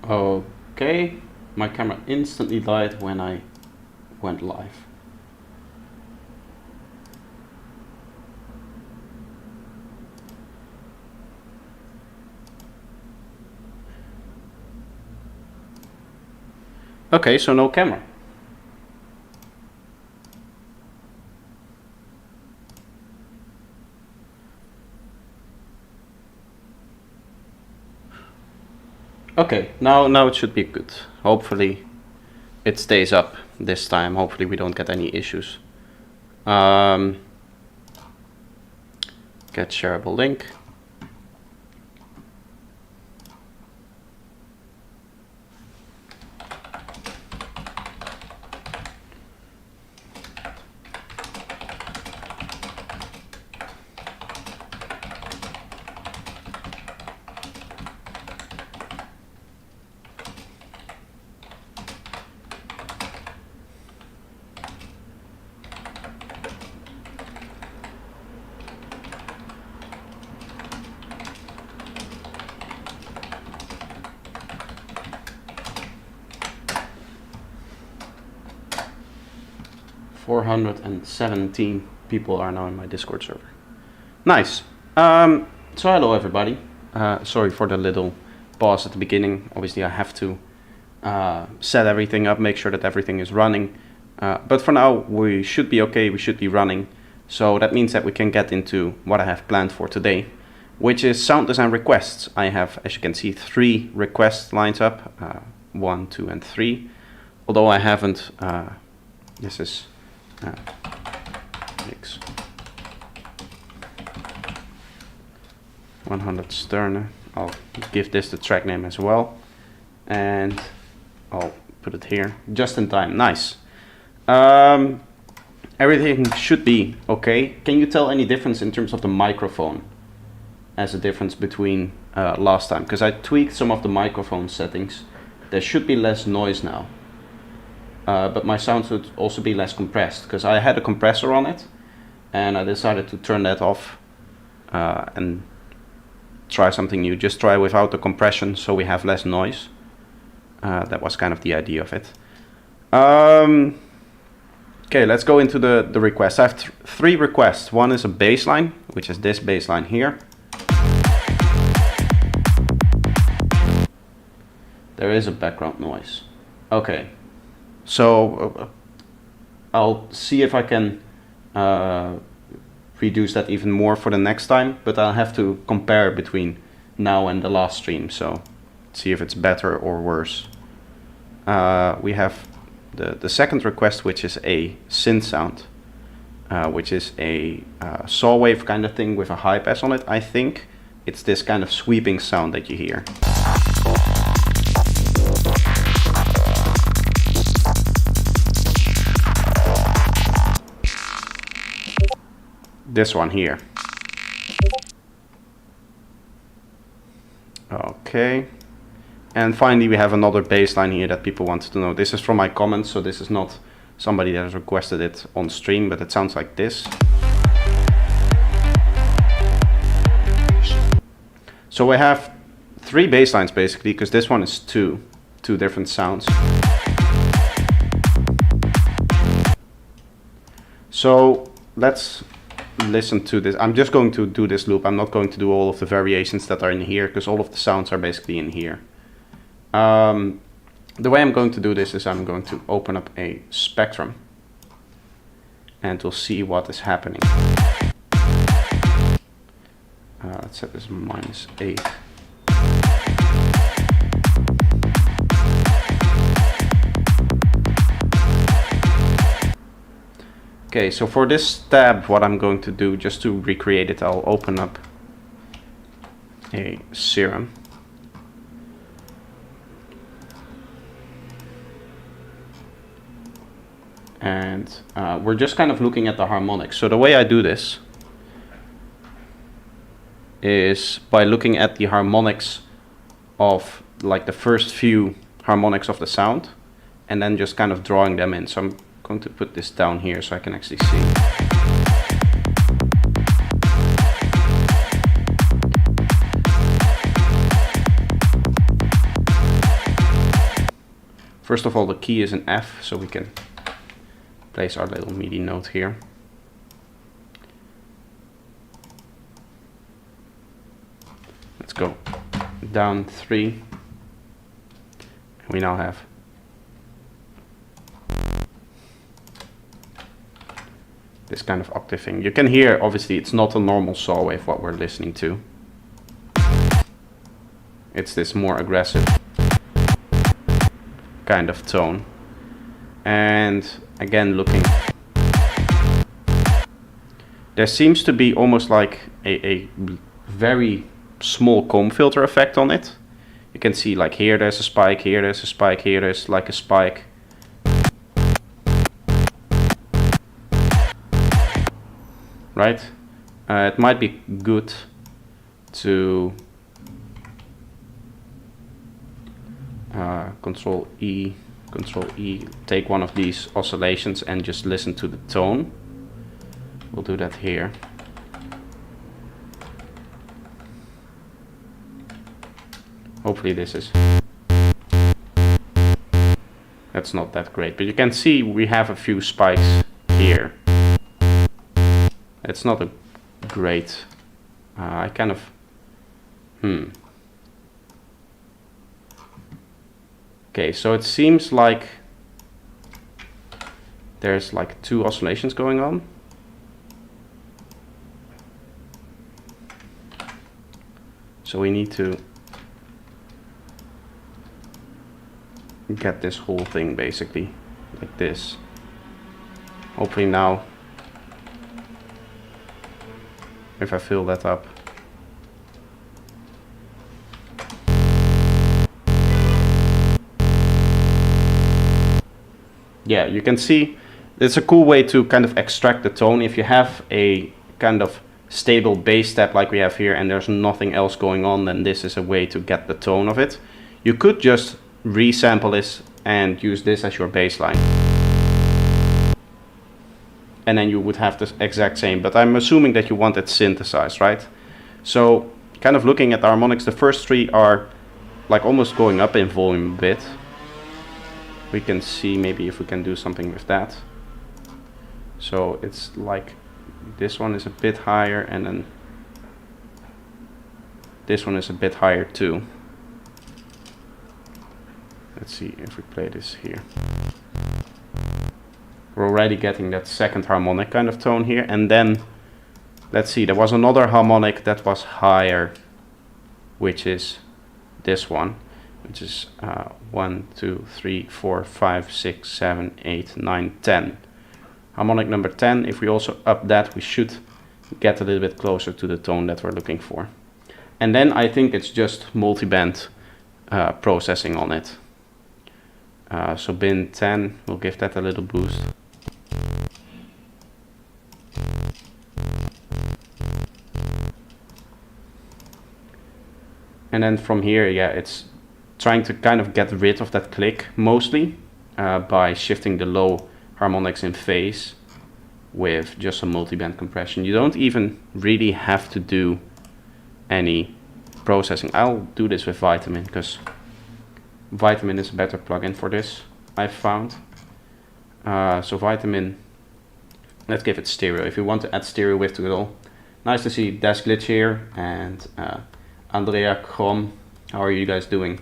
Okay, my camera instantly died when I went live. Okay, so no camera. Okay, now it should be good. Hopefully it stays up this time. Hopefully we don't get any issues. Get shareable link. .417 people are now in my Discord server. Nice. So hello everybody. Sorry for the little pause at the beginning. Obviously I have to set everything up, make sure that everything is running. But for now we should be okay, we should be running. So that means that we can get into what I have planned for today, which is sound design requests. I have, as you can see, 3 requests lined up, 1, 2, and 3. Although I haven't, this is mix 100 Sterne. I'll give this the track name as well, and I'll put it here just in time. Nice. Everything should be okay. Can you tell any difference in terms of the microphone as a difference between last time? Because I tweaked some of the microphone settings. There should be less noise now. But my sound should also be less compressed, because I had a compressor on it and I decided to turn that off and try something new. Just try without the compression so we have less noise. That was kind of the idea of it. Okay, let's go into the requests. I have 3 requests. One is a bass line, which is this bass line here. There is a background noise. Okay. So I'll see if I can reduce that even more for the next time, but I'll have to compare between now and the last stream, so see if it's better or worse. We have the second request, which is a synth sound, which is a saw wave kind of thing with a high pass on it. I think it's this kind of sweeping sound that you hear. This one here. Okay. And finally we have another bass line here that people wanted to know. This is from my comments, so this is not somebody that has requested it on stream, but it sounds like this. So we have 3 bass lines basically, because this one is two different sounds. So let's listen to this. I'm just going to do this loop. I'm not going to do all of the variations that are in here, because all of the sounds are basically in here. The way I'm going to do this is I'm going to open up a spectrum and we'll see what is happening. Let's set this -8. Okay, so for this tab, what I'm going to do, just to recreate it, I'll open up a serum. And we're just kind of looking at the harmonics. So the way I do this is by looking at the harmonics of like the first few harmonics of the sound, and then just kind of drawing them in. So I'm going to put this down here so I can actually see. First of all, the key is an F, so we can place our little MIDI note here. Let's go down 3. We now have this kind of octave thing. You can hear, obviously, it's not a normal saw wave what we're listening to. It's this more aggressive kind of tone. And again, looking, there seems to be almost like a very small comb filter effect on it. You can see like here there's a spike, here there's a spike, here there's like a spike. Right? It might be good to Control E, take one of these oscillations and just listen to the tone. We'll do that here. Hopefully this is, that's not that great, but you can see we have a few spikes here. It's not a great, I kind of, Okay, so it seems like there's like 2 oscillations going on. So we need to get this whole thing basically like this. Hopefully now, if I fill that up. Yeah, you can see it's a cool way to kind of extract the tone. If you have a kind of stable bass step like we have here and there's nothing else going on, then this is a way to get the tone of it. You could just resample this and use this as your bass line. And then you would have the exact same, but I'm assuming that you want it synthesized, right? So kind of looking at the harmonics, the first 3 are like almost going up in volume a bit. We can see maybe if we can do something with that. So it's like this one is a bit higher and then this one is a bit higher too. Let's see if we play this here. We're already getting that second harmonic kind of tone here, and then let's see, there was another harmonic that was higher, which is this one, which is 1, 2, 3, 4, 5, 6, 7, 8, 9, 10. Harmonic number 10, if we also up that, we should get a little bit closer to the tone that we're looking for. And then I think it's just multiband processing on it. So bin 10, we'll give that a little boost. And then from here, yeah, it's trying to kind of get rid of that click mostly by shifting the low harmonics in phase with just some multiband compression. You don't even really have to do any processing. I'll do this with Vitamin because Vitamin is a better plugin for this, I've found. So Vitamin, let's give it stereo. If you want to add stereo width to it all. Nice to see Desk Glitch here and Andrea Krom. How are you guys doing?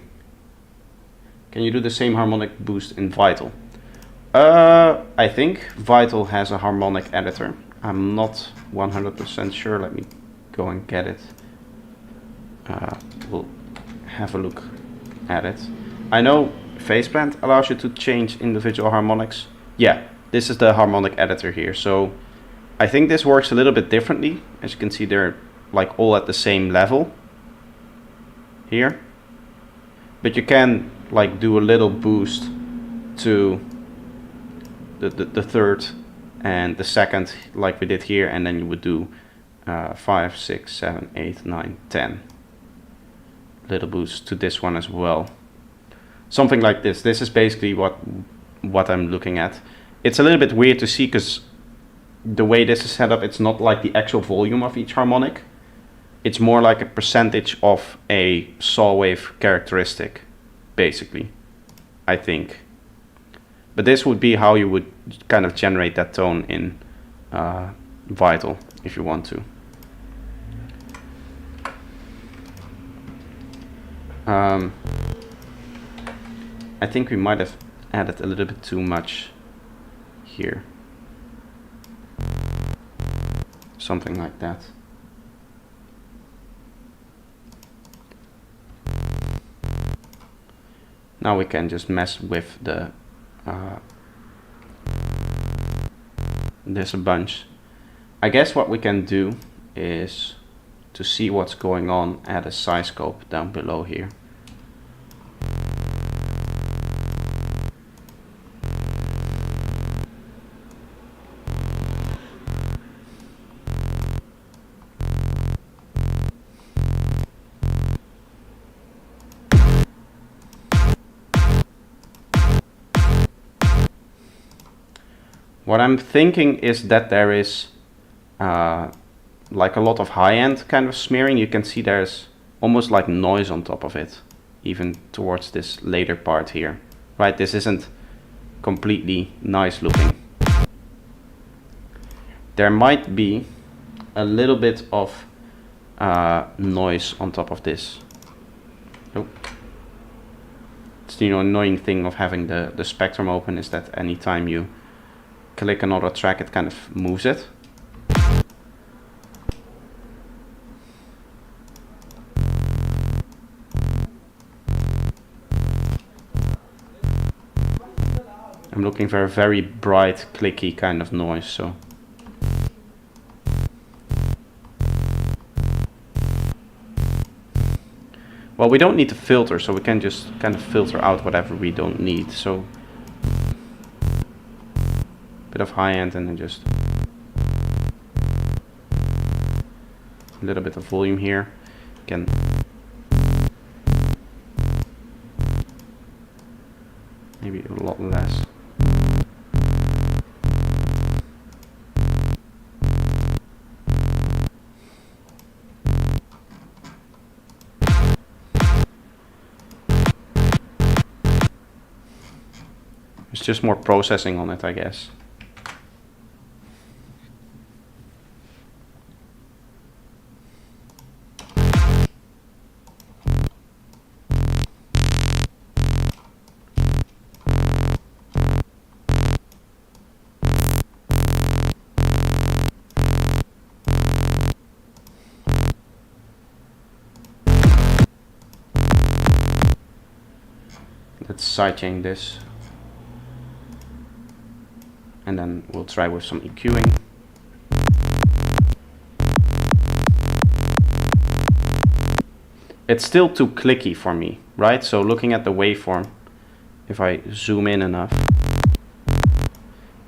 Can you do the same harmonic boost in Vital? I think Vital has a harmonic editor. I'm not 100% sure. Let me go and get it. We'll have a look at it. I know Faceplant allows you to change individual harmonics. Yeah, this is the harmonic editor here. So I think this works a little bit differently. As you can see, they're like all at the same level here. But you can like do a little boost to the third and the second like we did here, and then you would do 5, 6, 7, 8, 9, 10. Little boost to this one as well. Something like this. This is basically what I'm looking at. It's a little bit weird to see because the way this is set up, it's not like the actual volume of each harmonic. It's more like a percentage of a saw wave characteristic, basically, I think. But this would be how you would kind of generate that tone in Vital if you want to. I think we might have added a little bit too much here. Something like that. Now we can just mess with the this a bunch. I guess what we can do is to see what's going on, add a size scope down below here. What I'm thinking is that there is like a lot of high-end kind of smearing. You can see there's almost like noise on top of it, even towards this later part here. Right, this isn't completely nice looking. There might be a little bit of noise on top of this. Oh. It's the annoying thing of having the spectrum open, is that anytime you click another track, it kind of moves it. I'm looking for a very bright, clicky kind of noise, so. Well, we don't need to filter, so we can just kind of filter out whatever we don't need. So bit of high end and then just a little bit of volume here. Again, maybe a lot less. It's just more processing on it, I guess. Let's sidechain this. And then we'll try with some EQing. It's still too clicky for me, right? So looking at the waveform, if I zoom in enough,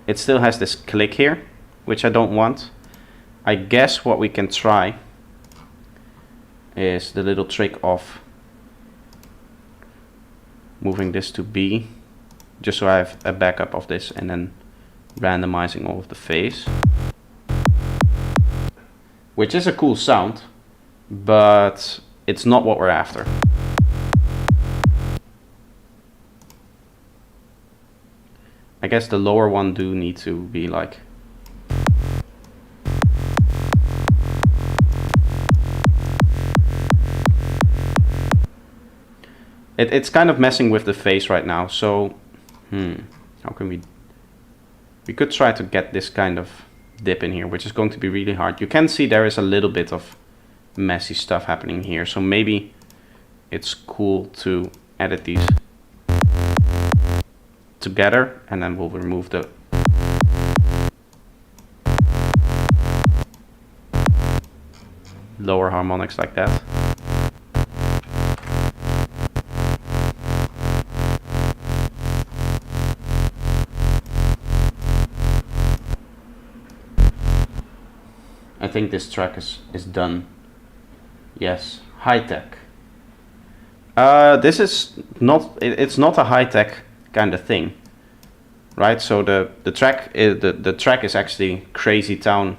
it still has this click here, which I don't want. I guess what we can try is the little trick of moving this to B, just so I have a backup of this, and then randomizing all of the phase, which is a cool sound, but it's not what we're after. I guess the lower one do need to be like it's kind of messing with the phase right now, so how can we could try to get this kind of dip in here, which is going to be really hard. You can see there is a little bit of messy stuff happening here, so maybe it's cool to edit these together, and then we'll remove the lower harmonics like that. I think this track is done. Yes, high tech. This is not. It's not a high tech kind of thing, right? So the track is actually Crazy Town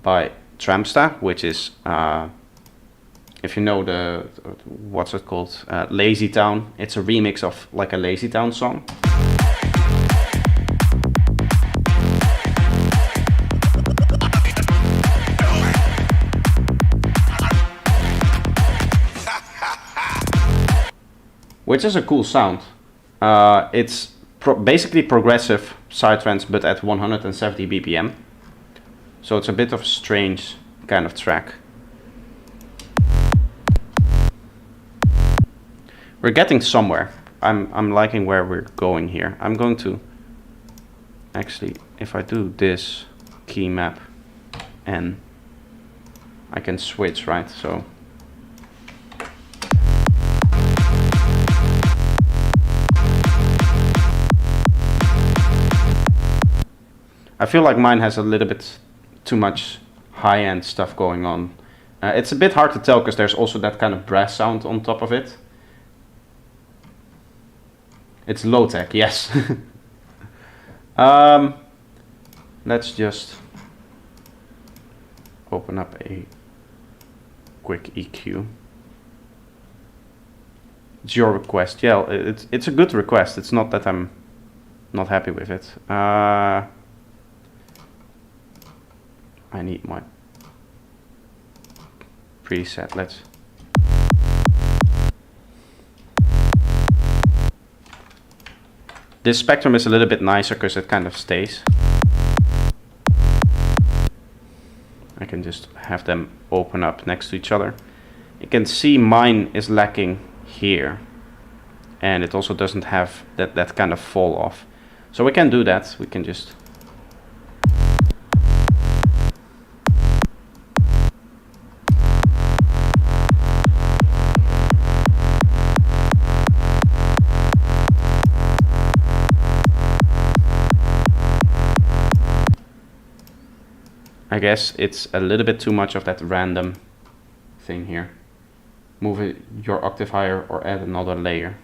by Tramsta, which is if you know the what's it called, Lazy Town. It's a remix of like a Lazy Town song. which is a cool sound. It's basically progressive psytrance, but at 170 BPM. So it's a bit of a strange kind of track. We're getting somewhere. I'm liking where we're going here. I'm going to actually, if I do this key map, and I can switch, right? So I feel like mine has a little bit too much high-end stuff going on. It's a bit hard to tell because there's also that kind of brass sound on top of it. It's low-tech, yes. Let's just open up a quick EQ. It's your request. Yeah, it's a good request. It's not that I'm not happy with it. I need my preset. Let's. This spectrum is a little bit nicer because it kind of stays. I can just have them open up next to each other. You can see mine is lacking here, and it also doesn't have that kind of fall off. So we can do that. We can just I guess it's a little bit too much of that random thing here. Move it, your octave higher or add another layer.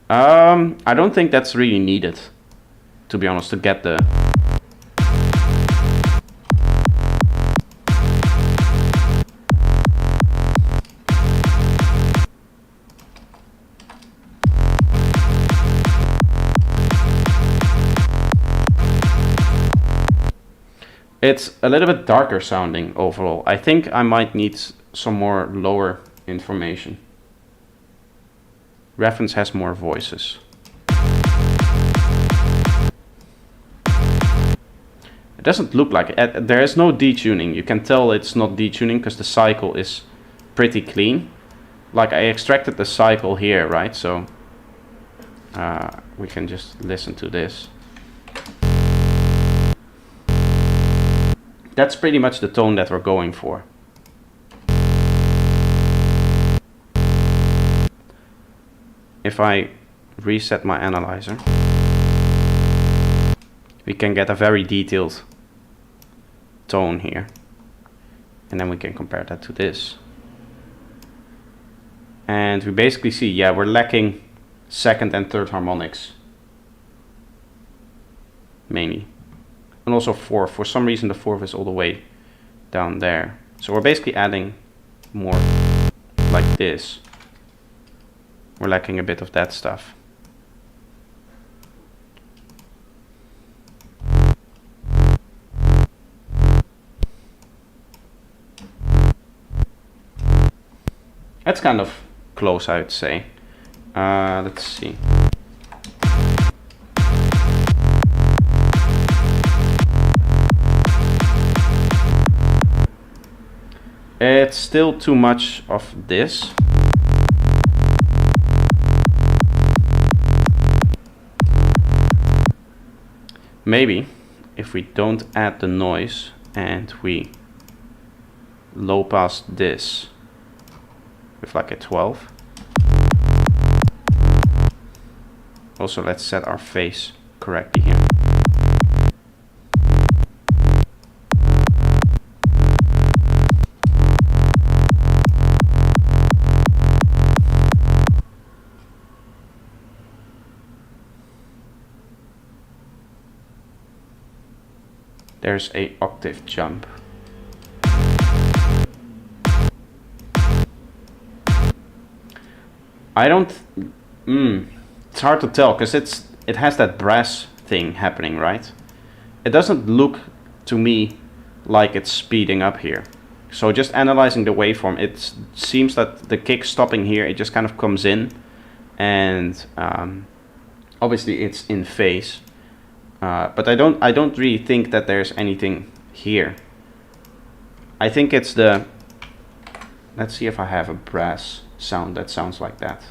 I don't think that's really needed, to be honest, to get the... It's a little bit darker sounding overall. I think I might need some more lower information. Reference has more voices. It doesn't look like it. There is no detuning. You can tell it's not detuning because the cycle is pretty clean. Like I extracted the cycle here, right? So we can just listen to this. That's pretty much the tone that we're going for. If I reset my analyzer, we can get a very detailed tone here. And then we can compare that to this. And we basically see, yeah, we're lacking second and third harmonics. Mainly. And also fourth. For some reason the fourth is all the way down there. So we're basically adding more like this. We're lacking a bit of that stuff. That's kind of close, I would say. Let's see. It's still too much of this. Maybe if we don't add the noise and we low pass this with like a 12. Also, let's set our phase correctly here. There's a octave jump. I don't. It's hard to tell because it has that brass thing happening, right? It doesn't look to me like it's speeding up here. So just analyzing the waveform, it seems that the kick stopping here, it just kind of comes in, and obviously it's in phase. But I don't really think that there's anything here. I think it's the, let's see if I have a brass sound that sounds like that.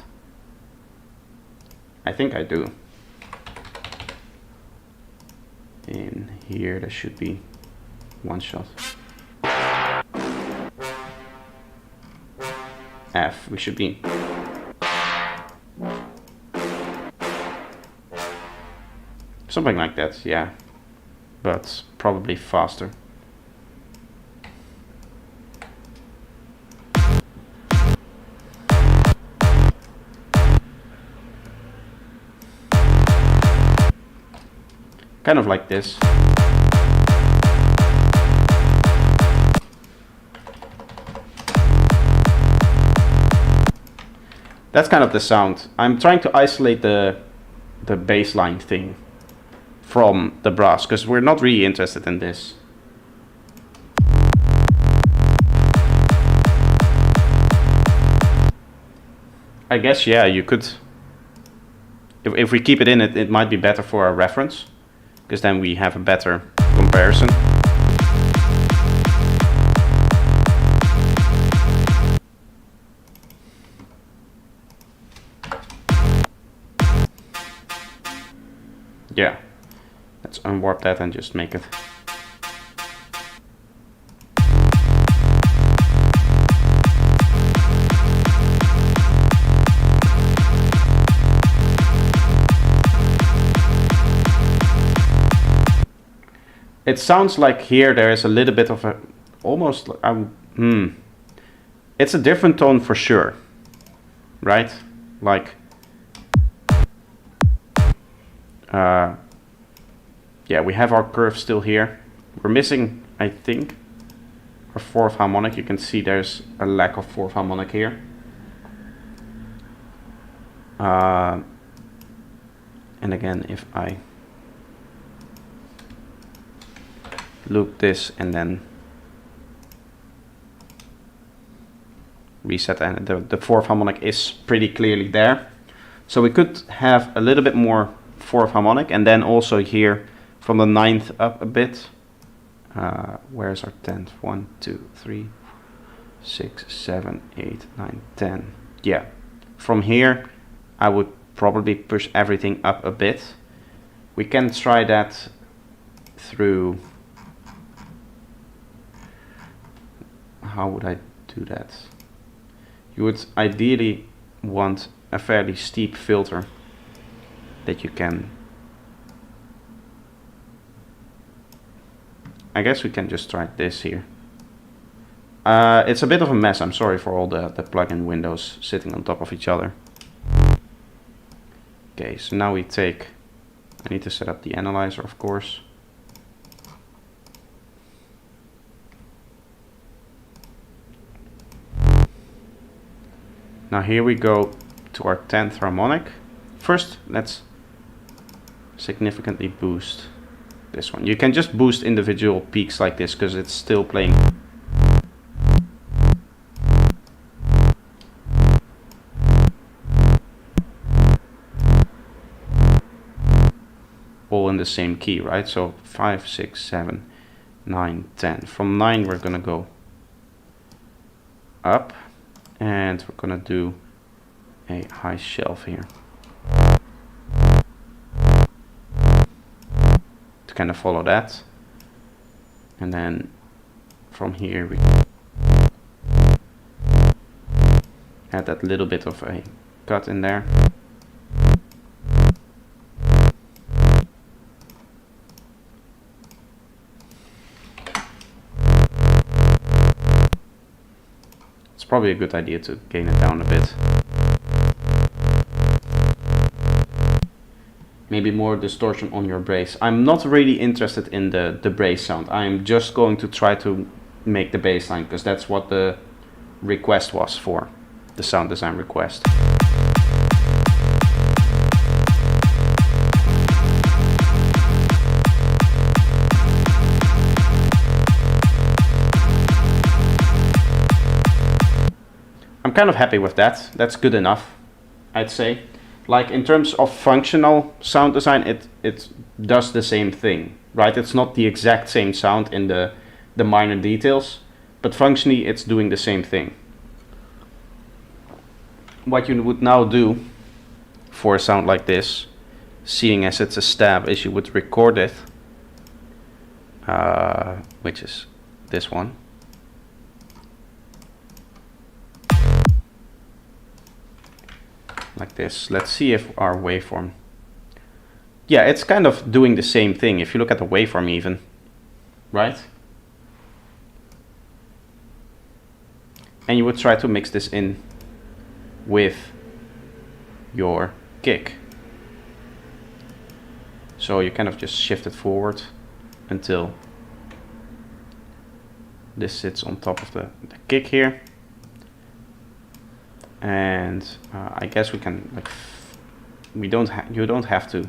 I think I do. In here there should be one shot. F, we should be. Something like that, yeah. But probably faster. Kind of like this. That's kind of the sound. I'm trying to isolate the bass line thing from the brass, because we're not really interested in this. I guess, yeah, you could, if we keep it in, it might be better for our reference, because then we have a better comparison. Yeah, let's unwarp that and just make it. It sounds like here there is a little bit of a, almost, it's a different tone for sure, right? Like, yeah, we have our curve still here. We're missing, I think, our fourth harmonic. You can see there's a lack of fourth harmonic here. And again, if I loop this and then reset, and the fourth harmonic is pretty clearly there. So we could have a little bit more fourth harmonic, and then also here from the ninth up a bit. Where's our 10th? 1, 2, 3, 6, 7, 8, 9, 10. Yeah, from here I would probably push everything up a bit. We can try that through, how would I do that? You would ideally want a fairly steep filter that you can, I guess we can just try this here. It's a bit of a mess, I'm sorry for all the plugin windows sitting on top of each other. Okay, so now we take, I need to set up the analyzer, of course. Now here we go to our 10th harmonic. First, let's significantly boost this one. You can just boost individual peaks like this because it's still playing. All in the same key, right? So 5, 6, 7, 9, 10. From 9 we're gonna go up, and we're gonna do a high shelf here to kind of follow that, and then from here we add that little bit of a cut in there. It's probably a good idea to gain it down a bit. Maybe more distortion on your bass. I'm not really interested in the bass sound. I'm just going to try to make the bass line, because that's what the request was for, the sound design request. kind of happy with that. That's good enough, I'd say. Like in terms of functional sound design, it does the same thing, right? It's not the exact same sound in the minor details, but functionally it's doing the same thing. What you would now do for a sound like this, seeing as it's a stab, is you would record it, which is this one. Like this. Let's see if our waveform, yeah, it's kind of doing the same thing if you look at the waveform even, right? And you would try to mix this in with your kick. So you kind of just shift it forward until this sits on top of the kick here. And I guess we can, like, you don't have to,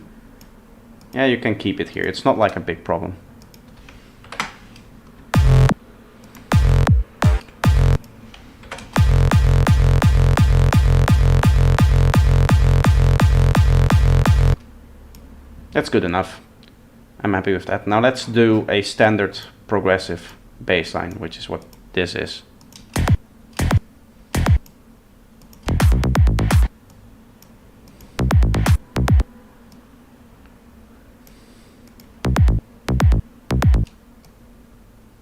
yeah, you can keep it here. It's not like a big problem. That's good enough. I'm happy with that. Now let's do a standard progressive bass line, which is what this is.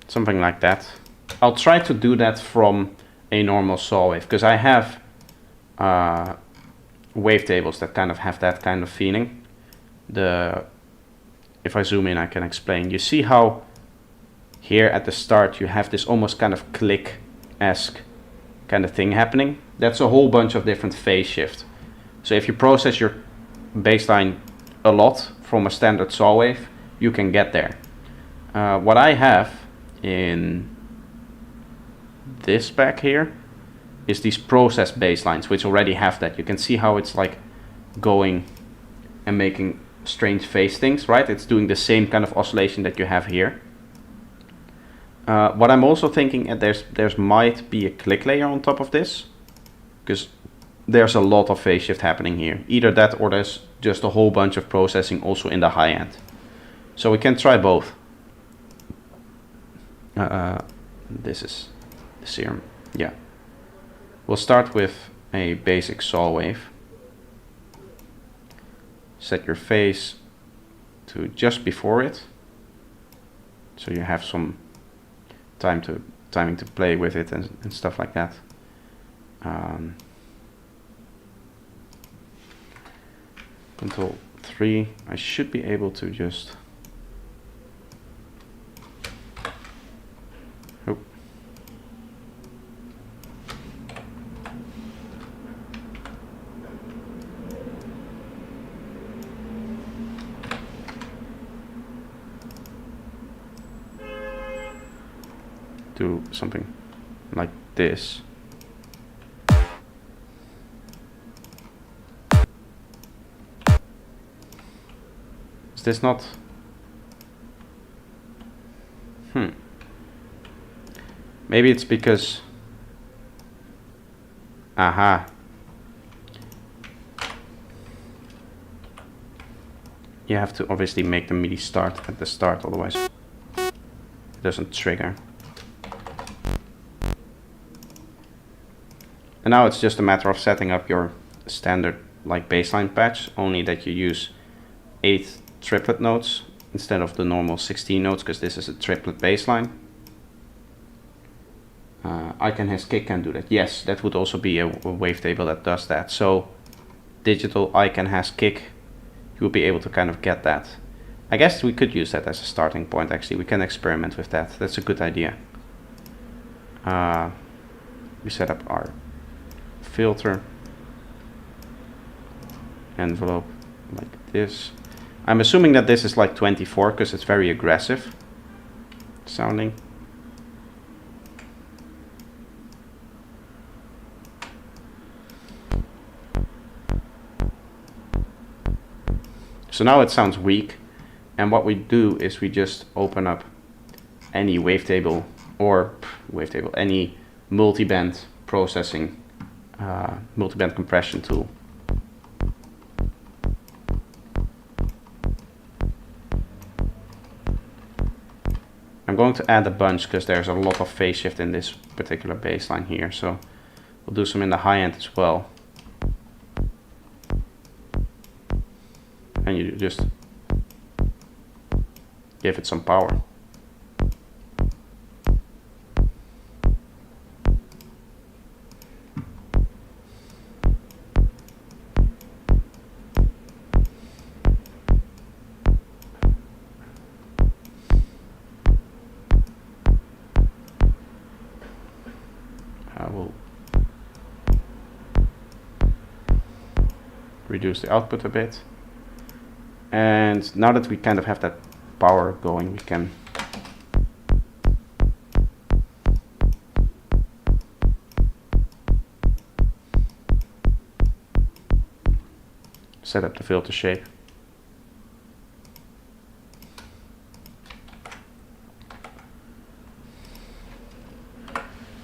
Something like that. I'll try to do that from a normal saw wave, because I have wavetables that kind of have that kind of feeling. If I zoom in, I can explain. You see how here at the start you have this almost kind of click-esque kind of thing happening? That's a whole bunch of different phase shift. So if you process your bassline a lot from a standard saw wave, you can get there. What I have in this back here is these processed basslines, which already have that. You can see how it's like going and making strange phase things, right? It's doing the same kind of oscillation that you have here. What I'm also thinking, there's might be a click layer on top of this, because there's a lot of phase shift happening here. Either that or there's just a whole bunch of processing also in the high end. So we can try both. This is the serum. Yeah. We'll start with a basic saw wave. Set your phase to just before it, so you have some timing to play with it and stuff like that. Control 3. I should be able to just do something like this. Is this not? Maybe it's because, aha. You have to obviously make the MIDI start at the start, otherwise it doesn't trigger. And now it's just a matter of setting up your standard like bassline patch, only that you use 8 triplet notes instead of the normal 16 notes, because this is a triplet bassline. Icon has kick can do that. Yes, that would also be a wavetable that does that. So digital icon has kick, you will be able to kind of get that. I guess we could use that as a starting point. Actually, we can experiment with that. That's a good idea. We set up our filter envelope like this. I'm assuming that this is like 24 because it's very aggressive sounding. So now it sounds weak, and what we do is we just open up any wavetable or any multi-band processing multiband compression tool. I'm going to add a bunch because there's a lot of phase shift in this particular bass line here, so we'll do some in the high end as well. And you just give it some power. I will reduce the output a bit. And now that we kind of have that power going, we can set up the filter shape.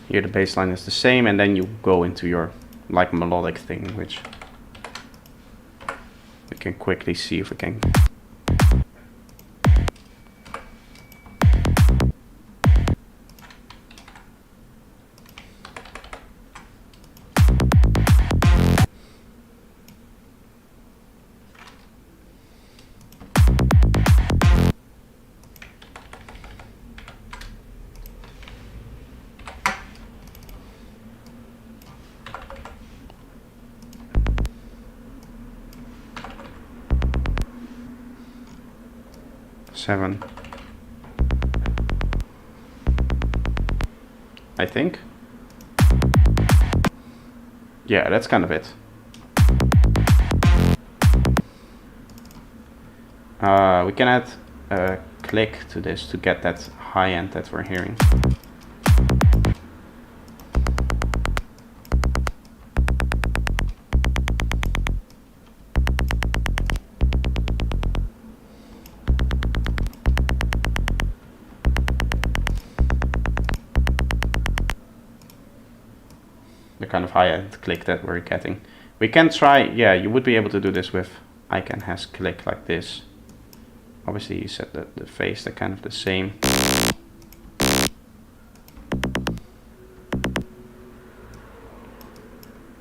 Here the bass line is the same, and then you go into your like melodic thing, which we can quickly see if we can. Seven, I think. Yeah, that's kind of it. We can add a click to this to get that high end that we're hearing. The kind of high-end click that we're getting. We can try, yeah, you would be able to do this with icon has click like this. Obviously you set the phase, they're kind of the same.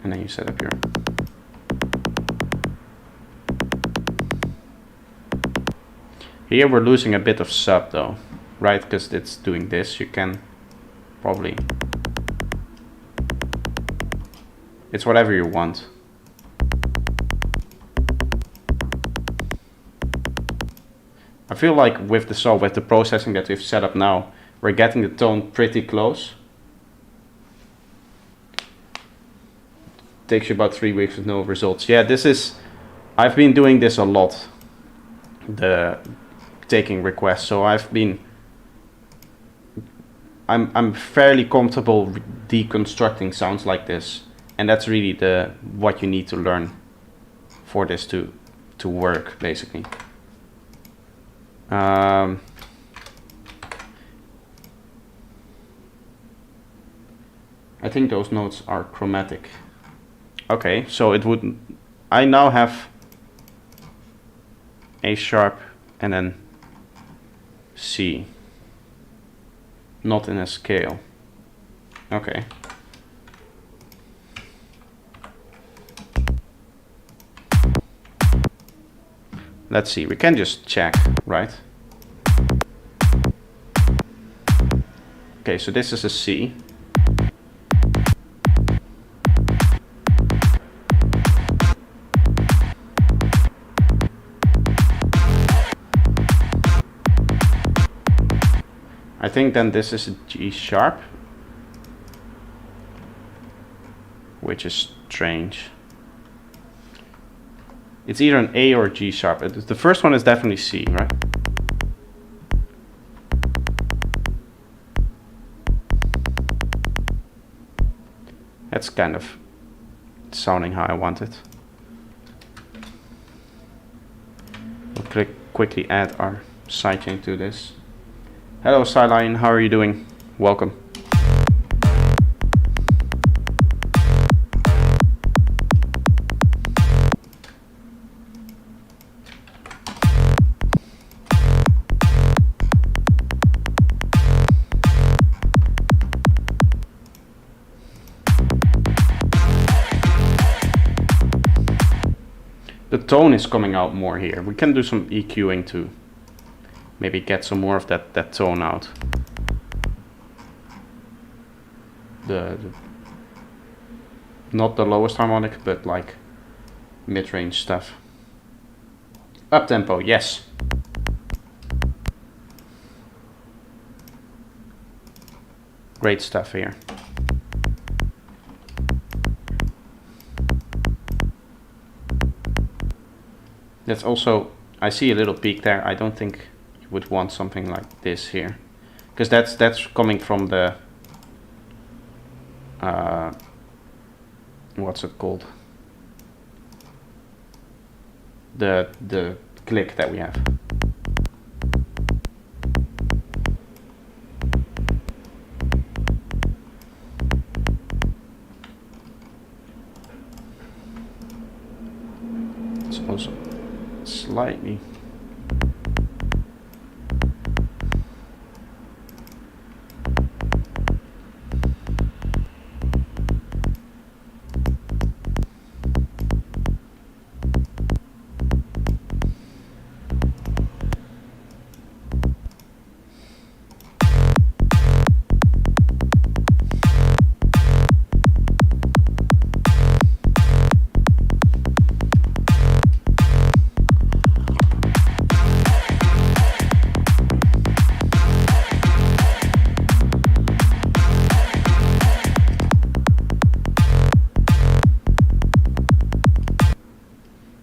And then you set up your... Here we're losing a bit of sub though, right? Because it's doing this, you can probably... It's whatever you want. I feel like with the processing that we've set up now, we're getting the tone pretty close. Takes you about 3 weeks with no results. Yeah, I've been doing this a lot, the taking requests, so I'm fairly comfortable deconstructing sounds like this. And that's really what you need to learn for this to work, basically. I think those notes are chromatic. Okay, so I now have A sharp and then C, not in a scale. Okay. Let's see, we can just check, right? Okay, so this is a C. I think then this is a G sharp, which is strange. It's either an A or a G sharp. The first one is definitely C, right? That's kind of sounding how I want it. We'll quickly add our sidechain to this. Hello Sideline, how are you doing? Welcome. the tone is coming out more here. We can do some EQing to maybe get some more of that tone out. Not the lowest harmonic, but like mid-range stuff. Up tempo, yes. Great stuff here. That's also, I see a little peak there. I don't think you would want something like this here, because that's coming from the what's it called? The click that we have. It's also slightly.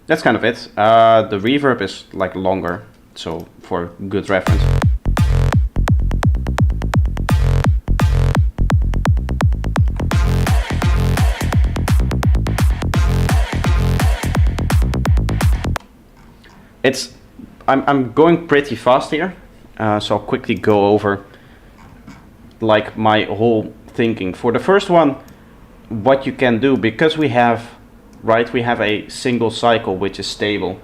That's kind of it. The reverb is like longer, so for good reference. I'm going pretty fast here, so I'll quickly go over like my whole thinking. For the first one, what you can do, because we have a single cycle which is stable,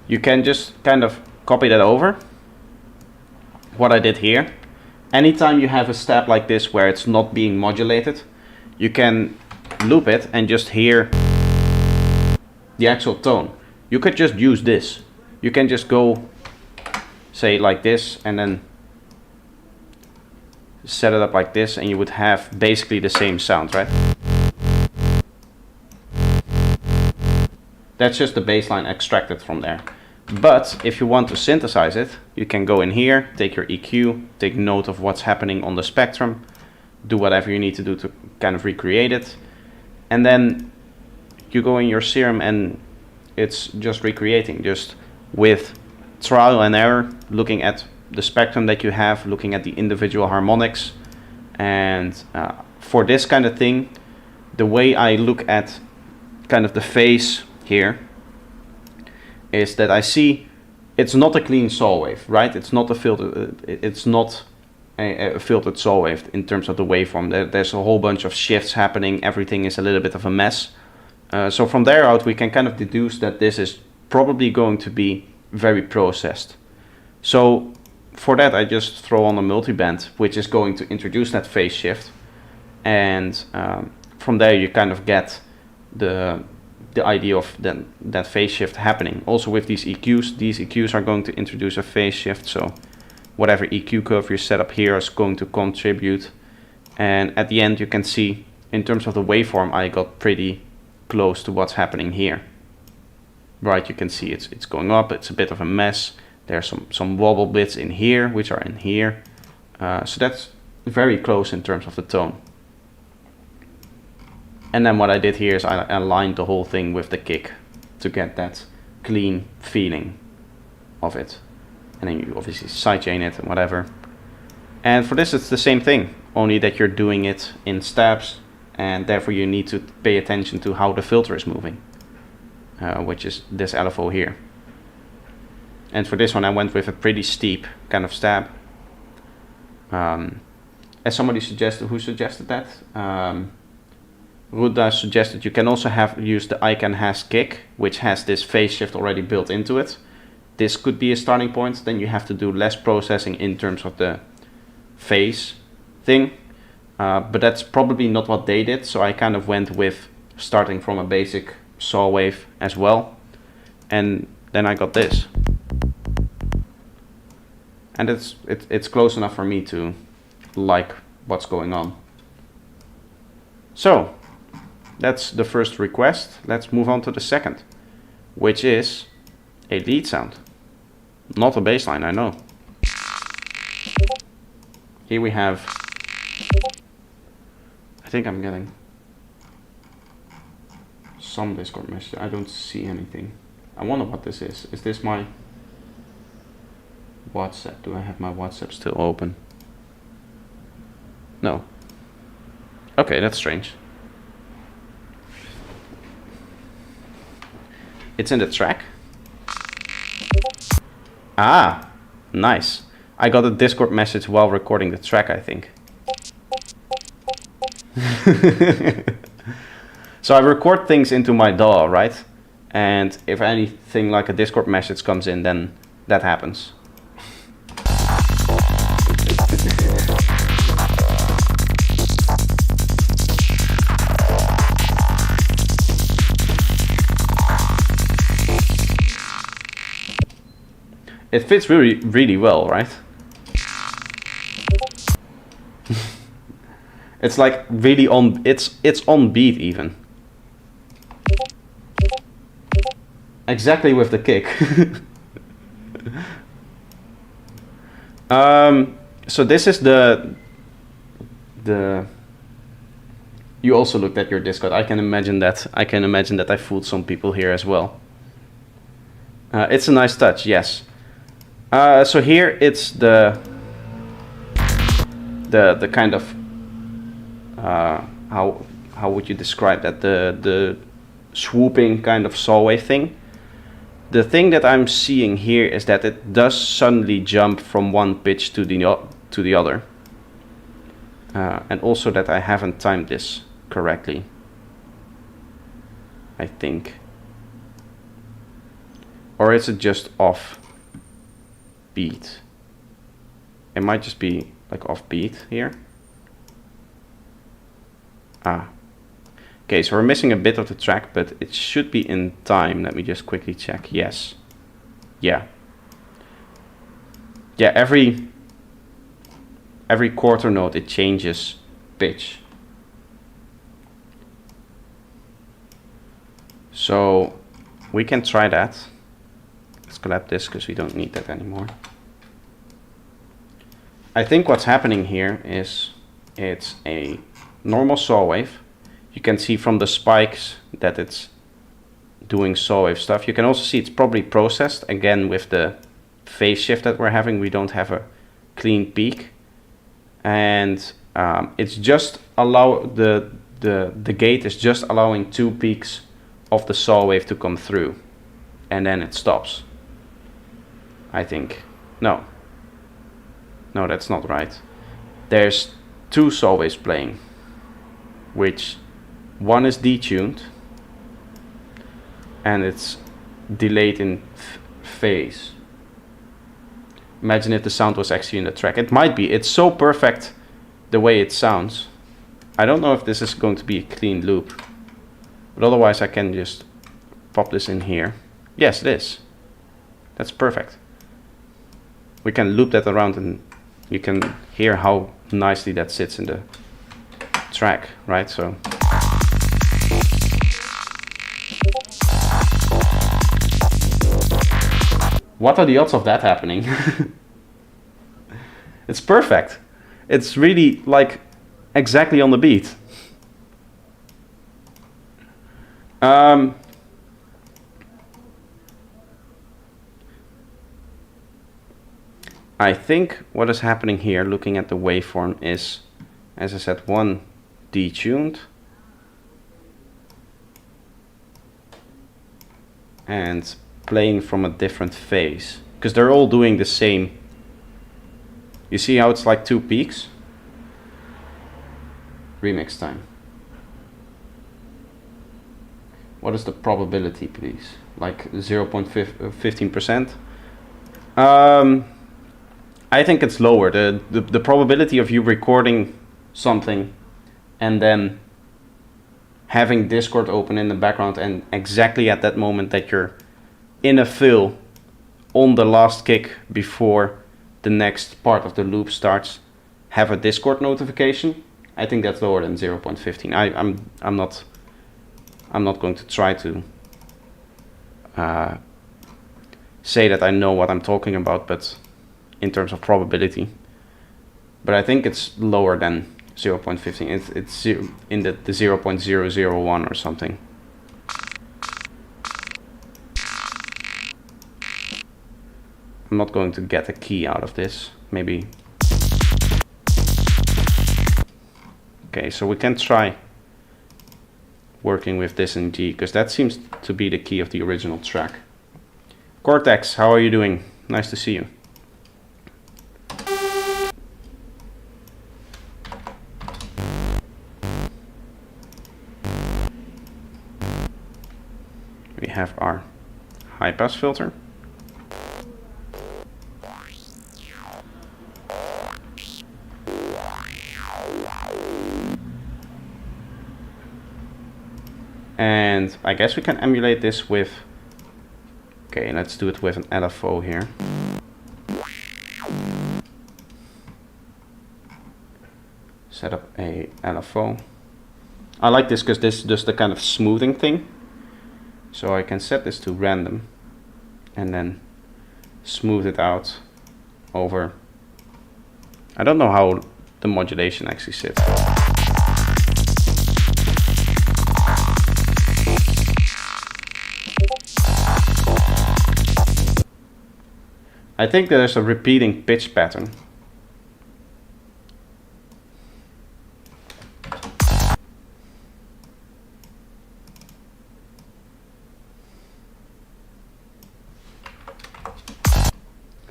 you can just kind of copy that over. What I did here, anytime you have a step like this where it's not being modulated, you can loop it and just hear the actual tone. You could just use this. You can just go say like this and then set it up like this, and you would have basically the same sound, right? That's just the baseline extracted from there. But if you want to synthesize it, you can go in here, take your EQ, take note of what's happening on the spectrum, do whatever you need to do to kind of recreate it. And then you go in your serum and it's just recreating, just with trial and error, looking at the spectrum that you have, looking at the individual harmonics. And for this kind of thing, the way I look at kind of the phase here is that I see it's not a clean saw wave, right? It's not a filter. It's not a filtered saw wave in terms of the waveform. There's a whole bunch of shifts happening. Everything is a little bit of a mess. So from there out, we can kind of deduce that this is probably going to be very processed. So for that, I just throw on a multiband, which is going to introduce that phase shift, and from there you kind of get the idea of that phase shift happening. Also with these EQs are going to introduce a phase shift, so whatever EQ curve you set up here is going to contribute. And at the end you can see, in terms of the waveform, I got pretty close to what's happening here. Right, you can see it's going up, it's a bit of a mess. There's some wobble bits in here, which are in here. So that's very close in terms of the tone. And then what I did here is I aligned the whole thing with the kick to get that clean feeling of it. And then you obviously sidechain it and whatever. And for this it's the same thing, only that you're doing it in steps, and therefore you need to pay attention to how the filter is moving, which is this LFO here. And for this one I went with a pretty steep kind of stab. As somebody suggested, who suggested that? Ruda suggested you can also use the Icon Has kick, which has this phase shift already built into it. This could be a starting point. Then you have to do less processing in terms of the phase thing, but that's probably not what they did. So I kind of went with starting from a basic saw wave as well. and then I got this. And it's close enough for me to like what's going on. So that's the first request. Let's move on to the second, which is a lead sound. Not a bass line, I know. Here we have, I think I'm getting some Discord message. I don't see anything. I wonder what this is. Is this my WhatsApp? Do I have my WhatsApp still open? No. Okay, that's strange. It's in the track. Ah, nice. I got a Discord message while recording the track, I think. So I record things into my DAW, right? And if anything like a Discord message comes in, then that happens. It fits really, really well, right? It's like really on, it's on beat even. Exactly with the kick. So this is the you also looked at your Discord. I can imagine that I fooled some people here as well. It's a nice touch, yes. So here it's the kind of how would you describe that, the swooping kind of saw wave thing. The thing that I'm seeing here is that it does suddenly jump from one pitch to the other, and also that I haven't timed this correctly, I think. Or is it just off beat? It might just be like off beat here. Ah. Okay, so we're missing a bit of the track, but it should be in time. Let me just quickly check. Yes. Yeah. Yeah, every quarter note it changes pitch. So we can try that. Let's collapse this because we don't need that anymore. I think what's happening here is it's a normal saw wave. You can see from the spikes that it's doing saw wave stuff. You can also see it's probably processed. Again, with the phase shift that we're having, we don't have a clean peak. And it's just the gate is just allowing 2 peaks of the saw wave to come through. And then it stops, I think. No, that's not right. There's 2 saw waves playing, which one is detuned and it's delayed in phase. Imagine if the sound was actually in the track. It might be. It's so perfect the way it sounds. I don't know if this is going to be a clean loop, but otherwise I can just pop this in here. Yes, it is. That's perfect. We can loop that around and you can hear how nicely that sits in the track, right? So what are the odds of that happening? It's perfect. It's really like exactly on the beat. I think what is happening here, looking at the waveform, is, as I said, one detuned and playing from a different phase, because they're all doing the same. You see how it's like 2 peaks? Remix time. What is the probability, please? Like 0.15%? I think it's lower. The probability of you recording something and then having Discord open in the background, and exactly at that moment that you're in a fill on the last kick before the next part of the loop starts have a Discord notification, I think that's lower than 0.15. I'm not going to try to say that I know what I'm talking about, but in terms of probability. But I think it's lower than 0.15. It's in the 0.001 or something. I'm not going to get a key out of this. Maybe. Okay, so we can try working with this in G, because that seems to be the key of the original track. Cortex, how are you doing? Nice to see you. We have our high pass filter. And I guess we can emulate this with, okay, let's do it with an LFO here. Set up a LFO. I like this because this does the kind of smoothing thing. So I can set this to random and then smooth it out over. I don't know how the modulation actually sits. I think there's a repeating pitch pattern.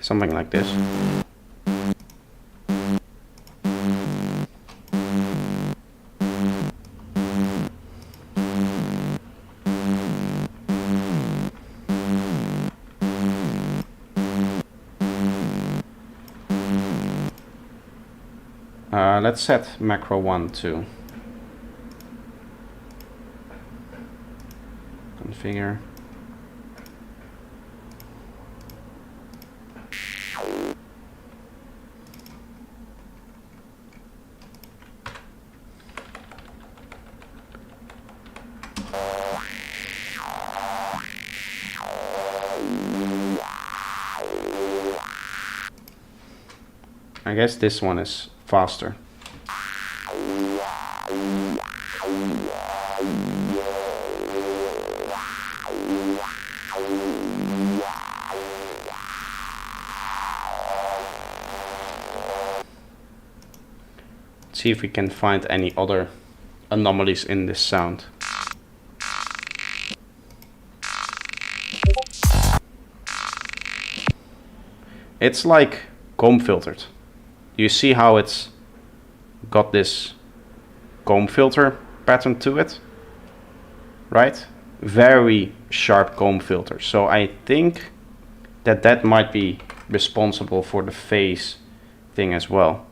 Something like this. Let's set macro 1 to configure. I guess this one is faster. See if we can find any other anomalies in this sound. It's like comb filtered. You see how it's got this comb filter pattern to it, right? Very sharp comb filter. So I think that that might be responsible for the phase thing as well.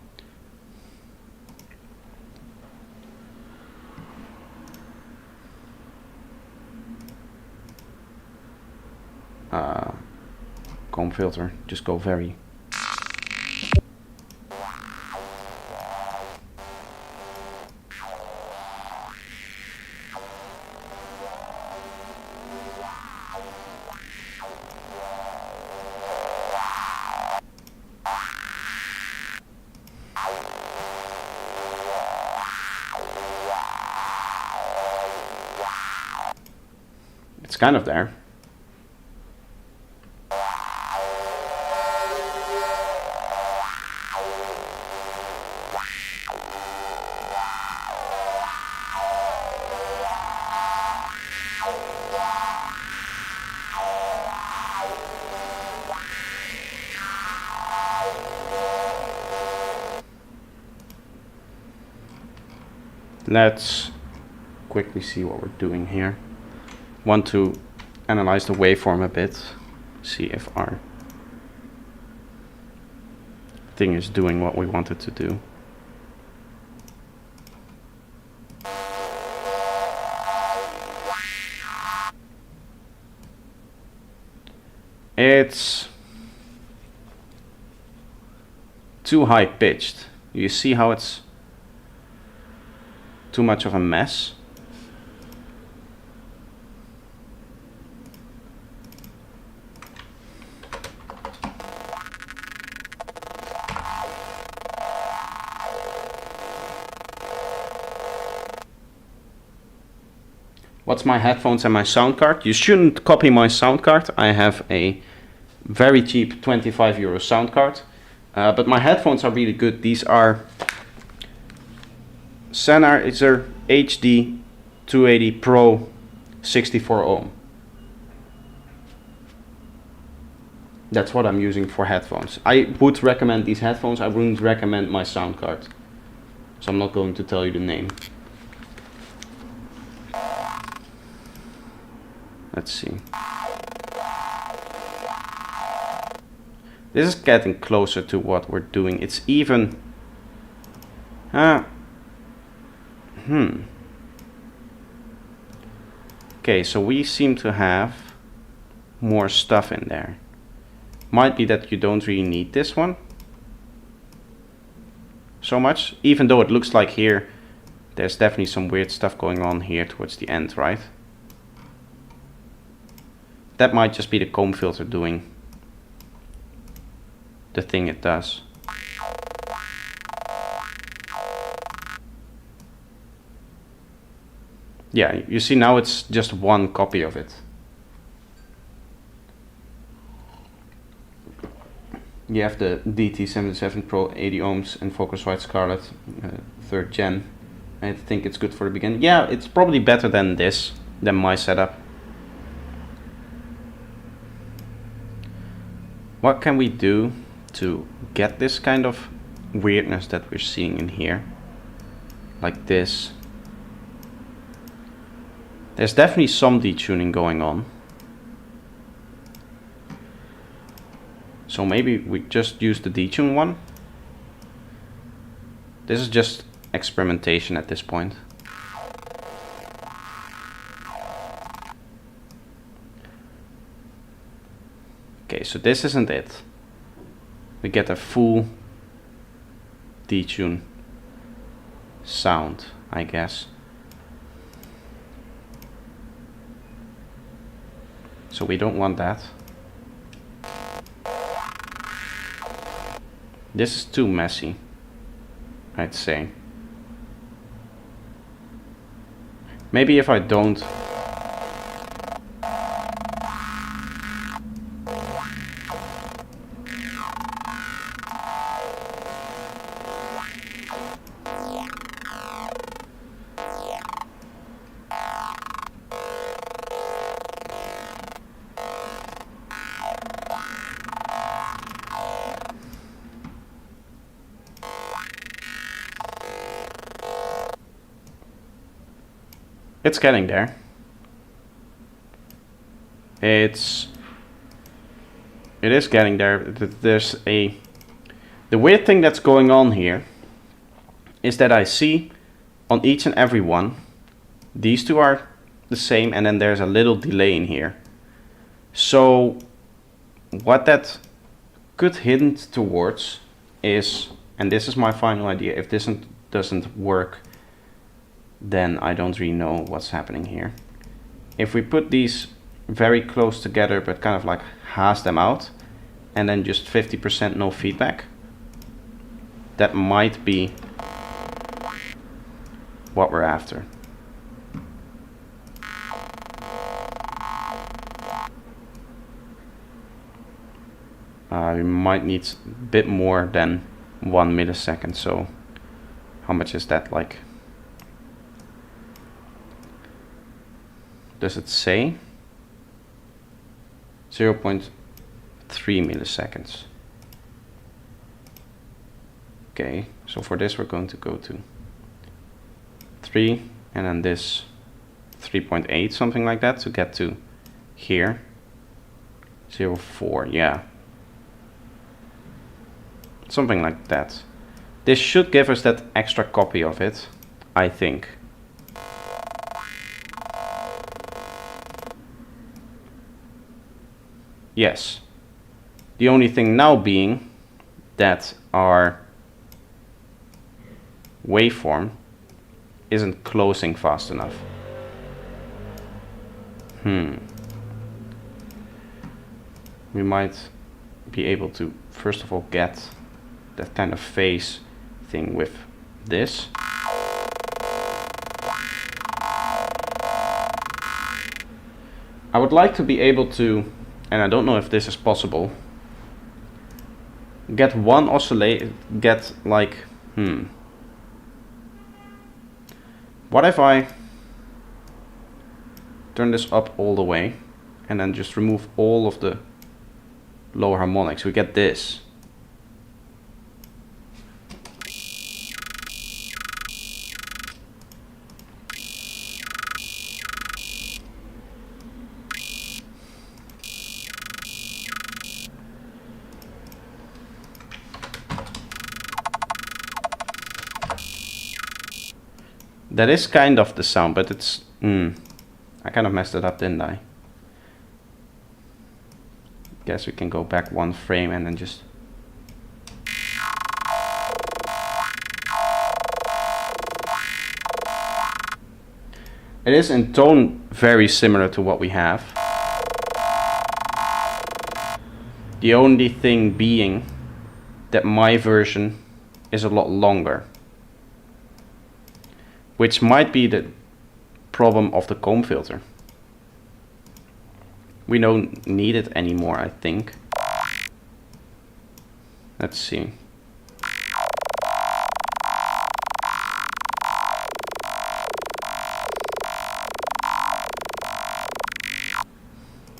Comb filter, just go very. It's kind of there. Let's quickly see what we're doing here. Want to analyze the waveform a bit, see if our thing is doing what we want it to do. It's too high pitched. You see how it's too much of a mess? What's my headphones and my sound card? You shouldn't copy my sound card. I have a very cheap 25 euro sound card. But my headphones are really good. These are Sennheiser HD 280 Pro 64 ohm. That's what I'm using for headphones. I would recommend these headphones. I wouldn't recommend my sound card. So I'm not going to tell you the name. Let's see. This is getting closer to what we're doing. It's even... Okay, so we seem to have more stuff in there. Might be that you don't really need this one so much, even though it looks like here there's definitely some weird stuff going on here towards the end, right? That might just be the comb filter doing the thing it does. Yeah, you see now it's just one copy of it. You have the DT77 Pro 80 ohms and Focusrite Scarlett 3rd gen. I think it's good for the beginning. Yeah, it's probably better than this, than my setup. What can we do to get this kind of weirdness that we're seeing in here? Like this. There's definitely some detuning going on. So maybe we just use the detune one. This is just experimentation at this point. Okay, so this isn't it. We get a full detune sound, I guess. So we don't want that. This is too messy, I'd say. Maybe if I don't... It's getting there. It is getting there. There's the weird thing that's going on here is that I see on each and every one, these two are the same, and then there's a little delay in here. So what that could hint towards is, and this is my final idea, if this doesn't work, then I don't really know what's happening here. If we put these very close together but kind of like hash them out and then just 50% no feedback, that might be what we're after. We might need a bit more than 1 millisecond, so how much is that, like? Does it say? 0.3 milliseconds. Okay, so for this we're going to go to 3 and then this 3.8, something like that, to get to here. 0.4, yeah. Something like that. This should give us that extra copy of it, I think. Yes, The only thing now being that our waveform isn't closing fast enough. We might be able to first of all get that kind of phase thing with this. I would like to be able to, and I don't know if this is possible, get one oscillate, get like, what if I turn this up all the way and then just remove all of the lower harmonics? We get this. That is kind of the sound, but it's, I kind of messed it up, didn't I? Guess we can go back one frame and then just... It is in tone very similar to what we have. The only thing being that my version is a lot longer, which might be the problem of the comb filter. We don't need it anymore, I think. Let's see.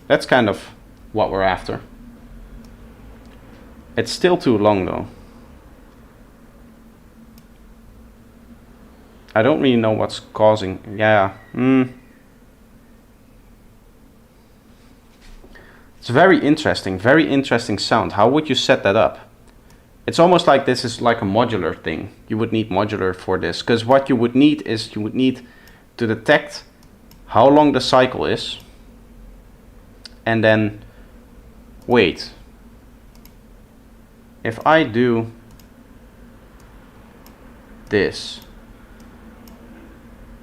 That's kind of what we're after. It's still too long though. I don't really know what's causing, It's very interesting sound. How would you set that up? It's almost like this is like a modular thing. You would need modular for this, because what you would need is you would need to detect how long the cycle is, and then wait. If I do this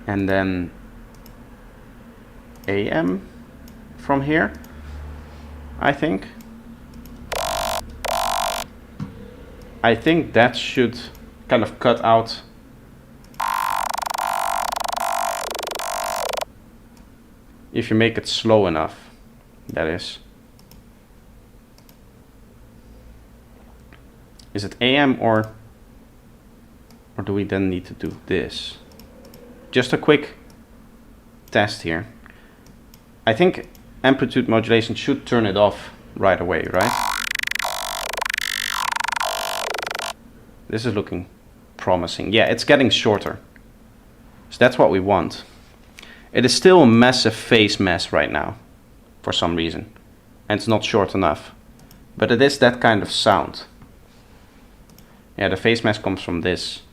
and then AM from here, I think that should kind of cut out if you make it slow enough, that is. Is it AM or do we then need to do this? Just a quick test here. I think amplitude modulation should turn it off right away, right? This is looking promising. Yeah, it's getting shorter. So that's what we want. It is still a massive phase mess right now, for some reason. And it's not short enough. But it is that kind of sound. Yeah, the phase mess comes from this.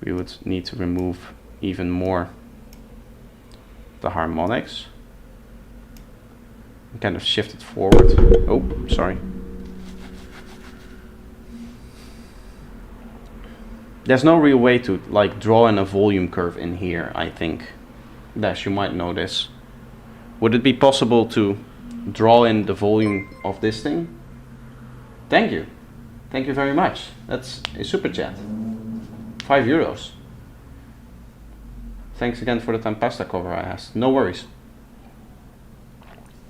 We would need to remove even more the harmonics. Kind of shift it forward. Oh, sorry. There's no real way to like draw in a volume curve in here, I think. Dash, you might know this. Would it be possible to draw in the volume of this thing? Thank you. Thank you very much. That's a super chat. €5. Thanks again for the Tempesta cover I asked. No worries.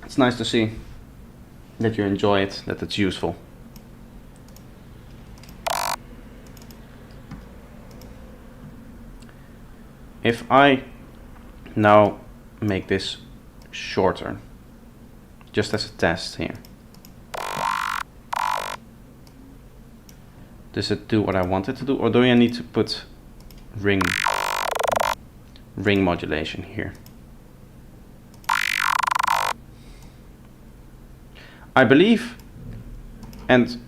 It's nice to see that you enjoy it, that it's useful. If I now make this shorter, just as a test here, does it do what I want it to do, or do I need to put ring modulation here? I believe, and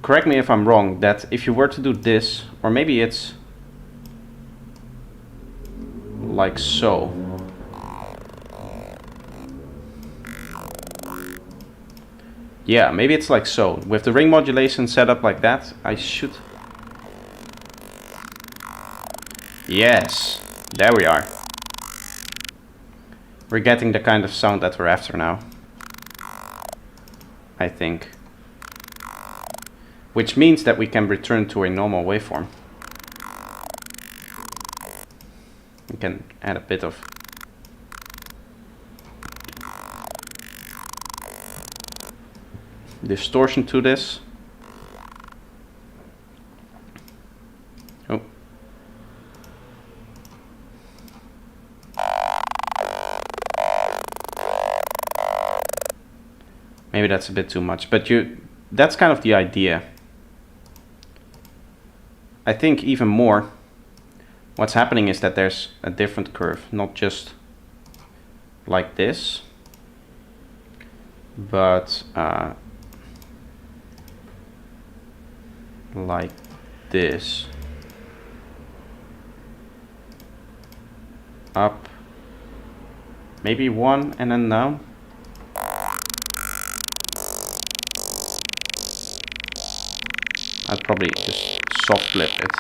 correct me if I'm wrong, that if you were to do this, or maybe it's like so. Yeah, maybe it's like so. With the ring modulation set up like that, I should... Yes, there we are. We're getting the kind of sound that we're after now, I think. Which means that we can return to a normal waveform. We can add a bit of distortion to this. Oh. Maybe that's a bit too much, but that's kind of the idea. I think even more, what's happening is that there's a different curve, not just like this, but like this. Up, maybe one, and then down. I'd probably just soft flip it.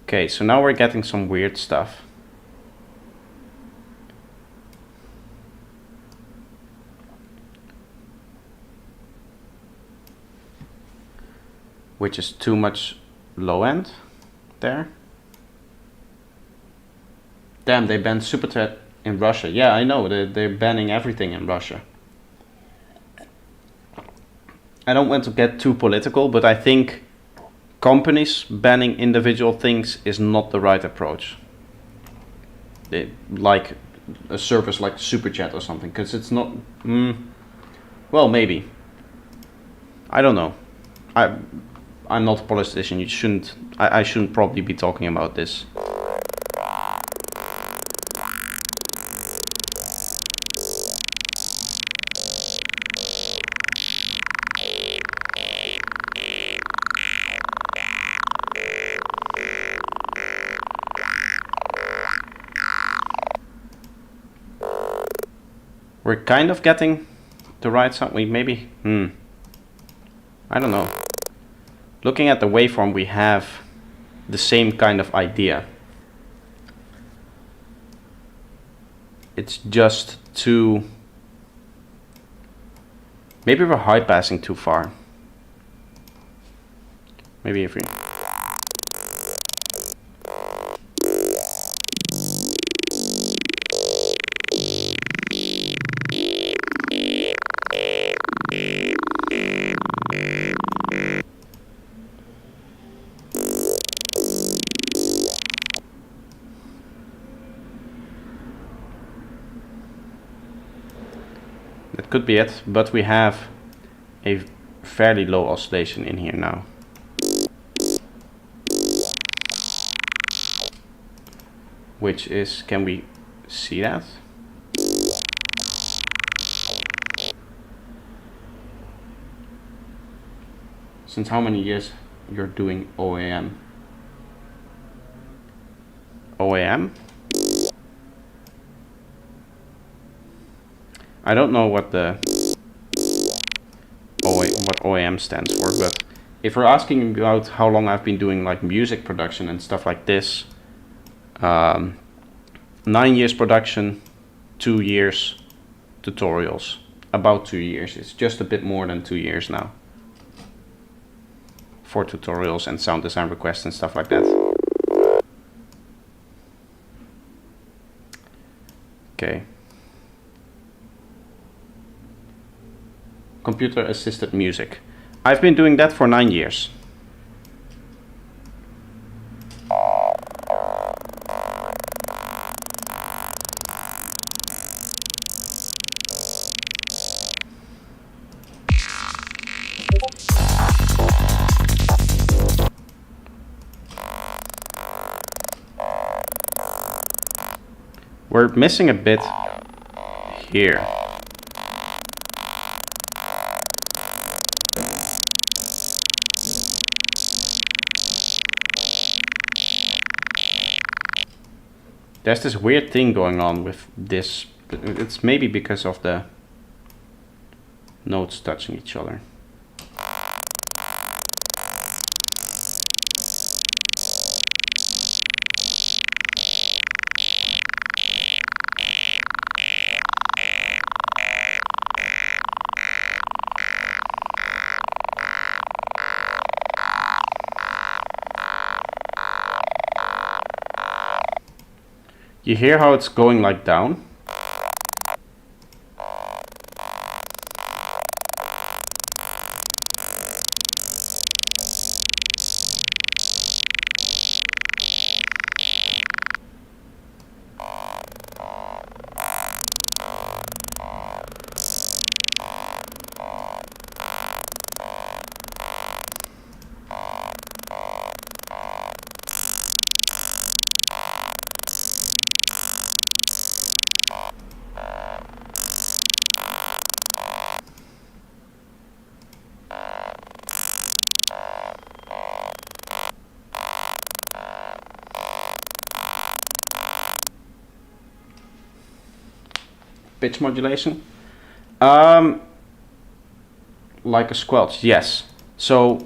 Okay, so now we're getting some weird stuff. Which is too much low end there. Damn, they banned Superthread in Russia. Yeah, I know, they're banning everything in Russia. I don't want to get too political, but I think companies banning individual things is not the right approach. Like a service like Super Chat or something, because it's not... well, maybe. I don't know. I'm not a politician. You shouldn't... I shouldn't probably be talking about this. We're kind of getting the right sound. We maybe... I don't know. Looking at the waveform, we have the same kind of idea. It's just too... Maybe we're high passing too far. Maybe if we... That could be it, but we have a fairly low oscillation in here now. Which is, can we see that? Since how many years you're doing OAM? OAM? I don't know what the what OAM stands for, but if we're asking about how long I've been doing like music production and stuff like this, 9 years production, 2 years tutorials, about 2 years. It's just a bit more than 2 years now for tutorials and sound design requests and stuff like that. Okay. Computer assisted music. I've been doing that for 9 years. We're missing a bit here. There's this weird thing going on with this. It's maybe because of the notes touching each other. You hear how it's going like down? Pitch modulation, like a squelch, yes. So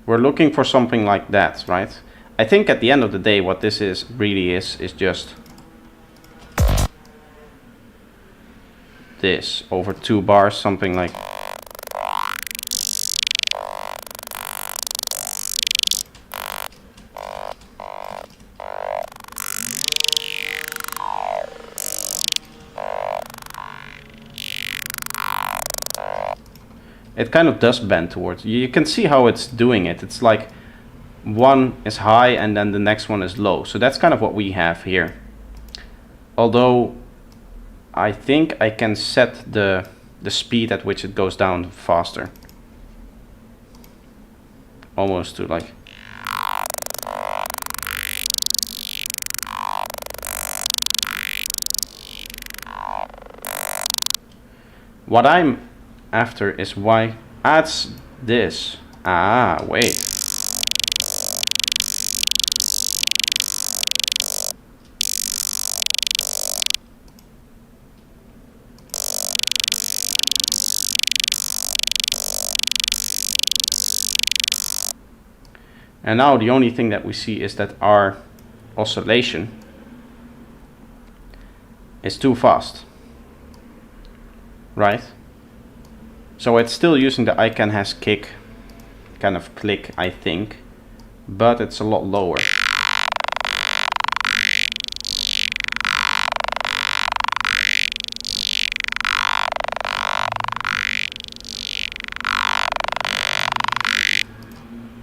we're looking for something like that, right? I think at the end of the day what this is really is just this over 2 bars, something like. It kind of does bend towards, you can see how it's doing it. It's like one is high and then the next one is low. So that's kind of what we have here. Although I think I can set the speed at which it goes down faster. Almost to like. What I'm after is why adds this. Ah, wait. And now the only thing that we see is that our oscillation is too fast, right? So it's still using the I can has kick kind of click, I think, but it's a lot lower.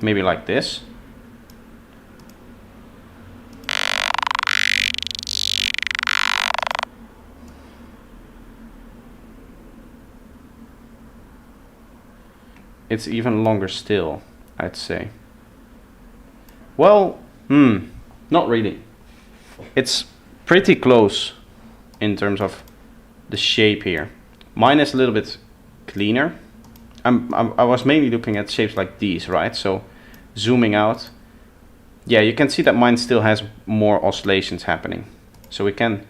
Maybe like this. It's even longer still, I'd say. Well, not really. It's pretty close in terms of the shape here. Mine is a little bit cleaner. I was mainly looking at shapes like these, right? So zooming out, yeah, you can see that mine still has more oscillations happening. So we can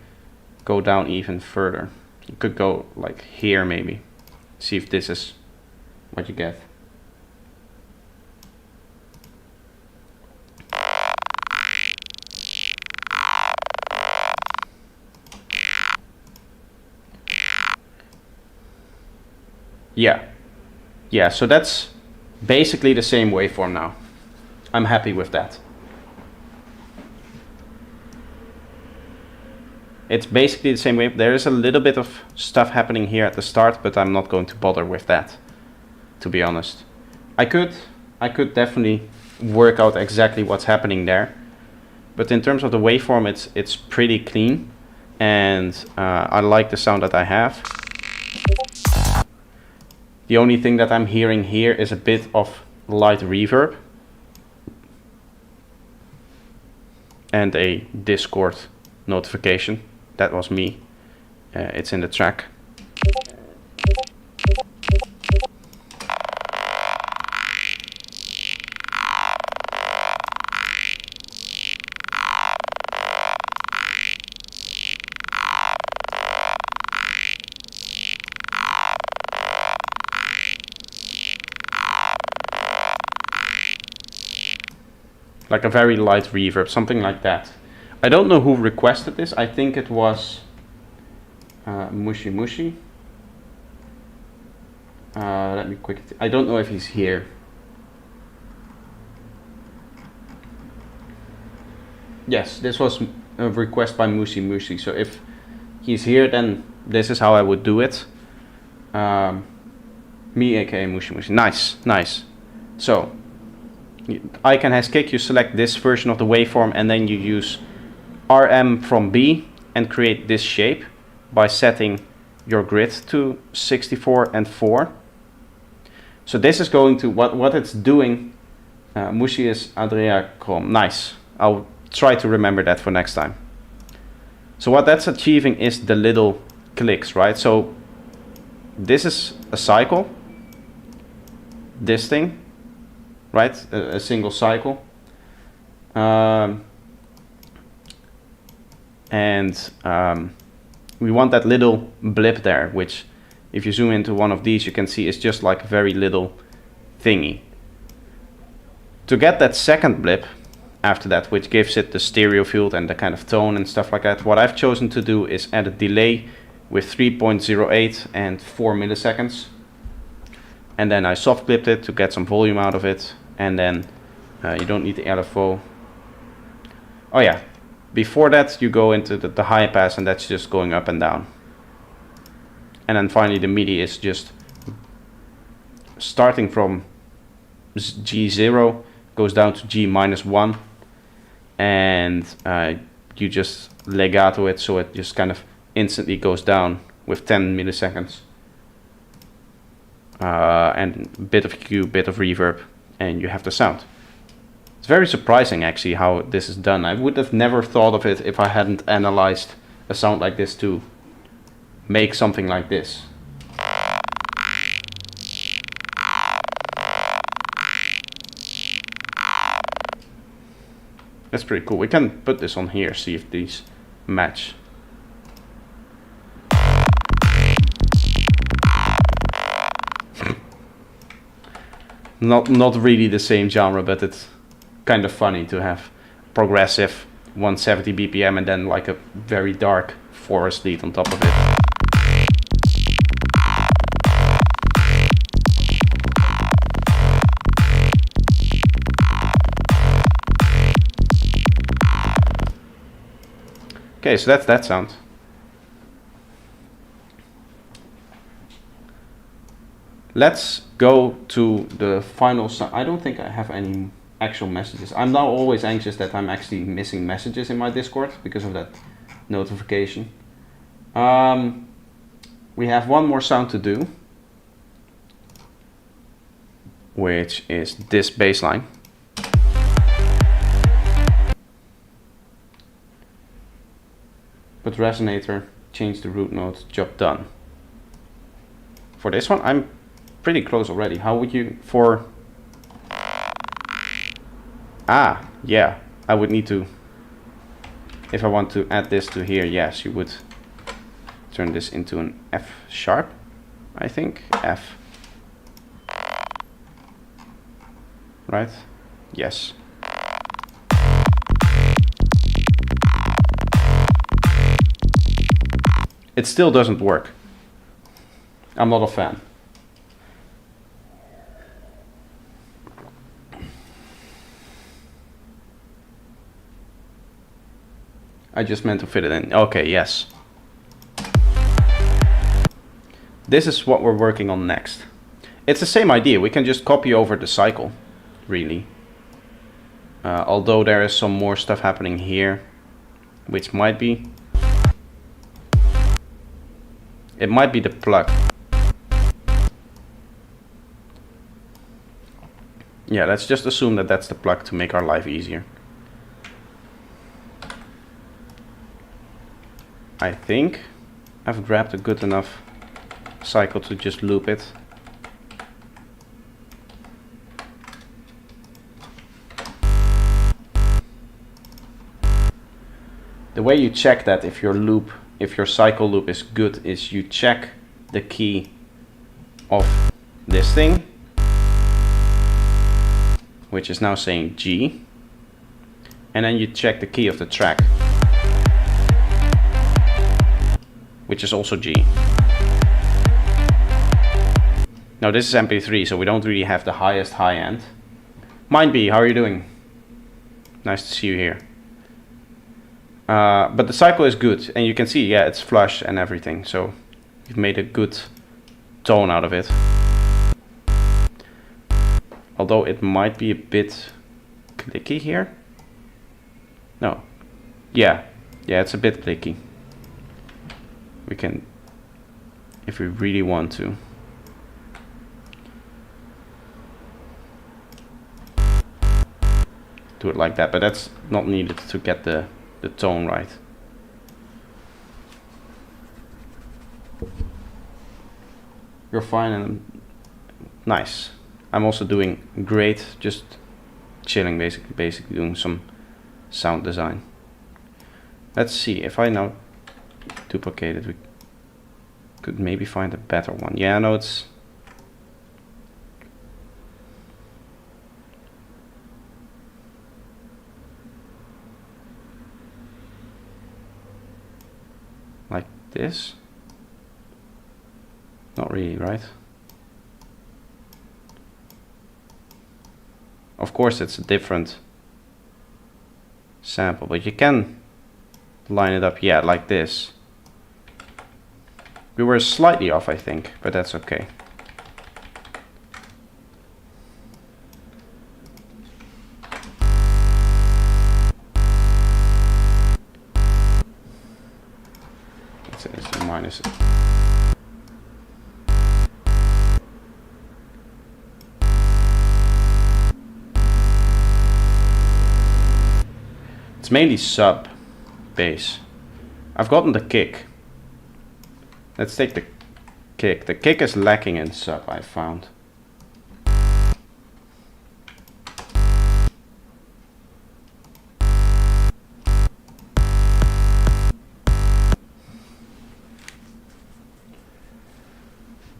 go down even further. You could go like here maybe. See if this is what you get. Yeah, so that's basically the same waveform now. I'm happy with that. It's basically the same wave. There is a little bit of stuff happening here at the start, but I'm not going to bother with that, to be honest. I could definitely work out exactly what's happening there, but in terms of the waveform, it's pretty clean, and I like the sound that I have. The only thing that I'm hearing here is a bit of light reverb and a Discord notification. That was me. It's in the track. Like a very light reverb, something like that. I don't know who requested this. I think it was Mushi Mushi. Let me quickly. I don't know if he's here. Yes, this was a request by Mushi Mushi. So if he's here, then this is how I would do it. Me, aka Mushi Mushi. Nice, nice. So icon has kick. You select this version of the waveform, and then you use RM from B and create this shape by setting your grid to 64 and 4. So this is going to what it's doing. Mushi is Adria Chrome. Nice. I'll try to remember that for next time. So what that's achieving is the little clicks, right? So this is a cycle. This thing, right? A single cycle. We want that little blip there, which if you zoom into one of these, you can see it's just like a very little thingy. To get that second blip after that, which gives it the stereo field and the kind of tone and stuff like that, what I've chosen to do is add a delay with 3.08 and 4 milliseconds. And then I soft clipped it to get some volume out of it. And then you don't need the LFO. Oh yeah, before that you go into the high pass, and that's just going up and down. And then finally the MIDI is just starting from G0, goes down to G-1, and you just legato it, so it just kind of instantly goes down with 10 milliseconds. And a bit of Q, bit of reverb, and you have the sound. It's very surprising actually how this is done. I would have never thought of it if I hadn't analyzed a sound like this to make something like this. That's pretty cool. We can put this on here, see if these match. Not really the same genre, but it's kind of funny to have progressive 170 BPM and then like a very dark forest lead on top of it. Okay, so that's that sound. Let's go to the final sound. I don't think I have any actual messages. I'm now always anxious that I'm actually missing messages in my Discord because of that notification. We have one more sound to do, which is this bass line. Put resonator, change the root note, job done. For this one, I'm pretty close already. How would you for... Ah, yeah, I would need to, if I want to add this to here, yes, you would turn this into an F sharp, I think, F. Right? Yes. It still doesn't work. I'm not a fan. I just meant to fit it in. Okay, yes. This is what we're working on next. It's the same idea. We can just copy over the cycle, really. Although there is some more stuff happening here, which might be... It might be the plug. Yeah, let's just assume that that's the plug to make our life easier. I think I've grabbed a good enough cycle to just loop it. The way you check that if your cycle loop is good is you check the key of this thing, which is now saying G, and then you check the key of the track, which is also G. Now this is MP3, so we don't really have the highest high end. Mind B, how are you doing? Nice to see you here. But the cycle is good, and you can see, yeah, it's flush and everything, so you've made a good tone out of it. Although it might be a bit clicky here. No. Yeah, it's a bit clicky. We can, if we really want to. Do it like that, but that's not needed to get the tone right. You're fine and nice. I'm also doing great, just chilling, basically doing some sound design. Let's see, if I now duplicate it, we could maybe find a better one. Yeah, no, it's like this. Not really, right? Of course it's a different sample, but you can line it up, yeah, like this. We were slightly off, I think, but that's okay. Let's minus it. It's mainly sub bass. I've gotten the kick. Let's take the kick. The kick is lacking in sub, I found.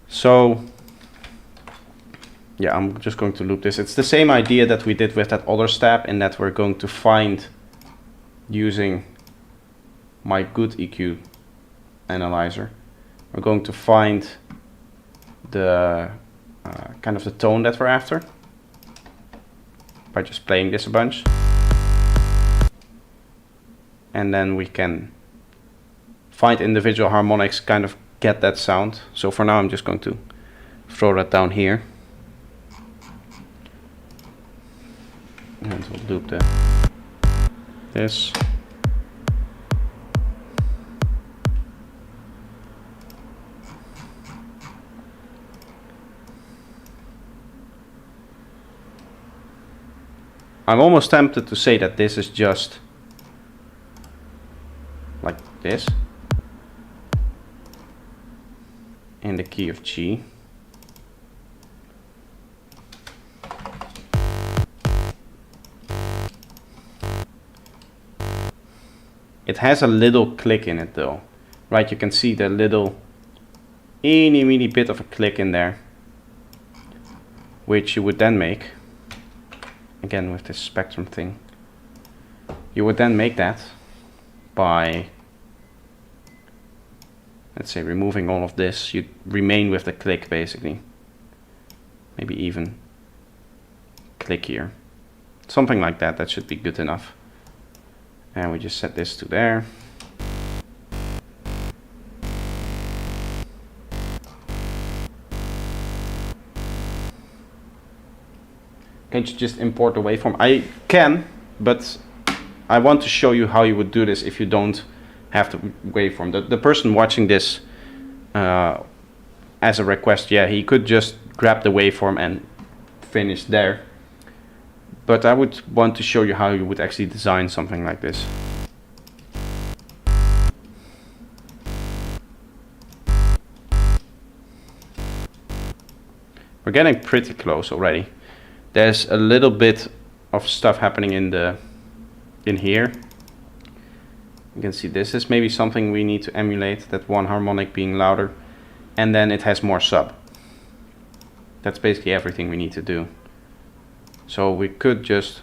So yeah, I'm just going to loop this. It's the same idea that we did with that other step, in that we're going to find, using my good EQ analyzer, we're going to find the kind of the tone that we're after by just playing this a bunch, and then we can find individual harmonics, kind of get that sound. So for now I'm just going to throw that down here, and we'll loop this. I'm almost tempted to say that this is just like this in the key of G. It has a little click in it though, right? You can see the little teeny bit of a click in there, which you would then make, again with this spectrum thing, you would then make that by, let's say, removing all of this. You remain with the click basically, maybe even click here, something like that. That should be good enough. And we just set this to there. Can't you just import the waveform? I can, but I want to show you how you would do this if you don't have the waveform. The person watching this as a request, yeah, he could just grab the waveform and finish there. But I would want to show you how you would actually design something like this. We're getting pretty close already. There's a little bit of stuff happening in here. You can see this is maybe something we need to emulate, that one harmonic being louder, and then it has more sub. That's basically everything we need to do. So we could just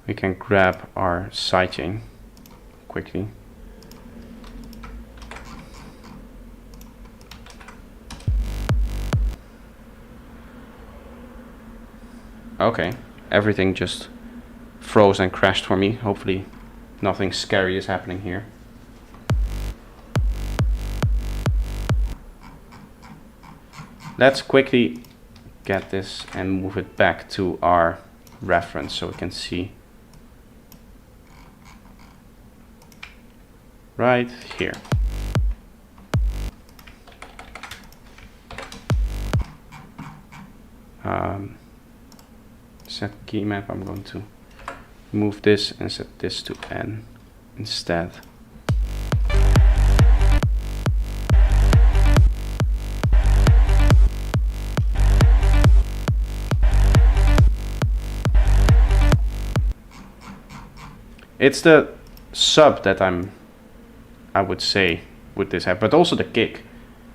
we can grab our sidechain quickly. Okay, everything just froze and crashed for me. Hopefully nothing scary is happening here. Let's quickly get this and move it back to our reference so we can see right here. Set key map, I'm going to move this and set this to N instead. It's the sub that I would say would this have, but also the kick.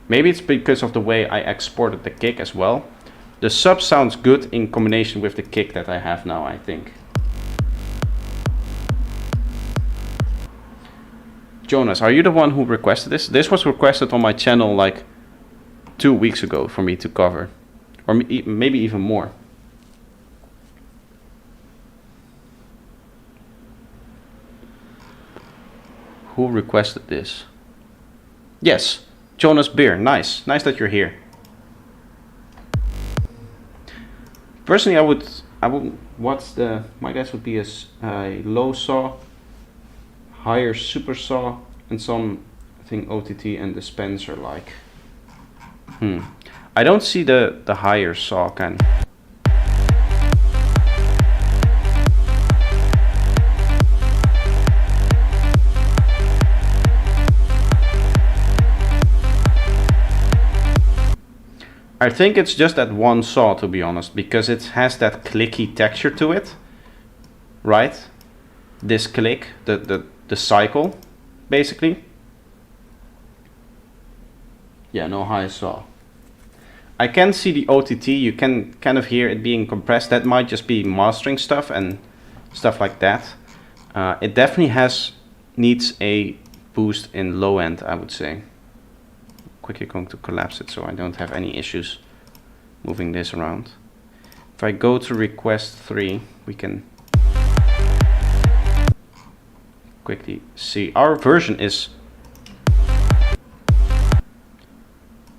Maybe it's because of the way I exported the kick as well. The sub sounds good in combination with the kick that I have now, I think. Jonas, are you the one who requested this? This was requested on my channel like 2 weeks ago for me to cover, or maybe even more. Who requested this? Yes, Jonas Beer. Nice that you're here. Personally, I would. My guess would be a low saw, higher super saw, and something OTT and dispenser like. I don't see the higher saw kind. I think it's just that one saw, to be honest, because it has that clicky texture to it, right? This click, the cycle, basically. Yeah, no high saw. I can see the OTT, you can kind of hear it being compressed. That might just be mastering stuff and stuff like that. It definitely needs a boost in low end, I would say. Quickly going to collapse it so I don't have any issues moving this around. If I go to request 3, we can quickly see our version is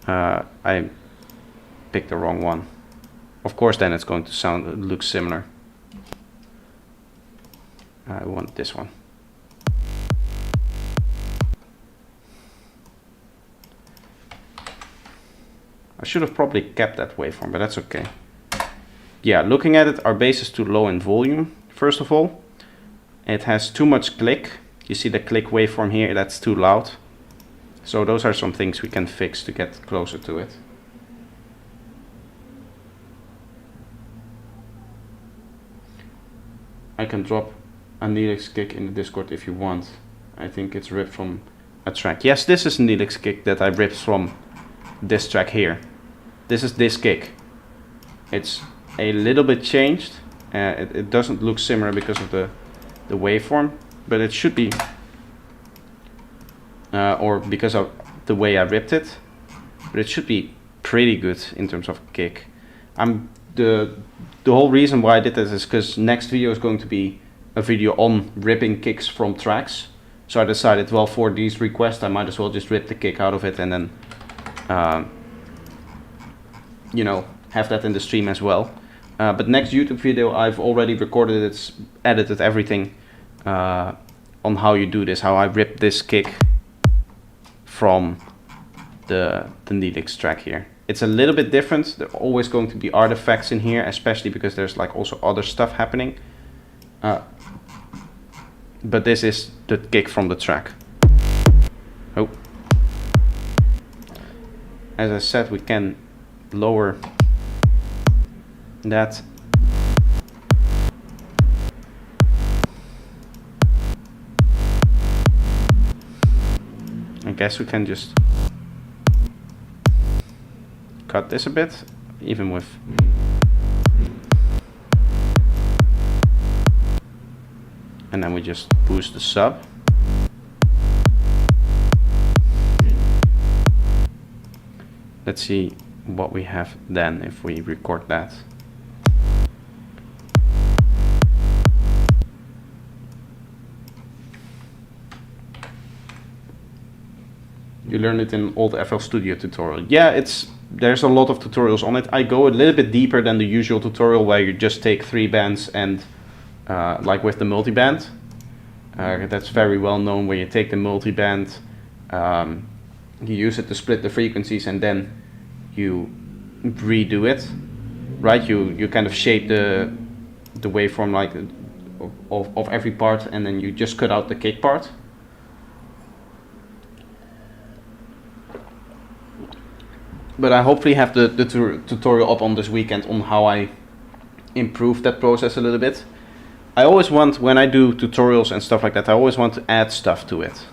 I picked the wrong one. Of course then it's going to look similar. I want this one. I should have probably kept that waveform, but that's okay. Yeah, looking at it, our bass is too low in volume, first of all. It has too much click. You see the click waveform here, that's too loud. So those are some things we can fix to get closer to it. I can drop a Neelix kick in the Discord if you want. I think it's ripped from a track. Yes, this is a Neelix kick that I ripped from this track here. This is this kick. It's a little bit changed. It doesn't look similar because of the waveform, but it should be, or because of the way I ripped it, but it should be pretty good in terms of kick. The whole reason why I did this is because next video is going to be a video on ripping kicks from tracks. So I decided, well, for these requests, I might as well just rip the kick out of it and then you know, have that in the stream as well. But next YouTube video I've already recorded it, edited everything, on how you do this, how I rip this kick from the Neelix track here. It's a little bit different. There are always going to be artifacts in here, especially because there's like also other stuff happening. But this is the kick from the track. Oh. As I said, we can lower that. I guess we can just cut this a bit, even with and then we just boost the sub. Let's see what we have then if we record that. You learned it in an old FL Studio tutorial. Yeah, there's a lot of tutorials on it. I go a little bit deeper than the usual tutorial where you just take 3 bands and like with the multiband. That's very well known, where you take the multiband, you use it to split the frequencies and then you redo it, right? You kind of shape the waveform like of every part, and then you just cut out the kick part. But I hopefully have the tutorial up on this weekend on how I improve that process a little bit. I always want, when I do tutorials and stuff like that, I always want to add stuff to it.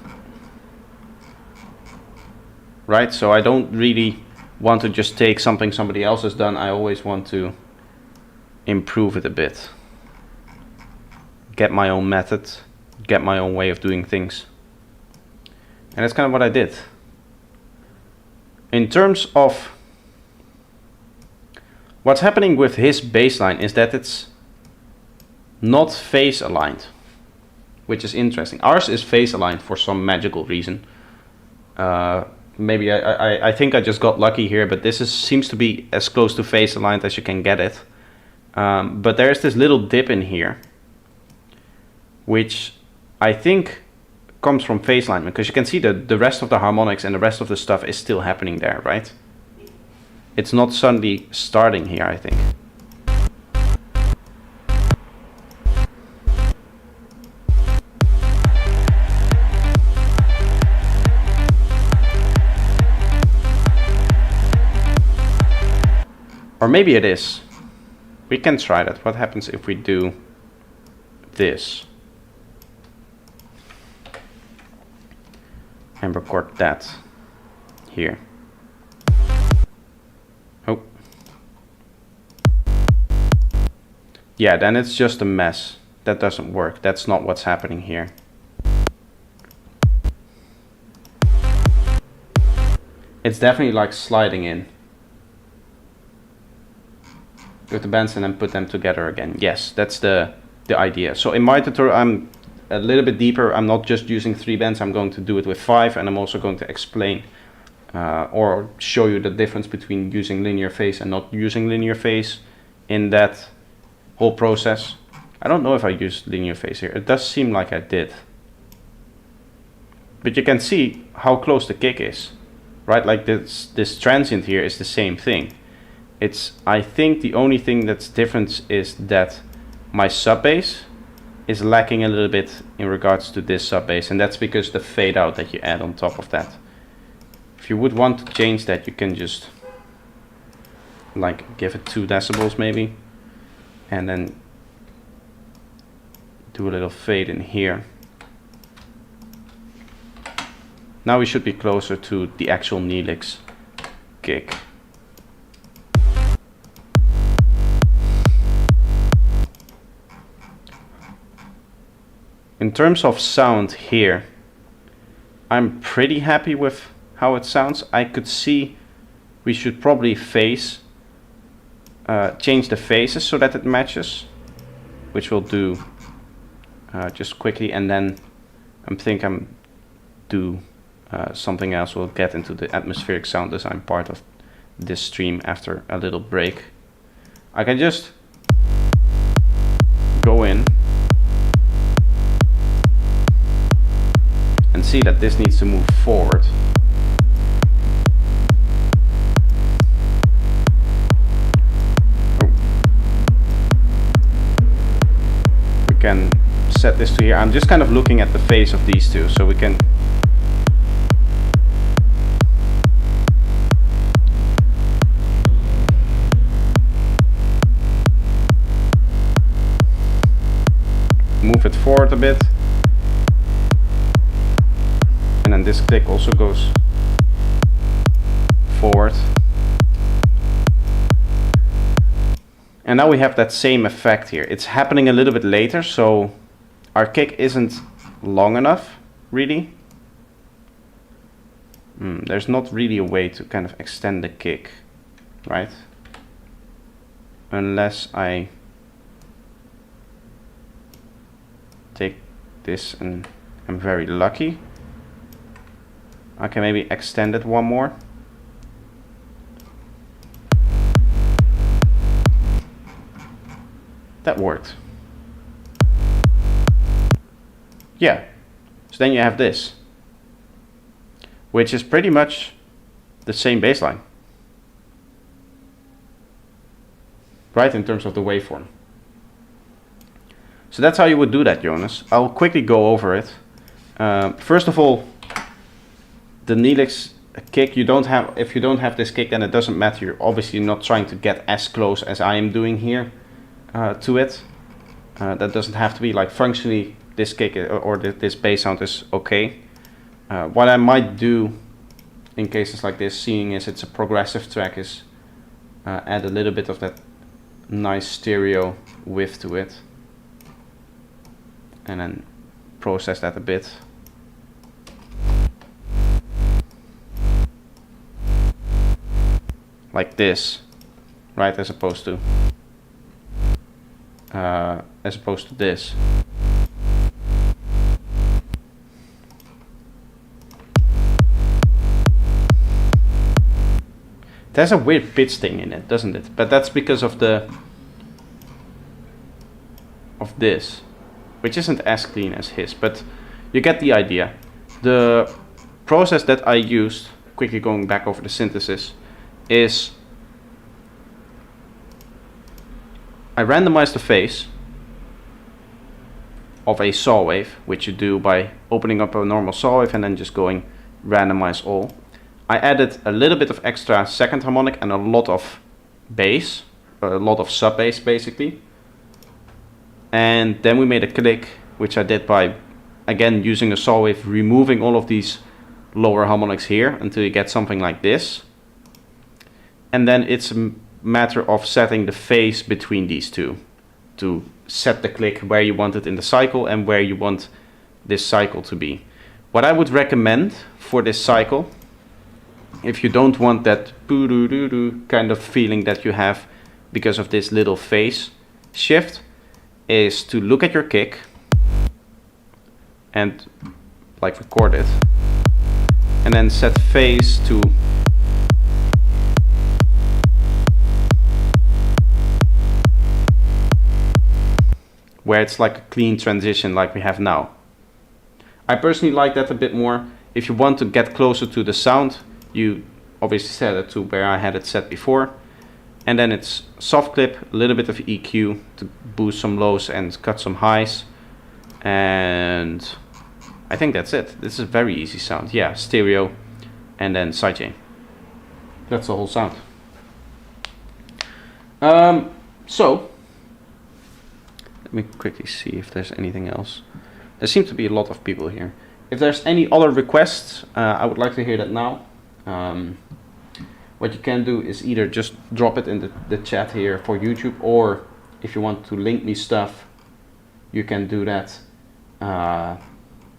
Right? So I don't really want to just take something somebody else has done. I always want to improve it a bit. Get my own method, get my own way of doing things. And that's kind of what I did. In terms of what's happening with his bassline is that it's not phase aligned, which is interesting. Ours is phase aligned for some magical reason. Maybe I think I just got lucky here, but this seems to be as close to phase aligned as you can get it. But there's this little dip in here, which I think comes from phase alignment, because you can see that the rest of the harmonics and the rest of the stuff is still happening there, right? It's not suddenly starting here, I think. Or maybe it is. We can try that. What happens if we do this? And record that here. Oh. Yeah, then it's just a mess. That doesn't work. That's not what's happening here. It's definitely like sliding in with the bands and then put them together again. Yes, that's the idea. So in my tutorial, I'm a little bit deeper. I'm not just using 3 bands. I'm going to do it with 5, and I'm also going to explain or show you the difference between using linear phase and not using linear phase in that whole process. I don't know if I used linear phase here. It does seem like I did. But you can see how close the kick is, right? Like this transient here is the same thing. I think the only thing that's different is that my sub bass is lacking a little bit in regards to this sub bass, and that's because the fade out that you add on top of that. If you would want to change that, you can just like give it 2 decibels maybe, and then do a little fade in here. Now we should be closer to the actual Neelix kick. In terms of sound here, I'm pretty happy with how it sounds. I could see we should probably change the phases so that it matches, which we'll do just quickly, and then I'm do something else. We'll get into the atmospheric sound design part of this stream after a little break. I can just go in and see that this needs to move forward. We can set this to here. I'm just kind of looking at the phase of these two, so we can move it forward a bit, and then this click also goes forward, and now we have that same effect here. It's happening a little bit later, so our kick isn't long enough really. There's not really a way to kind of extend the kick, right? Unless I take this and I'm very lucky. I can maybe extend it one more. That worked. Yeah, so then you have this, which is pretty much the same bass line, right, in terms of the waveform. So that's how you would do that, Jonas. I'll quickly go over it. First of all, the Neelix kick, if you don't have this kick, then it doesn't matter. You're obviously not trying to get as close as I am doing here to it. That doesn't have to be, like, functionally this kick or this bass sound is okay. What I might do in cases like this, seeing as it's a progressive track, is add a little bit of that nice stereo whiff to it, and then process that a bit. Like this, right, as opposed to this. There's a weird pitch thing in it, doesn't it? But that's because of this, which isn't as clean as his, but you get the idea. The process that I used, quickly going back over the synthesis, is I randomized the phase of a saw wave, which you do by opening up a normal saw wave and then just going randomize all. I added a little bit of extra second harmonic and a lot of bass, a lot of sub bass basically. And then we made a click, which I did by, again, using a saw wave, removing all of these lower harmonics here until you get something like this. And then it's a matter of setting the phase between these two to set the click where you want it in the cycle and where you want this cycle to be. What I would recommend for this cycle, if you don't want that boo-doo-doo-doo kind of feeling that you have because of this little phase shift, is to look at your kick and like record it, and then set phase to where it's like a clean transition like we have now. I personally like that a bit more. If you want to get closer to the sound, you obviously set it to where I had it set before. And then it's soft clip, a little bit of EQ to boost some lows and cut some highs. And I think that's it. This is a very easy sound. Yeah, stereo and then sidechain. That's the whole sound. So let me quickly see if there's anything else. There seem to be a lot of people here. If there's any other requests, I would like to hear that now. What you can do is either just drop it in the chat here for YouTube, or if you want to link me stuff, you can do that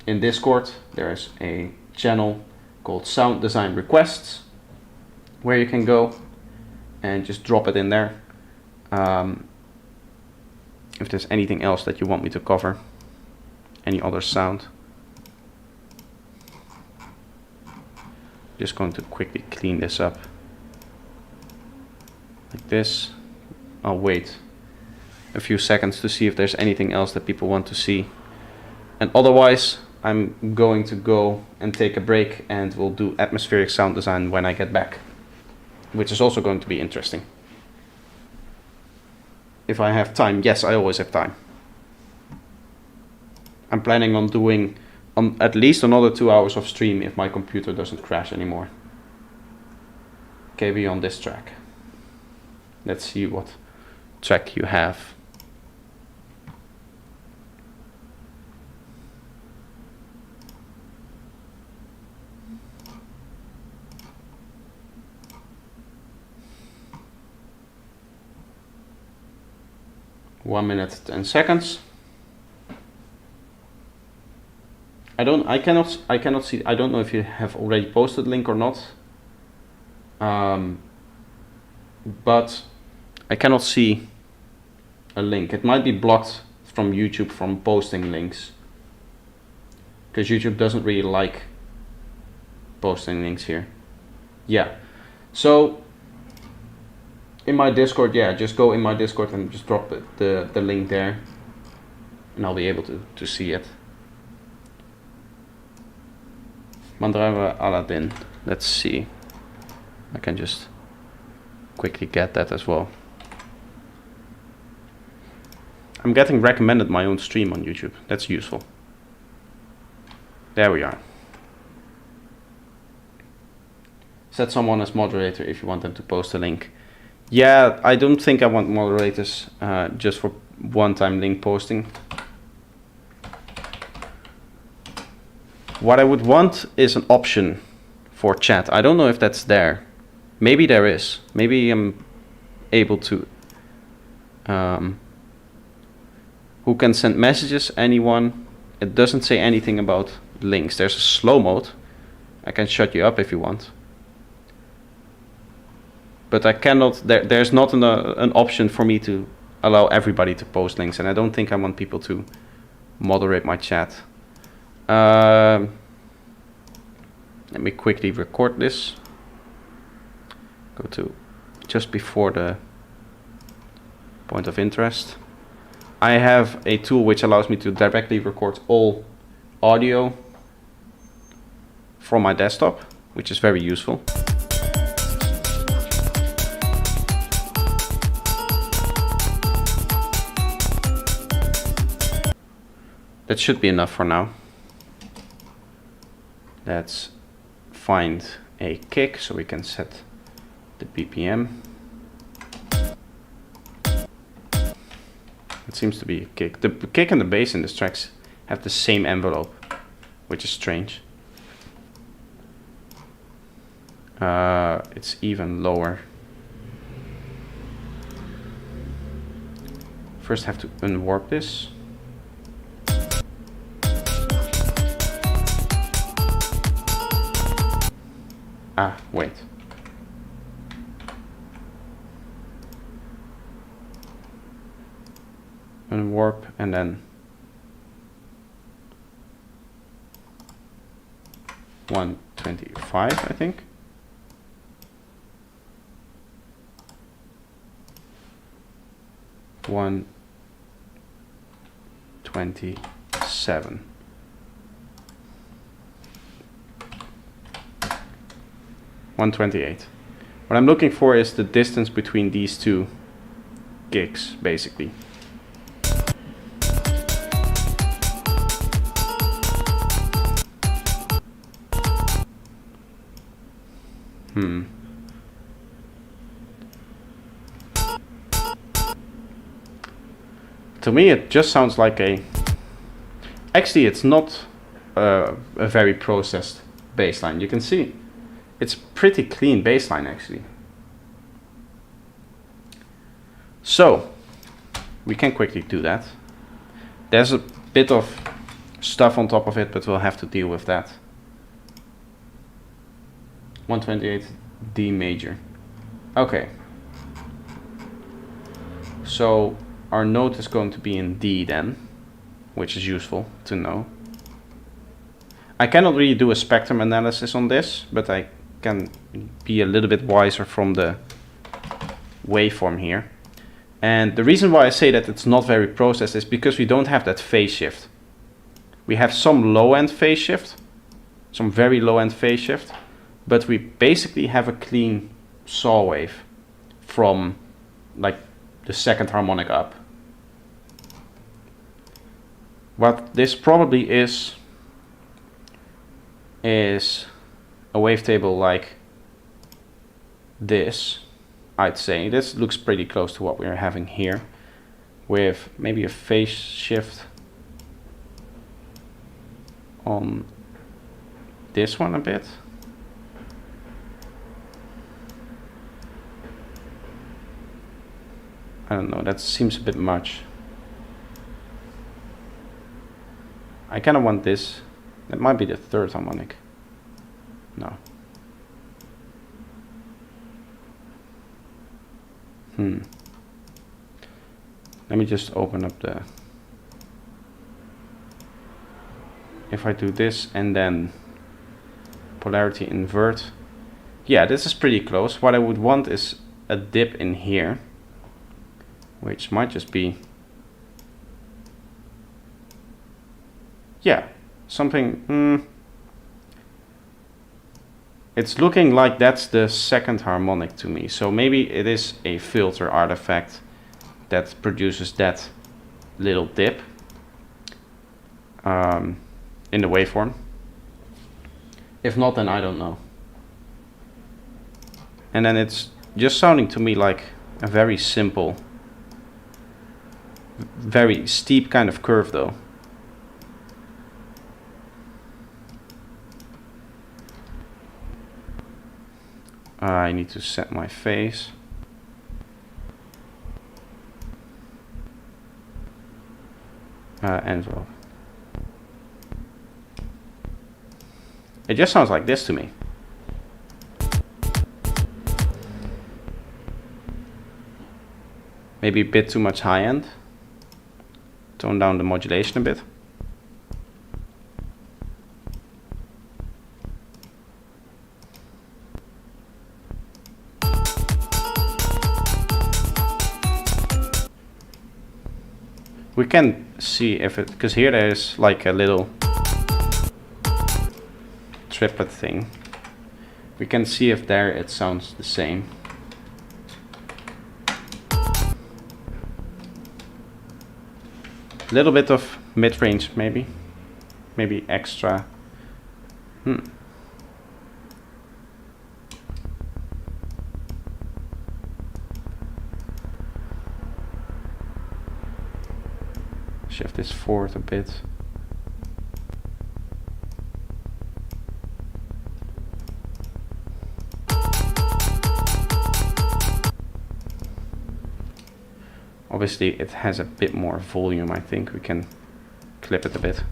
in Discord. There's a channel called Sound Design Requests where you can go and just drop it in there. If there's anything else that you want me to cover, any other sound. Just going to quickly clean this up like this. I'll wait a few seconds to see if there's anything else that people want to see, and otherwise I'm going to go and take a break, and we'll do atmospheric sound design when I get back, which is also going to be interesting. If I have time. Yes, I always have time. I'm planning on doing at least another 2 hours of stream if my computer doesn't crash anymore. KB on this track. Let's see what track you have. One minute, 10 seconds. I cannot see. I don't know if you have already posted link or not. But I cannot see a link. It might be blocked from YouTube from posting links, because YouTube doesn't really like posting links here. Yeah. So in my Discord, yeah, just go in my Discord and just drop the link there, and I'll be able to see it. Mandrava Aladdin. Let's see. I can just quickly get that as well. I'm getting recommended my own stream on YouTube. That's useful. There we are. Set someone as moderator if you want them to post a link. Yeah, I don't think I want moderators just for one-time link posting. What I would want is an option for chat. I don't know if that's there. Maybe there is. Maybe I'm able to. Who can send messages? Anyone? It doesn't say anything about links. There's a slow mode. I can shut you up if you want. But I cannot. There's not an option for me to allow everybody to post links, and I don't think I want people to moderate my chat. Let me quickly record this. Go to just before the point of interest. I have a tool which allows me to directly record all audio from my desktop, which is very useful. That should be enough for now. Let's find a kick so we can set the BPM. It seems to be a kick. The kick and the bass in this tracks have the same envelope, which is strange. It's even lower. First have to unwarp this. Ah, wait. Unwarp and then 125, I think. One 27. $128. What I'm looking for is the distance between these two gigs, basically. To me, it just sounds like a... Actually, it's not a very processed bass line. You can see it's pretty clean bass line, actually. So, we can quickly do that. There's a bit of stuff on top of it, but we'll have to deal with that. 128 D major. Okay. So our note is going to be in D then, which is useful to know. I cannot really do a spectrum analysis on this, but I can be a little bit wiser from the waveform here. And the reason why I say that it's not very processed is because we don't have that phase shift. We have some low-end phase shift, some very low-end phase shift, but we basically have a clean saw wave from like the second harmonic up. What this probably is a wavetable like this, I'd say. This looks pretty close to what we're having here, with maybe a phase shift on this one a bit. I don't know, that seems a bit much. I kind of want this. That might be the third harmonic. No. Let me just open up the... If I do this and then polarity invert. Yeah, this is pretty close. What I would want is a dip in here, which might just be... Yeah, something... It's looking like that's the second harmonic to me. So maybe it is a filter artifact that produces that little dip in the waveform. If not, then I don't know. And then it's just sounding to me like a very simple, very steep kind of curve though. I need to set my phase. Envelope. It just sounds like this to me. Maybe a bit too much high end. Tone down the modulation a bit. We can see if it, because here there is like a little triplet thing. We can see if there it sounds the same. A little bit of mid-range maybe extra. Shift this forward a bit. Obviously it has a bit more volume. I think we can clip it a bit.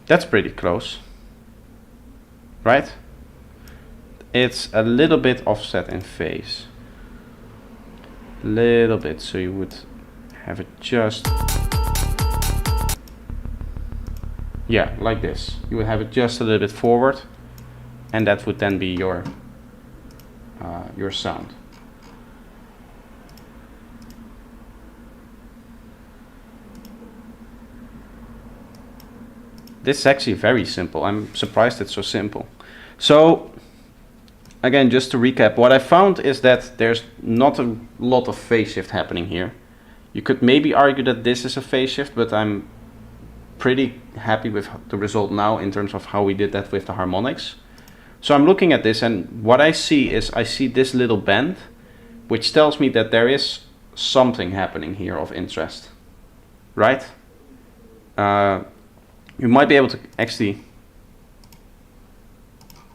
That's pretty close, right? It's a little bit offset in phase. Little bit, so you would have it just... Yeah, like this. You would have it just a little bit forward, and that would then be your sound. This is actually very simple. I'm surprised it's so simple. So again, just to recap, what I found is that there's not a lot of phase shift happening here. You could maybe argue that this is a phase shift, but I'm pretty happy with the result now in terms of how we did that with the harmonics. So I'm looking at this, and what I see is I see this little bend, which tells me that there is something happening here of interest, right? You might be able to actually,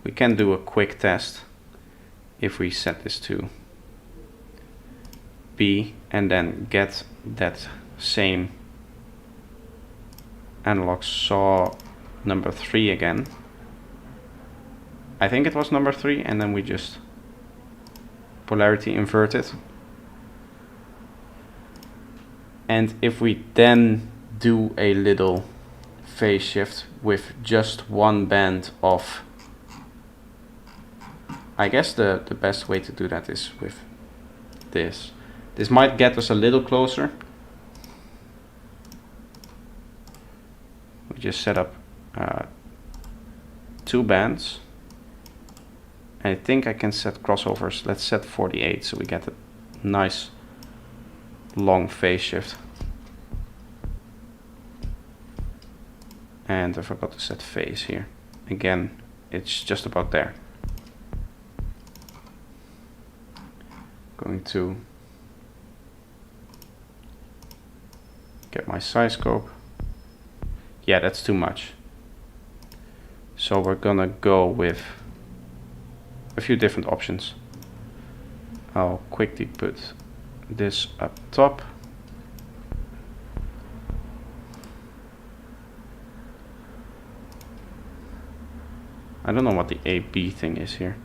we can do a quick test if we set this to B and then get that same analog saw number 3 again. I think it was number 3, and then we just polarity invert it. And if we then do a little phase shift with just one band of, I guess the best way to do that is with this. This might get us a little closer. We just set up 2 bands. I think I can set crossovers. Let's set 48 so we get a nice long phase shift. And I forgot to set phase here. Again, it's just about there. Going to get my size scope. Yeah, that's too much. So we're gonna go with a few different options. I'll quickly put this up top. I don't know what the AB thing is here.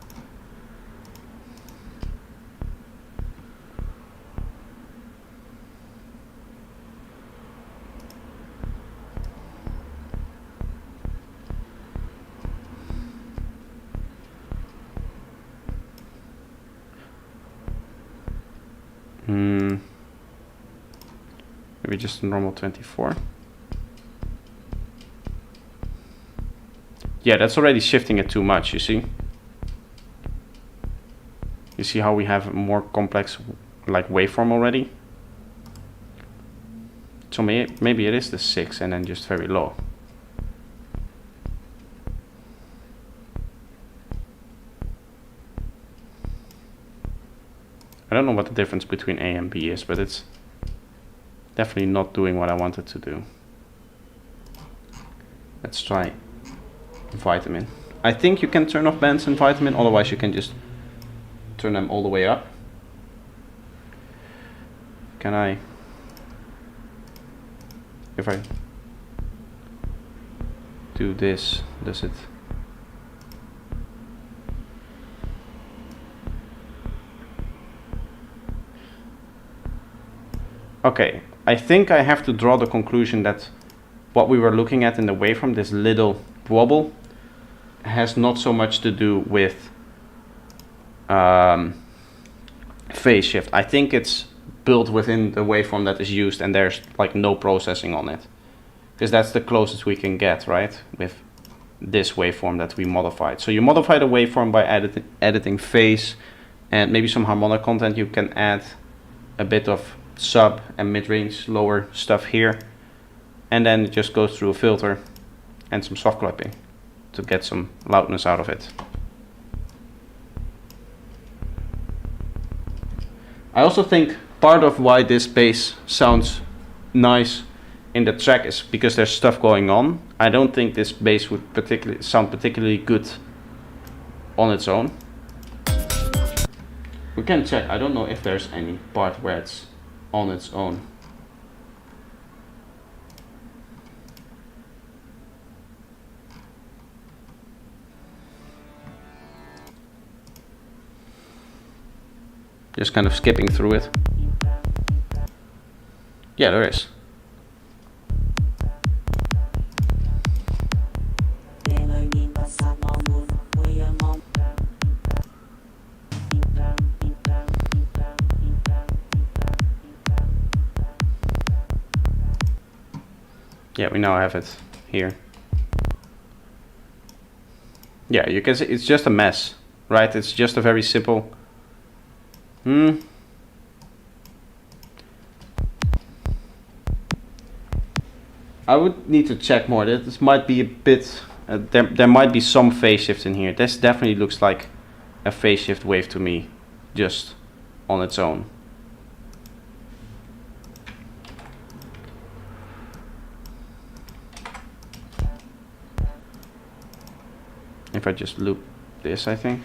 Maybe just a normal 24. Yeah, that's already shifting it too much, you see? You see how we have a more complex like waveform already? So maybe it is the 6 and then just very low. I don't know what the difference between A and B is, but it's definitely not doing what I wanted to do. Let's try vitamin. I think you can turn off bands in vitamin, otherwise you can just turn them all the way up. Can I, if I do this, does it? Okay, I think I have to draw the conclusion that what we were looking at in the waveform, this little wobble, has not so much to do with phase shift. I think it's built within the waveform that is used and there's like no processing on it. Because that's the closest we can get, right? With this waveform that we modified. So you modify the waveform by editing phase and maybe some harmonic content. You can add a bit of sub and mid-range lower stuff here. And then it just goes through a filter and some soft clipping to get some loudness out of it. I also think part of why this bass sounds nice in the track is because there's stuff going on. I don't think this bass would sound particularly good on its own. We can check. I don't know if there's any part where it's on its own. Just kind of skipping through it. Yeah, there is. Yeah, we now have it here. Yeah, you can see it's just a mess, right? It's just a very simple. I would need to check more. This might be a bit. There might be some phase shift in here. This definitely looks like a phase shift wave to me, just on its own. If I just loop this, I think.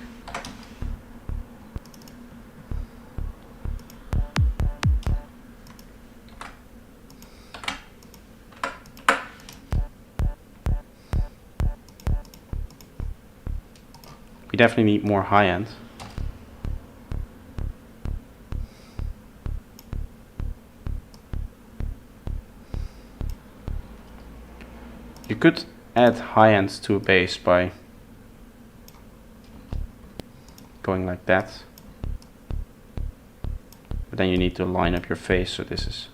we definitely need more high end. You could add high end to a bass by going like that. But then you need to line up your face, so this is...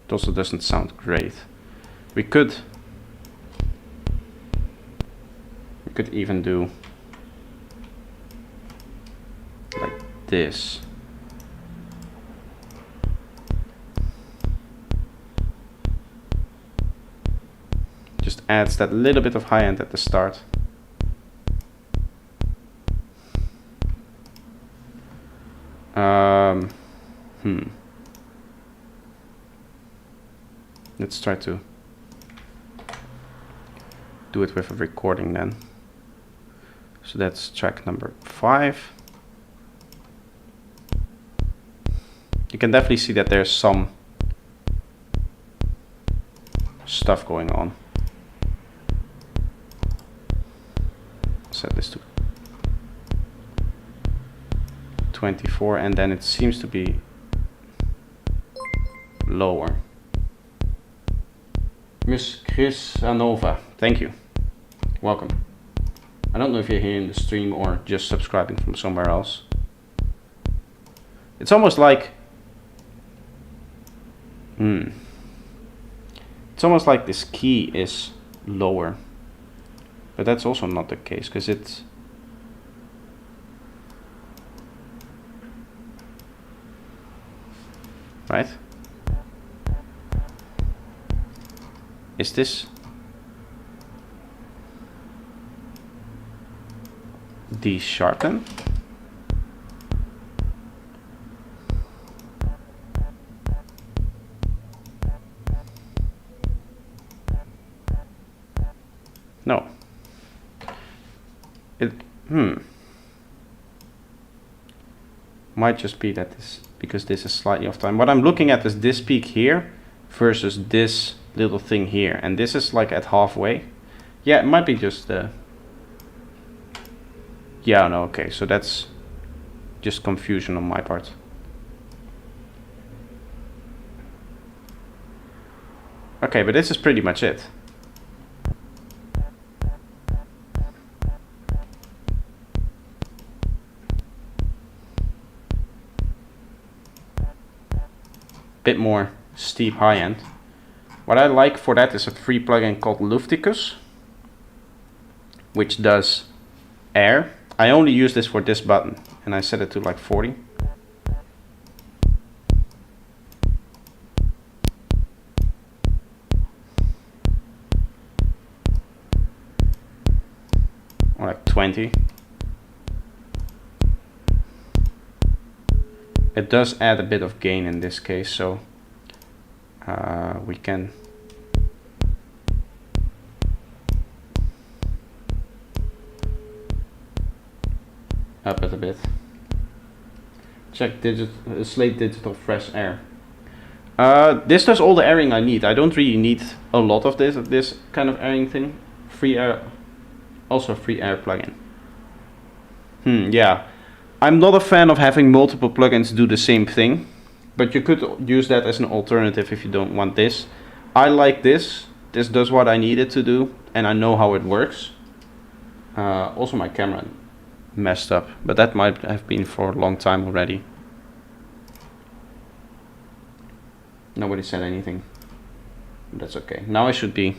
It also doesn't sound great. We could even do like this. Just adds that little bit of high end at the start. Let's try to do it with a recording then. So that's track number 5. You can definitely see that there's some stuff going on. Set this to 24, and then it seems to be lower. Miss Chris Anova, thank you. Welcome. I don't know if you're here in the stream or just subscribing from somewhere else. It's almost like it's almost like this key is lower, but that's also not the case because it's right. Is this D sharp then? No. It might just be that this, because this is slightly off time. What I'm looking at is this peak here versus this little thing here, and this is like at halfway. Yeah, it might be just yeah, no, okay, so that's just confusion on my part. Okay, but this is pretty much it. Bit more steep high end. What I like for that is a free plugin called Lufticus, which does air. I only use this for this button, and I set it to like 40. Or like 20. It does add a bit of gain in this case, so we can up it a bit. Check Slate Digital Fresh Air. This does all the airing I need. I don't really need a lot of this kind of airing thing. Free air, also free air plugin. Yeah. I'm not a fan of having multiple plugins do the same thing, but you could use that as an alternative if you don't want this. I like this. This does what I need it to do, and I know how it works. Also my camera messed up, but that might have been for a long time already. Nobody said anything. That's okay. Now I should be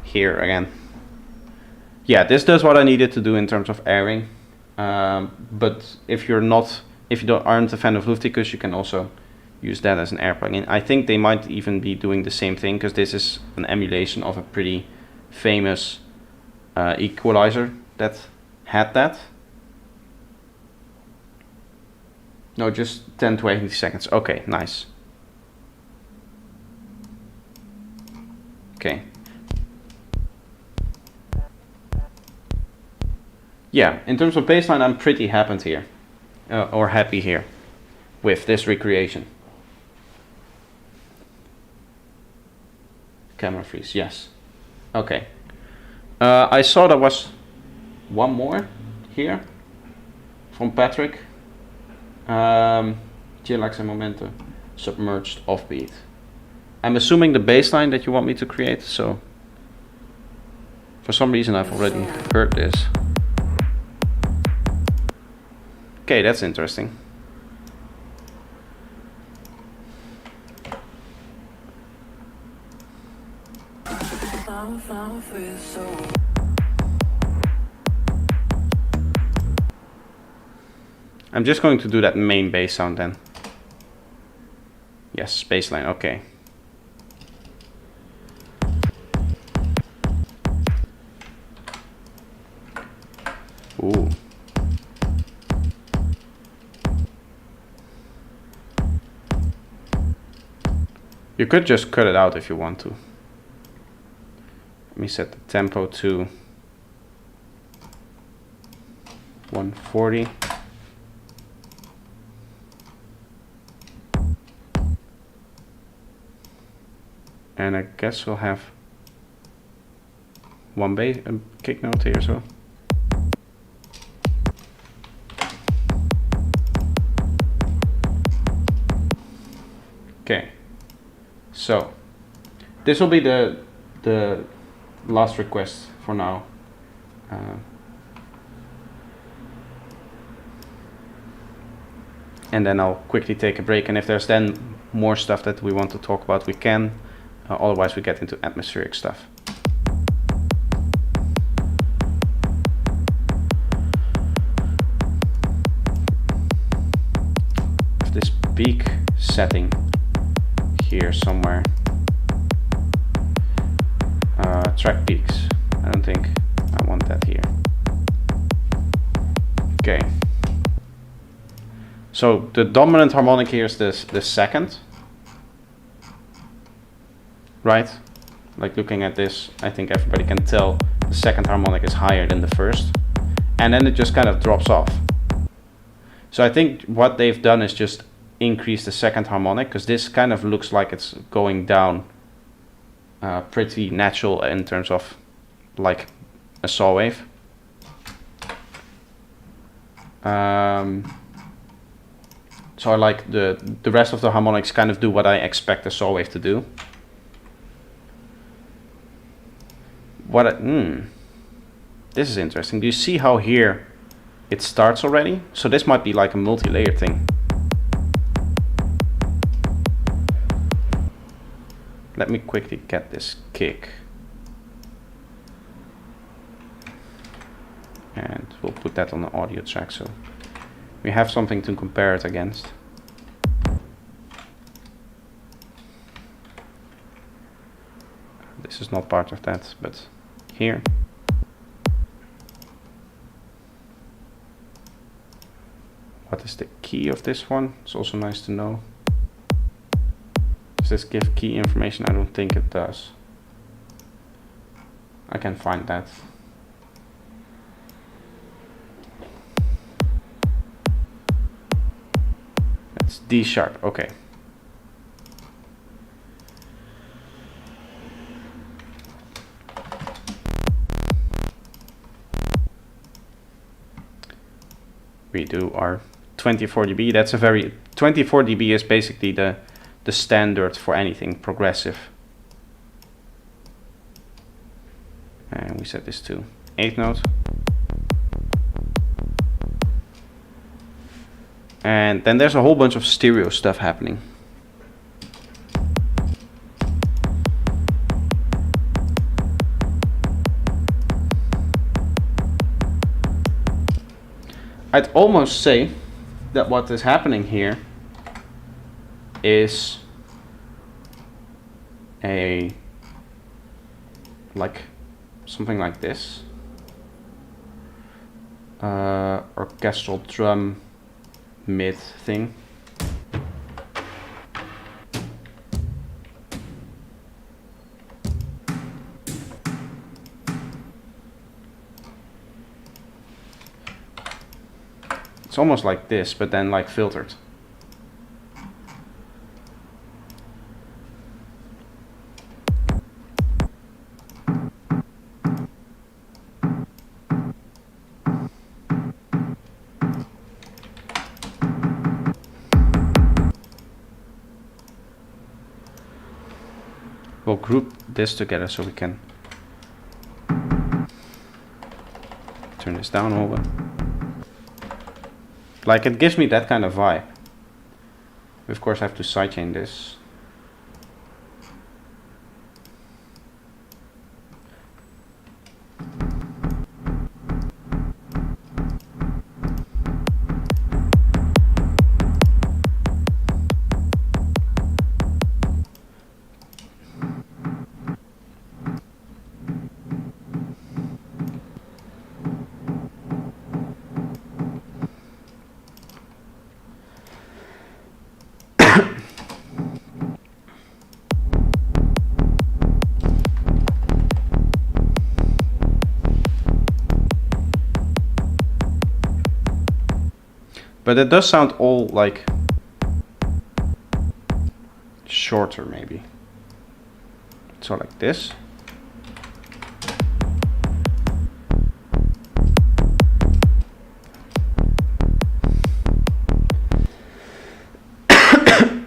here again. Yeah, this does what I needed to do in terms of airing. But if you aren't a fan of Lufticus, you can also use that as an air plugin. I think they might even be doing the same thing, because this is an emulation of a pretty famous equalizer that had that. No, just 10 to 80 seconds. Okay, nice. Okay. Yeah, in terms of baseline, I'm pretty happy here. or happy here with this recreation. Camera freeze, yes. Okay. I saw there was one more here from Patrick. Chillax and Momento submerged offbeat. I'm assuming the baseline that you want me to create, so for some reason I've already heard this. Okay, that's interesting. I'm just going to do that main bass sound then. Yes, baseline, okay. Ooh. You could just cut it out if you want to. Let me set the tempo to 140. And I guess we'll have one bass kick note here as well. Okay, so this will be the last request for now. And then I'll quickly take a break, and if there's then more stuff that we want to talk about, we can. Otherwise we get into atmospheric stuff. This peak setting here somewhere. Track peaks. I don't think I want that here. Okay. So the dominant harmonic here is the second. Right? Like looking at this, I think everybody can tell the second harmonic is higher than the first. And then it just kind of drops off. So I think what they've done is just increase the second harmonic, because this kind of looks like it's going down pretty natural in terms of like a saw wave. So I like the rest of the harmonics kind of do what I expect a saw wave to do. This is interesting. Do you see how here it starts already? So this might be like a multi-layer thing. Let me quickly get this kick. And we'll put that on the audio track so we have something to compare it against. This is not part of that, but here. What is the key of this one? It's also nice to know. Does this give key information? I don't think it does. I can find that. That's D sharp, okay. We do our 24 dB. That's a very 24 dB is basically the standard for anything progressive. And we set this to 8th note. And then there's a whole bunch of stereo stuff happening. I'd almost say that what is happening here is like something like this. Orchestral drum mid thing. It's almost like this, but then like filtered. We'll group this together so we can turn this down a little bit. Like, it gives me that kind of vibe. We of course have to sidechain this. But it does sound all like shorter maybe. So like this.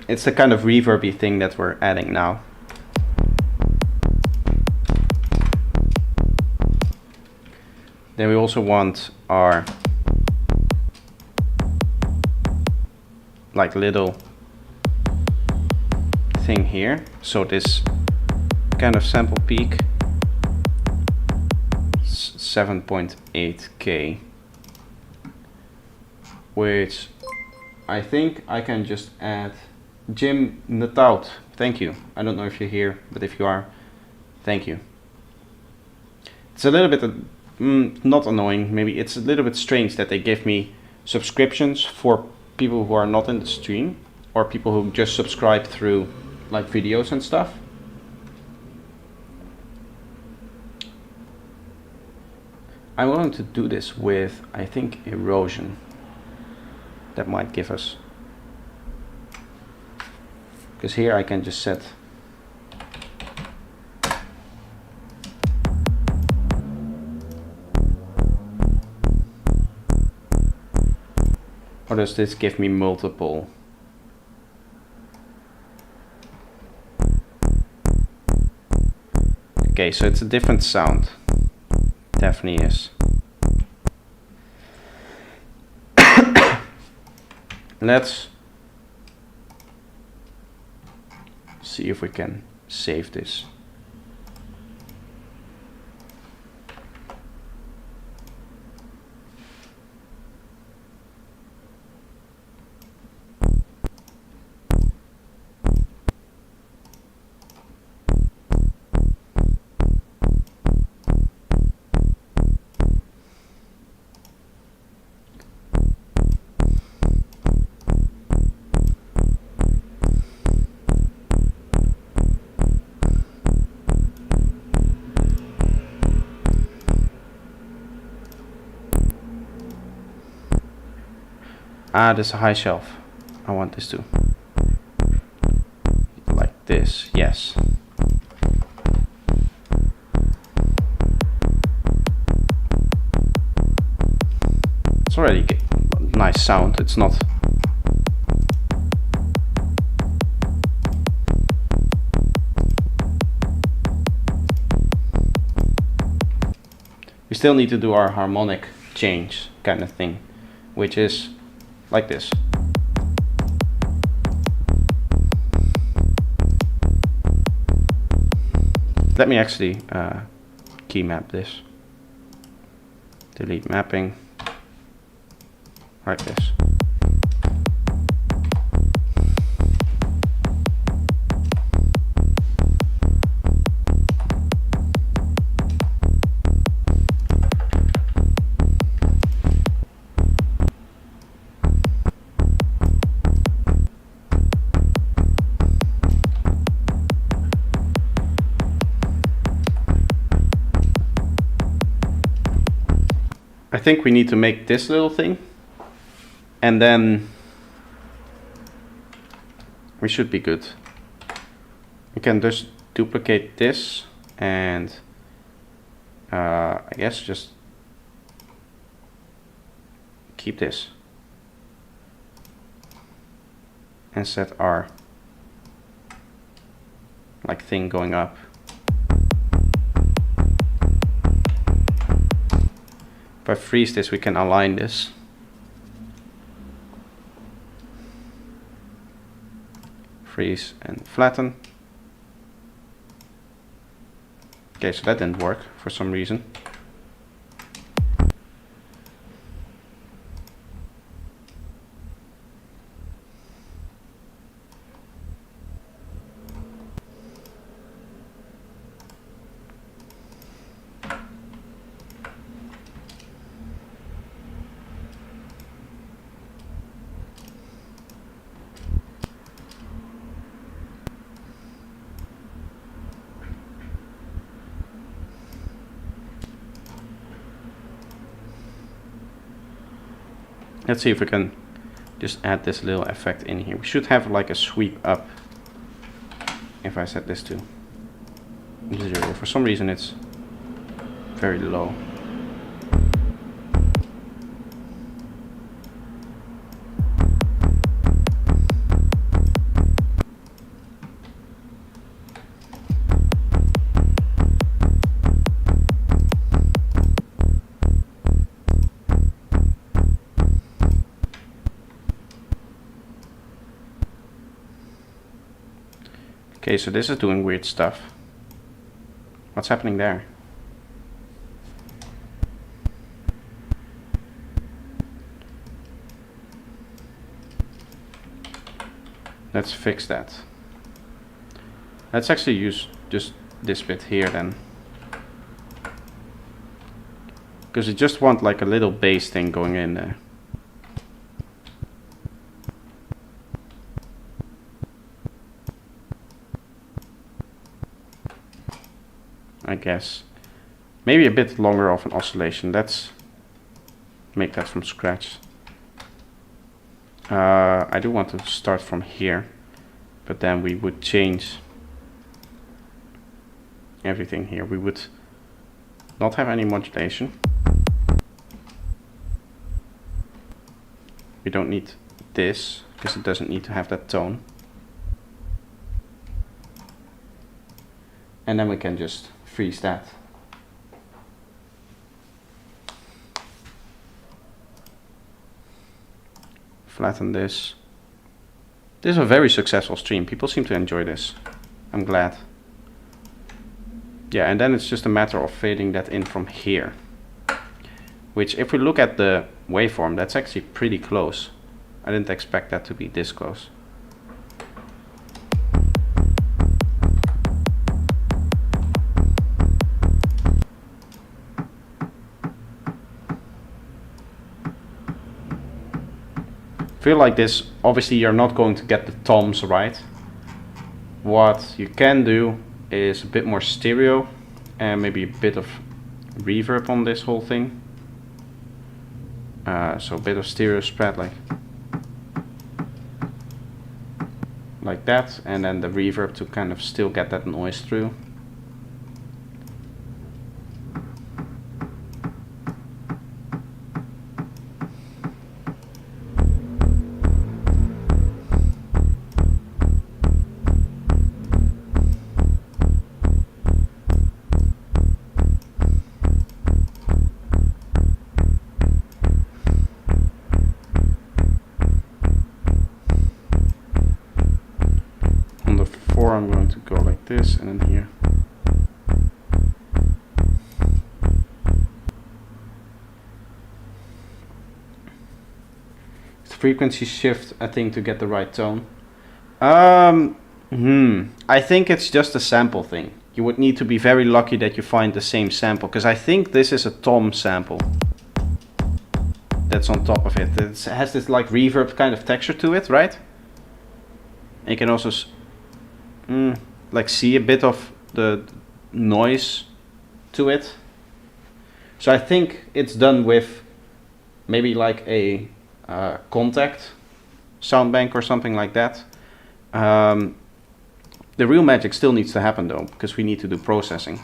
It's the kind of reverby thing that we're adding now. Then we also want our like little thing here. So this kind of sample peak 7.8K, which I think I can just add. Jim Nataut, thank you. I don't know if you're here, but if you are, thank you. It's a little bit not annoying, maybe it's a little bit strange that they give me subscriptions for people who are not in the stream, or people who just subscribe through like videos and stuff. I'm willing to do this with, I think, erosion. That might give us, because here I can just set or does this give me multiple? Okay, so it's a different sound. Definitely is. Let's see if we can save this. Ah, this is a high shelf. I want this too. Like this, yes. It's already a nice sound, it's not. We still need to do our harmonic change kind of thing, which is like this. Let me actually key map this. Delete mapping. Like this. I think we need to make this little thing And then we should be good. We can just duplicate this and I guess just keep this and set our like thing going up. If I freeze this, we can align this. Freeze and flatten. Okay, so that didn't work for some reason. Let's see if we can just add this little effect in here. We should have like a sweep up if I set this to 0. For some reason it's very low. Okay, so this is doing weird stuff. What's happening there? Let's fix that. Let's actually use just this bit here then. Because I just want like a little bass thing going in there. I guess. Maybe a bit longer of an oscillation. Let's make that from scratch. I do want to start from here, but then we would change everything here. We would not have any modulation. We don't need this because it doesn't need to have that tone. And then we can just freeze that. Flatten this. This is a very successful stream. People seem to enjoy this. I'm glad. Yeah, and then it's just a matter of fading that in from here. Which, if we look at the waveform, that's actually pretty close. I didn't expect that to be this close. Feel like this, obviously you're not going to get the toms right. What you can do is a bit more stereo and maybe a bit of reverb on this whole thing. So a bit of stereo spread like that, and then the reverb to kind of still get that noise through. I'm going to go like this and then here. It's frequency shift, I think, to get the right tone. I think it's just a sample thing. You would need to be very lucky that you find the same sample, because I think this is a tom sample that's on top of it. It has this like reverb kind of texture to it, right? And you can also like see a bit of the noise to it. So I think it's done with maybe like a contact sound bank or something like that. The real magic still needs to happen though, because we need to do processing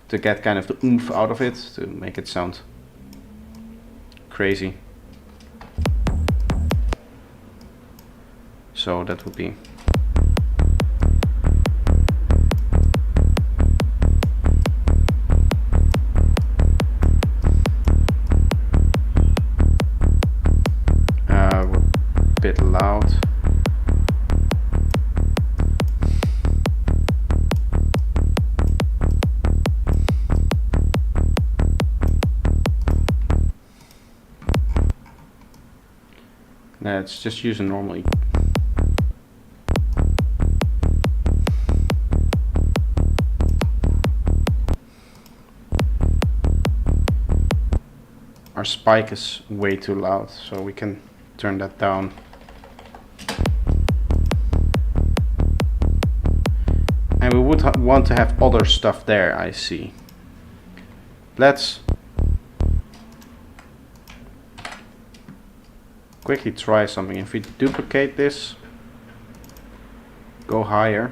to get kind of the oomph out of it, to make it sound crazy. So that would be we're a bit loud. Let's just use a normally. Our spike is way too loud, so we can turn that down. And we would want to have other stuff there, I see. Let's quickly try something. If we duplicate this, go higher,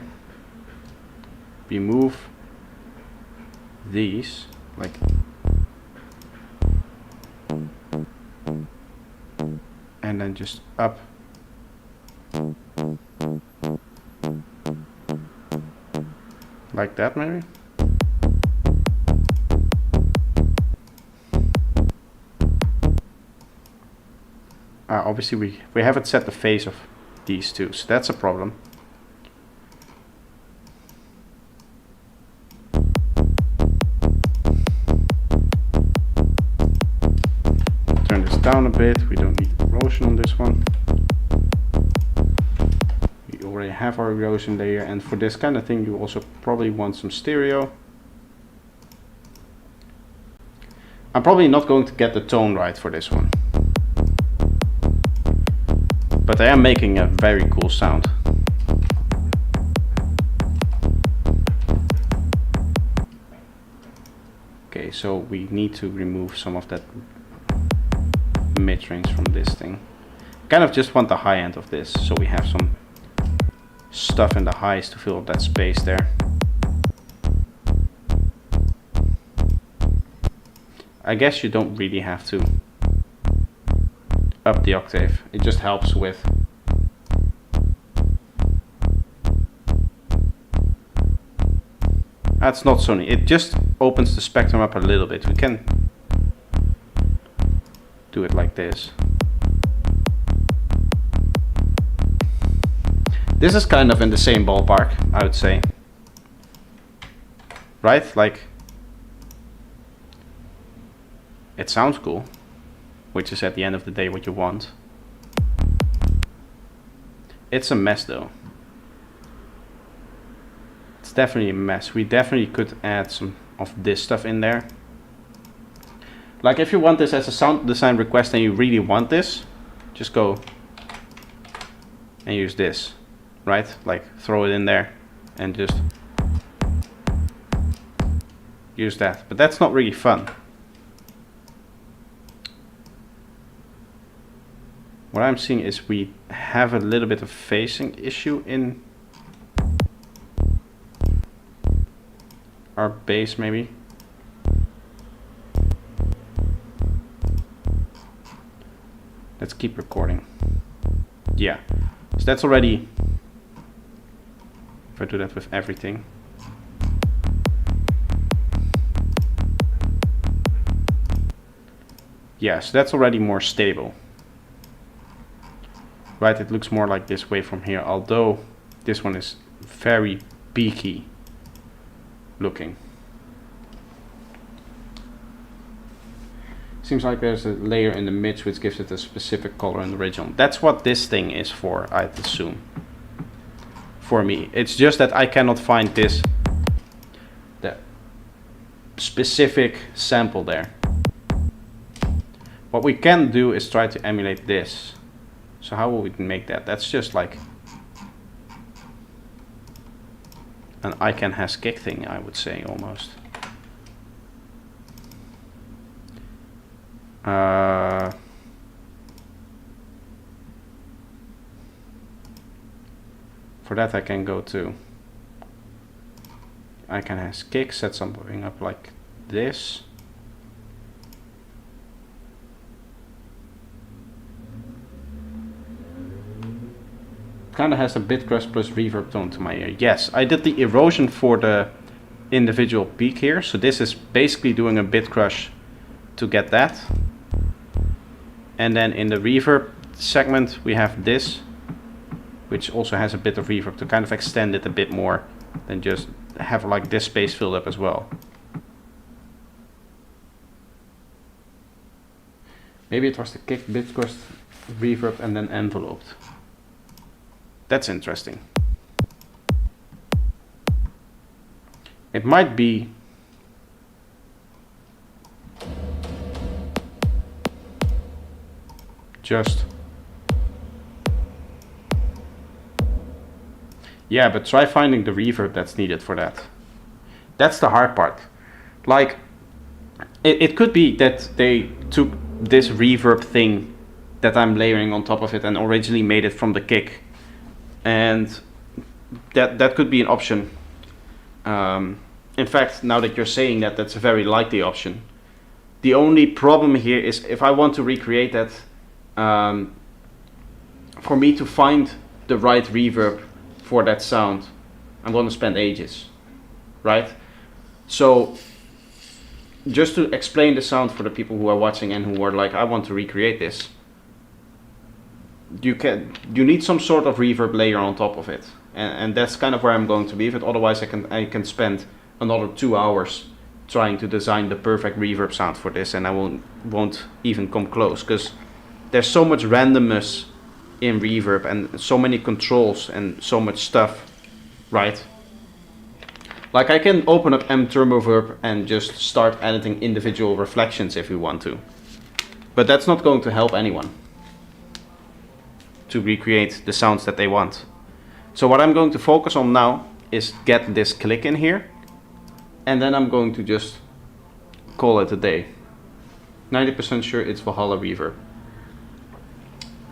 remove these, like and then just up. Like that maybe. Obviously we haven't set the phase of these two, so that's a problem. Turn this down a bit, we don't need erosion on this one. We already have our erosion layer, and for this kind of thing you also probably want some stereo. I'm probably not going to get the tone right for this one, but I am making a very cool sound. Okay, so we need to remove some of that mid-range from this thing. Kind of just want the high end of this, so we have some stuff in the highs to fill up that space there. I guess you don't really have to up the octave, it just helps with that's not so neat. It just opens the spectrum up a little bit. We can do it like this. This is kind of in the same ballpark, I would say, right? Like, it sounds cool, which is at the end of the day what you want. It's a mess though. It's definitely a mess. We definitely could add some of this stuff in there. Like if you want this as a sound design request and you really want this, just go and use this, right? Like throw it in there and just use that. But that's not really fun. What I'm seeing is we have a little bit of phasing issue in our bass maybe. Let's keep recording. Yeah, so that's already, if I do that with everything. Yeah, so that's already more stable. Right, it looks more like this wave from here, although this one is very beaky looking. Seems like there's a layer in the mids which gives it a specific color in the original. That's what this thing is for, I'd assume. For me. It's just that I cannot find this, the specific sample there. What we can do is try to emulate this. So how will we make that? That's just like an ICANN has kick thing, I would say, almost. For that I can go to, I can have kick, set something up like this. Kind of has a bit crest plus reverb tone to my ear. Yes, I did the erosion for the individual peak here, so this is basically doing a bit crush to get that. And then in the reverb segment we have this, which also has a bit of reverb to kind of extend it a bit more than just have like this space filled up as well. Maybe it was the kick, bit crust, reverb and then enveloped. That's interesting. It might be just, yeah, but try finding the reverb that's needed for that. That's the hard part. Like, it could be that they took this reverb thing that I'm layering on top of it and originally made it from the kick, and that could be an option. In fact, now that you're saying that, that's a very likely option. The only problem here is if I want to recreate that, for me to find the right reverb for that sound, I'm going to spend ages, right? So just to explain the sound for the people who are watching and who are like, I want to recreate this, you need some sort of reverb layer on top of it, and that's kind of where I'm going to leave it. Otherwise I can spend another 2 hours trying to design the perfect reverb sound for this, and I won't even come close, because there's so much randomness in reverb and so many controls and so much stuff, right? Like I can open up mTurboverb and just start editing individual reflections if we want to, but that's not going to help anyone to recreate the sounds that they want. So what I'm going to focus on now is get this click in here, and then I'm going to just call it a day. 90% sure it's Valhalla Reverb.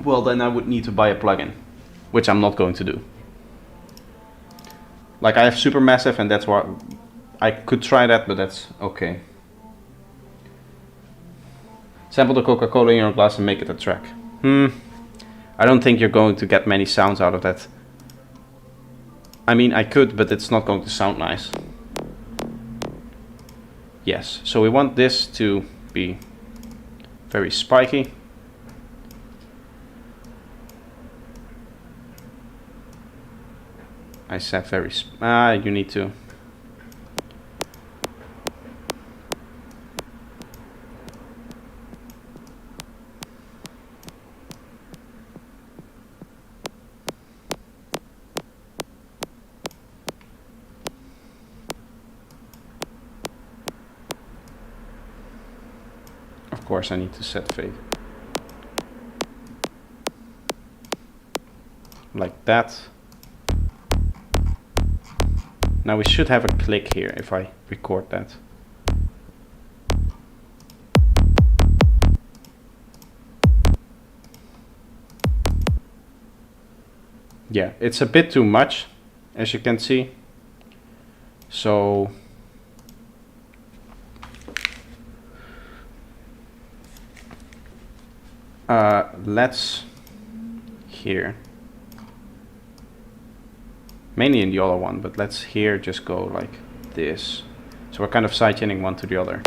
Well, then I would need to buy a plugin, which I'm not going to do. Like I have Supermassive, and that's why I could try that, but that's okay. Sample the Coca-Cola in your glass and make it a track. I don't think you're going to get many sounds out of that. I mean, I could, but it's not going to sound nice. Yes, so we want this to be very spiky. I said very you need to. Of course I need to set fade. Like that. Now we should have a click here if I record that. Yeah, it's a bit too much, as you can see. So let's here. Mainly in the other one, but let's here just go like this. So we're kind of side-chaining one to the other.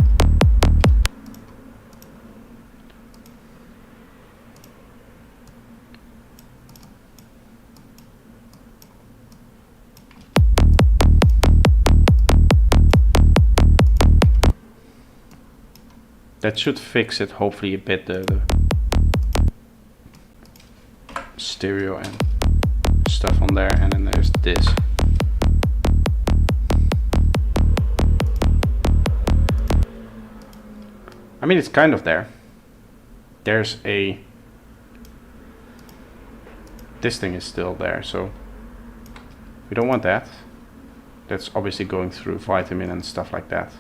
That should fix it, hopefully, a bit, the stereo and stuff on there, and then there's this. I mean, it's kind of there. There's a... This thing is still there, so we don't want that. That's obviously going through vitamin and stuff like that.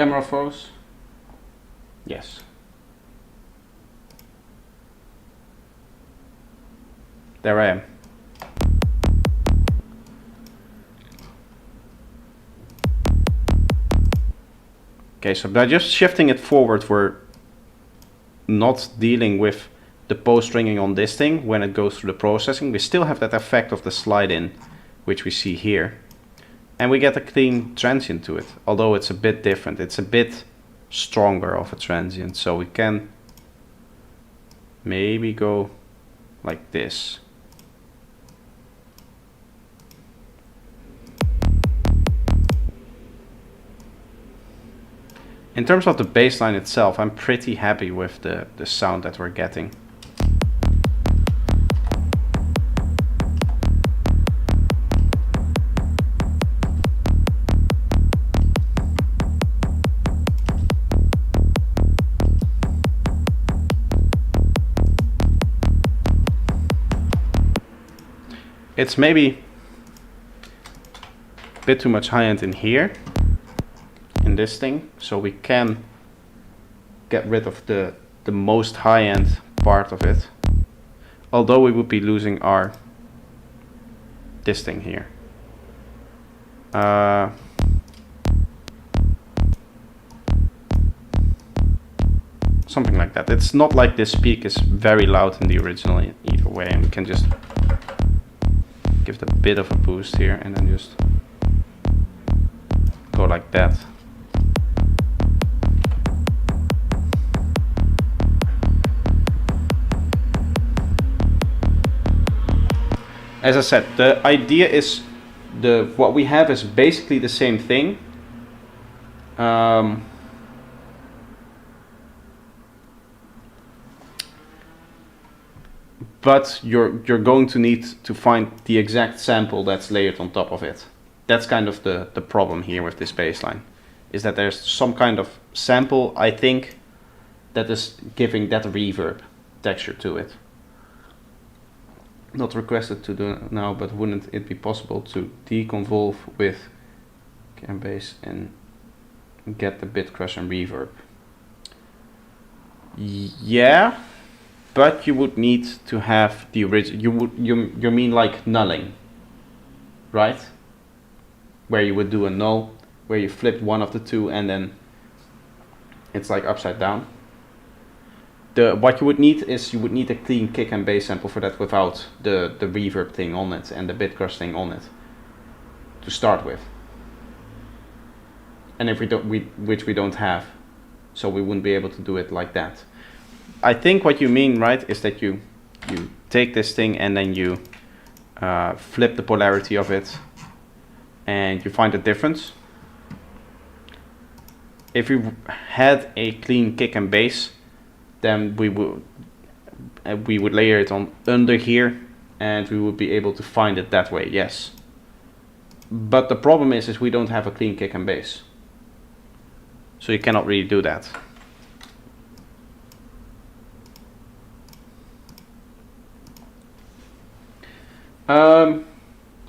camera froze? Yes. There I am. Okay, so by just shifting it forward, we're not dealing with the post-ringing on this thing when it goes through the processing. We still have that effect of the slide-in, which we see here. And we get a clean transient to it, although it's a bit different. It's a bit stronger of a transient, so we can maybe go like this. In terms of the bass line itself, I'm pretty happy with the sound that we're getting. It's maybe a bit too much high end in here, in this thing, so we can get rid of the most high end part of it, although we would be losing this thing here. Something like that. It's not like this peak is very loud in the original either way, and we can just give it a bit of a boost here and then just go like that. As I said, the idea is what we have is basically the same thing. But you're going to need to find the exact sample that's layered on top of it. That's kind of the problem here with this bass line, is that there's some kind of sample, I think, that is giving that reverb texture to it. Not requested to do now, but wouldn't it be possible to deconvolve with cam bass and get the bit crush and reverb? Yeah. But you would need to have the original. You mean like nulling, right? Where you would do a null, where you flip one of the two, and then it's like upside down. What you would need is you would need a clean kick and bass sample for that without the reverb thing on it and the bit crush thing on it to start with. And if which we don't have, so we wouldn't be able to do it like that. I think what you mean, right, is that you take this thing and then you flip the polarity of it and you find a difference. If we had a clean kick and bass, then we would layer it on under here and we would be able to find it that way, yes. But the problem is we don't have a clean kick and bass. So you cannot really do that.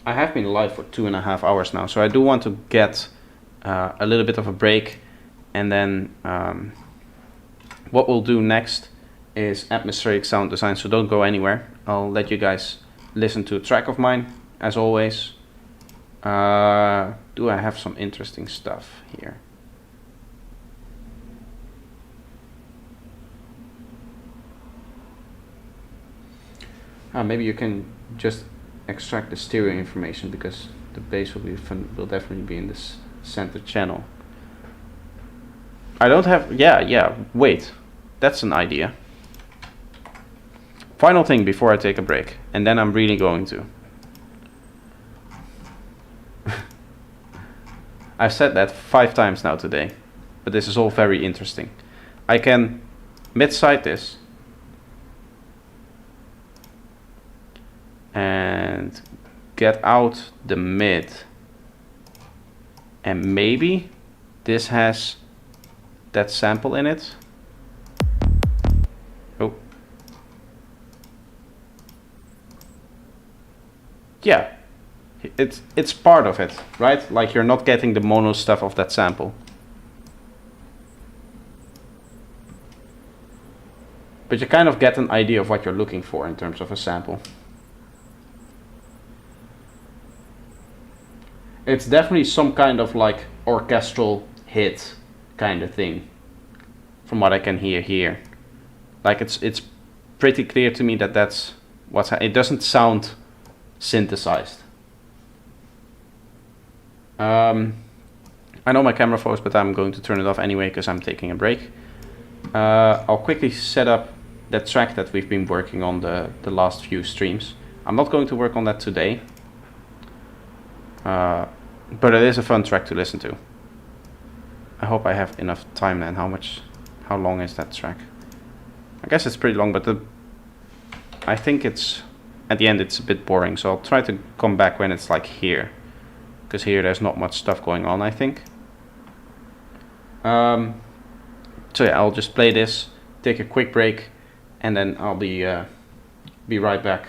I have been live for 2.5 hours now, so I do want to get a little bit of a break, and then what we'll do next is atmospheric sound design, so don't go anywhere. I'll let you guys listen to a track of mine, as always. Do I have some interesting stuff here? Maybe you can just extract the stereo information, because the bass will definitely be in this center channel. I don't have, yeah, wait, that's an idea. Final thing before I take a break, and then I'm really going to. I've said that 5 times now today, but this is all very interesting. I can mid-side this and get out the mid, and maybe this has that sample in it. Oh, yeah, it's part of it, right? Like, you're not getting the mono stuff of that sample. but you kind of get an idea of what you're looking for in terms of a sample. It's definitely some kind of like orchestral hit kind of thing, from what I can hear here. Like it's pretty clear to me that that's what's it doesn't sound synthesized. I know my camera froze, but I'm going to turn it off anyway because I'm taking a break. I'll quickly set up that track that we've been working on the last few streams. I'm not going to work on that today, but it is a fun track to listen to. I hope I have enough time then. How long is that track? I guess it's pretty long, but I think it's at the end it's a bit boring, so I'll try to come back when it's like here, because here there's not much stuff going on, I think. So yeah, I'll just play this, take a quick break, and then I'll be right back.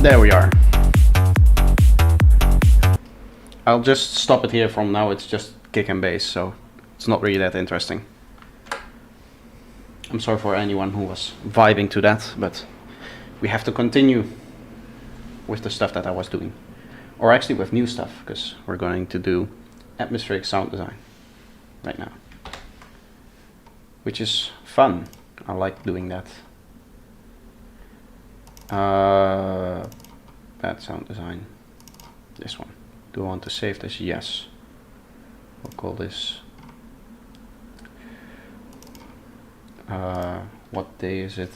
There we are. I'll just stop it here from now. It's just kick and bass, so it's not really that interesting. I'm sorry for anyone who was vibing to that, but we have to continue with the stuff that I was doing. Or actually with new stuff, because we're going to do atmospheric sound design right now. Which is fun. I like doing that. Bad sound design. This one. Do I want to save this? Yes. We'll call this. What day is it?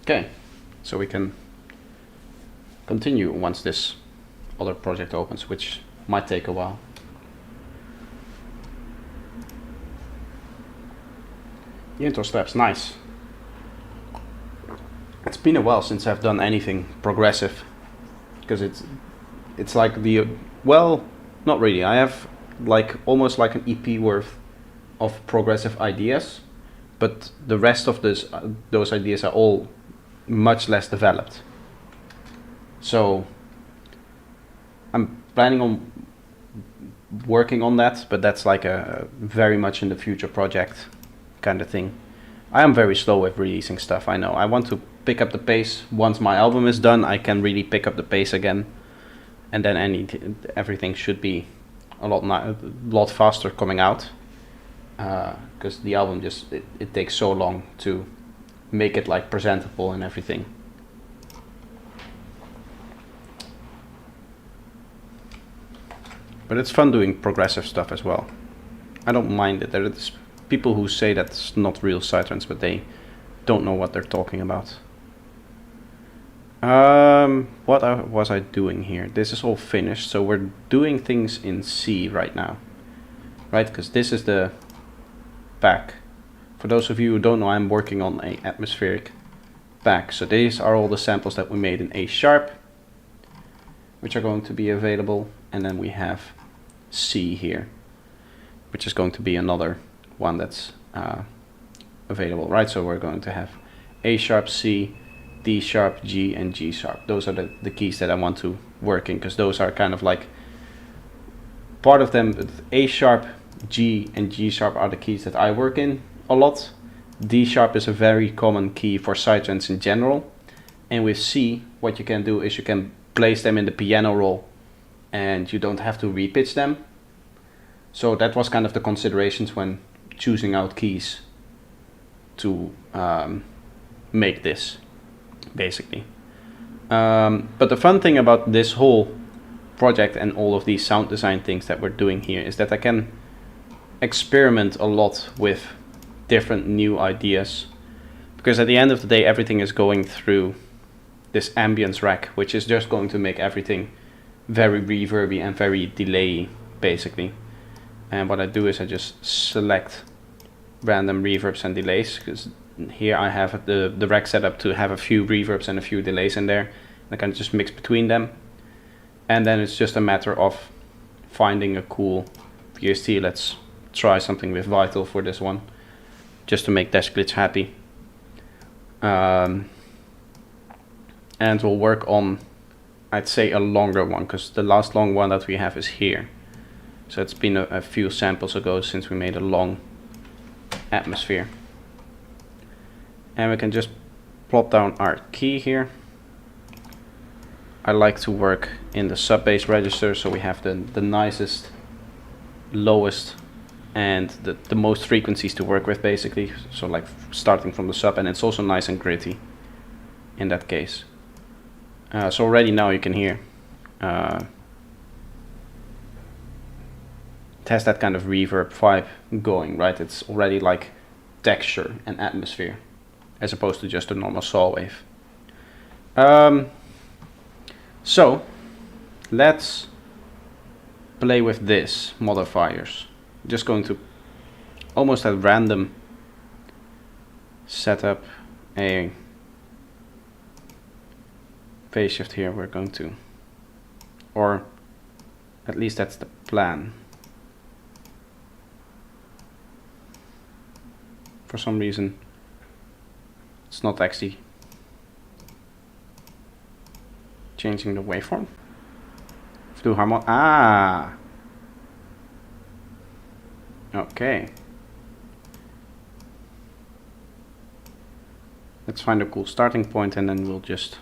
Okay, so we can continue once this other project opens, which might take a while. The intro steps, nice. It's been a while since I've done anything progressive, because it's like the, well, not really. I have like almost like an EP worth of progressive ideas, but the rest of those ideas are all much less developed. So I'm planning on working on that, but that's like a very much in the future project kind of thing. I am very slow with releasing stuff, I know. I want to pick up the pace. Once my album is done, I can really pick up the pace again, and then everything should be a lot faster coming out, because the album just it takes so long to make it like presentable and everything. But it's fun doing progressive stuff as well. I don't mind it. There's people who say that's not real sidetrance, but they don't know what they're talking about. What was I doing here? This is all finished, so we're doing things in C right now, right? Because this is the back. For those of you who don't know, I'm working on an atmospheric back. So these are all the samples that we made in A sharp, which are going to be available, and then we have C here, which is going to be another one that's available, right? So we're going to have A sharp, C, D sharp, G, and G sharp. Those are the keys that I want to work in, because those are kind of like part of them. A sharp, G, and G sharp are the keys that I work in a lot. D sharp is a very common key for sidetrance in general, and with C, what you can do is you can place them in the piano roll, and you don't have to repitch them. So that was kind of the considerations when choosing out keys to make this, basically. But the fun thing about this whole project and all of these sound design things that we're doing here is that I can experiment a lot with different new ideas, because at the end of the day everything is going through this ambience rack, which is just going to make everything very reverby and very delay, basically. And what I do is I just select random reverbs and delays, because here I have the rack set up to have a few reverbs and a few delays in there. I can just mix between them, and then it's just a matter of finding a cool VST. Let's try something with Vital for this one, just to make Dash Glitch happy. And we'll work on, I'd say, a longer one, because the last long one that we have is here. So it's been a few samples ago since we made a long atmosphere. And we can just plop down our key here. I like to work in the sub bass register, so we have the nicest, lowest, and the most frequencies to work with, basically. So like starting from the sub, and it's also nice and gritty in that case. So already now you can hear it has that kind of reverb vibe going, right? It's already like texture and atmosphere, as opposed to just a normal saw wave. So let's play with this modifiers. Just going to almost at random set up a phase shift here, we're going to, or at least that's the plan. For some reason, it's not actually changing the waveform. Do harmonic. Ah. Okay. Let's find a cool starting point, and then we'll just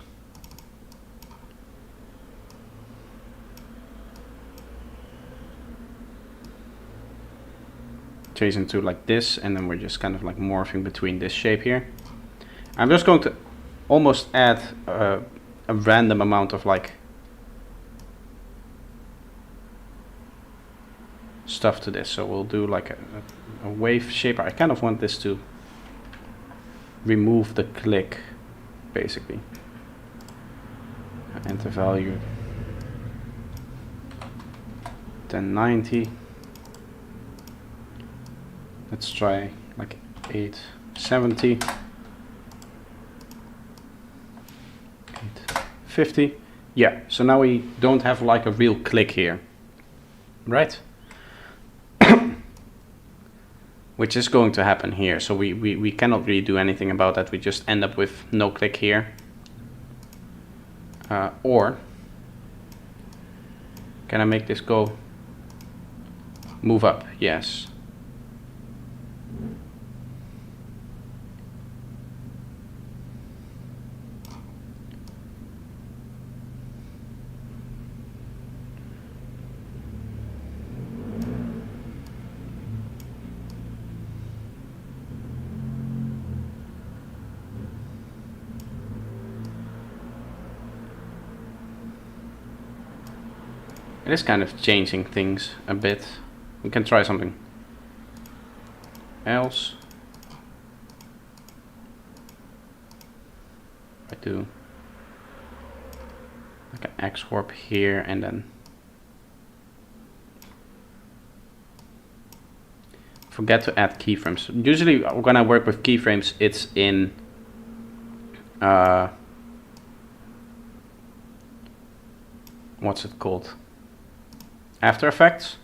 change into like this, and then we're just kind of like morphing between this shape here. I'm just going to almost add a random amount of like stuff to this. So we'll do like a wave shaper. I kind of want this to remove the click, basically. Enter value 1090. Let's try like 870. 850. Yeah, so now we don't have like a real click here, right? Which is going to happen here. So we cannot really do anything about that. We just end up with no click here. Or can I make this go move up? Yes. It is kind of changing things a bit. We can try something else. I do like an X warp here, and then forget to add keyframes. Usually when I work with keyframes, it's in what's it called? After Effects.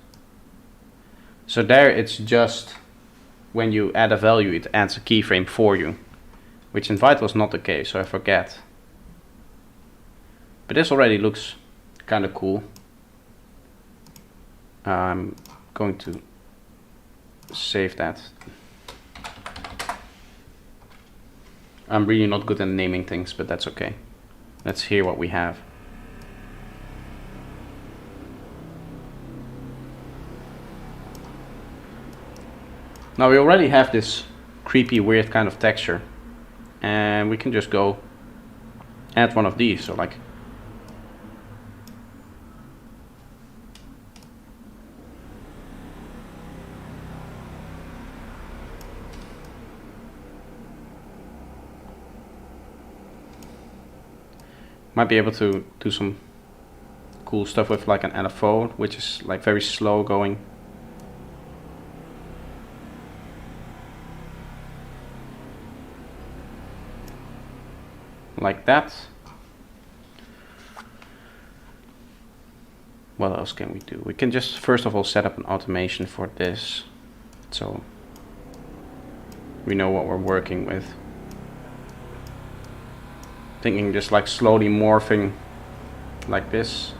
So there it's just when you add a value, it adds a keyframe for you, which in Vital is not the case, so I forget. But this already looks kind of cool. I'm going to save that. I'm really not good at naming things, but that's okay. Let's hear what we have. Now we already have this creepy, weird kind of texture, and we can just go add one of these. So like, might be able to do some cool stuff with like an LFO, which is like very slow going. Like that. What else can we do? We can just first of all set up an automation for this, so we know what we're working with. Thinking just like slowly morphing like this.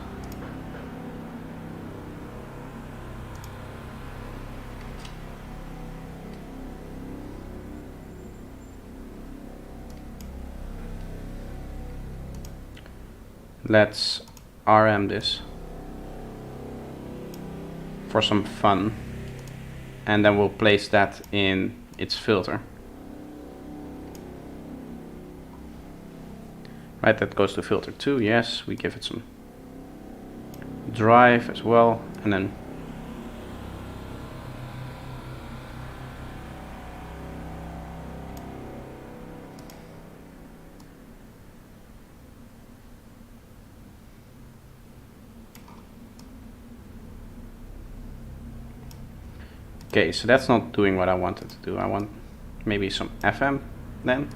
Let's RM this for some fun, and then we'll place that in its filter. Right, that goes to filter 2, yes, we give it some drive as well, and then okay, so that's not doing what I wanted to do. I want maybe some FM then.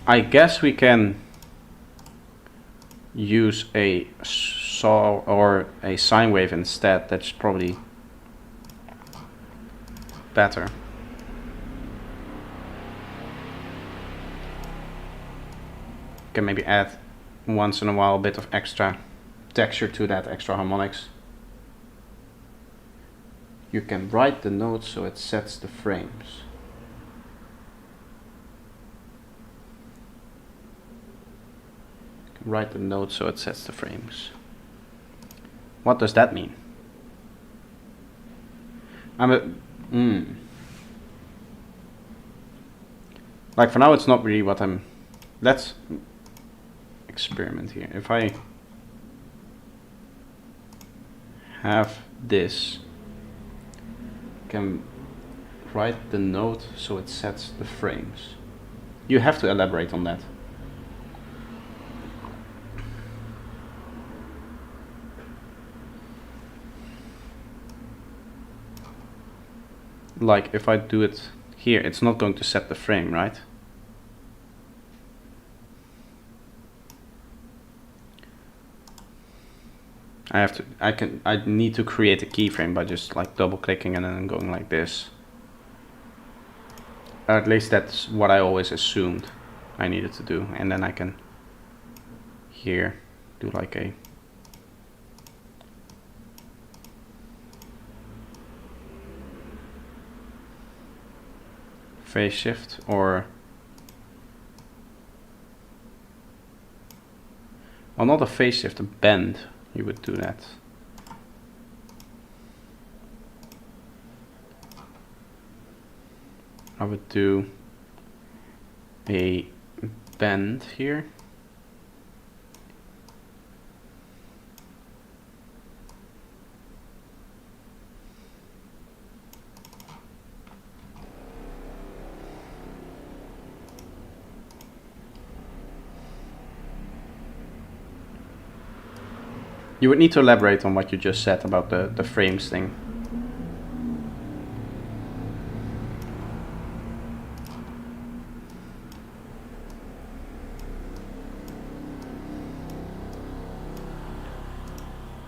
I guess we can use a saw or a sine wave instead. That's probably better. Can maybe add once in a while a bit of extra texture to that, extra harmonics. You can write the notes so it sets the frames. Write the notes so it sets the frames. What does that mean? Like for now it's not really what I'm... Let's experiment here. If I have this, can write the note so it sets the frames. You have to elaborate on that. Like if I do it here, it's not going to set the frame, right? I need to create a keyframe by just like double clicking and then going like this. Or at least that's what I always assumed I needed to do. And then I can here do like a phase shift, or well, not a phase shift, a bend. You would do that. I would do a bend here. You would need to elaborate on what you just said about the frames thing.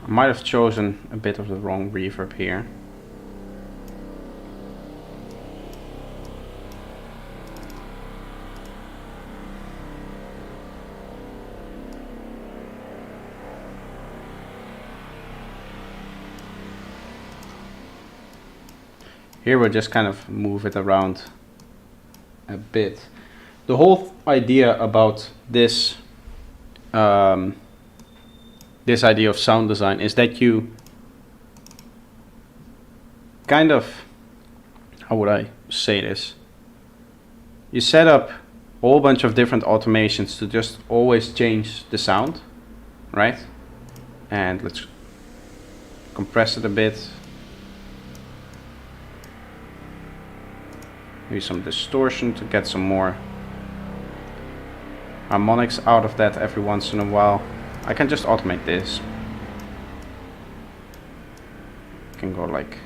I might have chosen a bit of the wrong reverb here. Here we'll just kind of move it around a bit. The whole idea about this this idea of sound design is that you kind of, how would I say this? You set up a whole bunch of different automations to just always change the sound, right? And let's compress it a bit. Maybe some distortion to get some more harmonics out of that every once in a while. I can just automate this. I can go like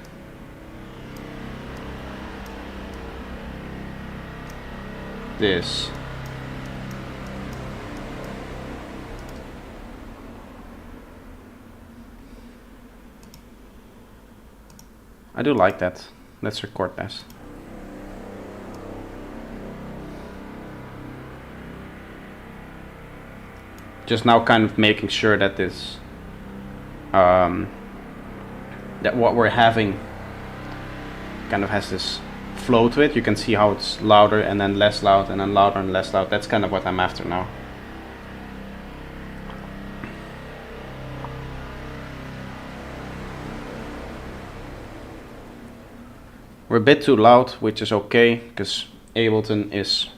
this. I do like that. Let's record this. Just now kind of making sure that this that what we're having kind of has this flow to it. You can see how it's louder and then less loud and then louder and less loud. That's kind of what I'm after now. We're a bit too loud, which is okay, because Ableton is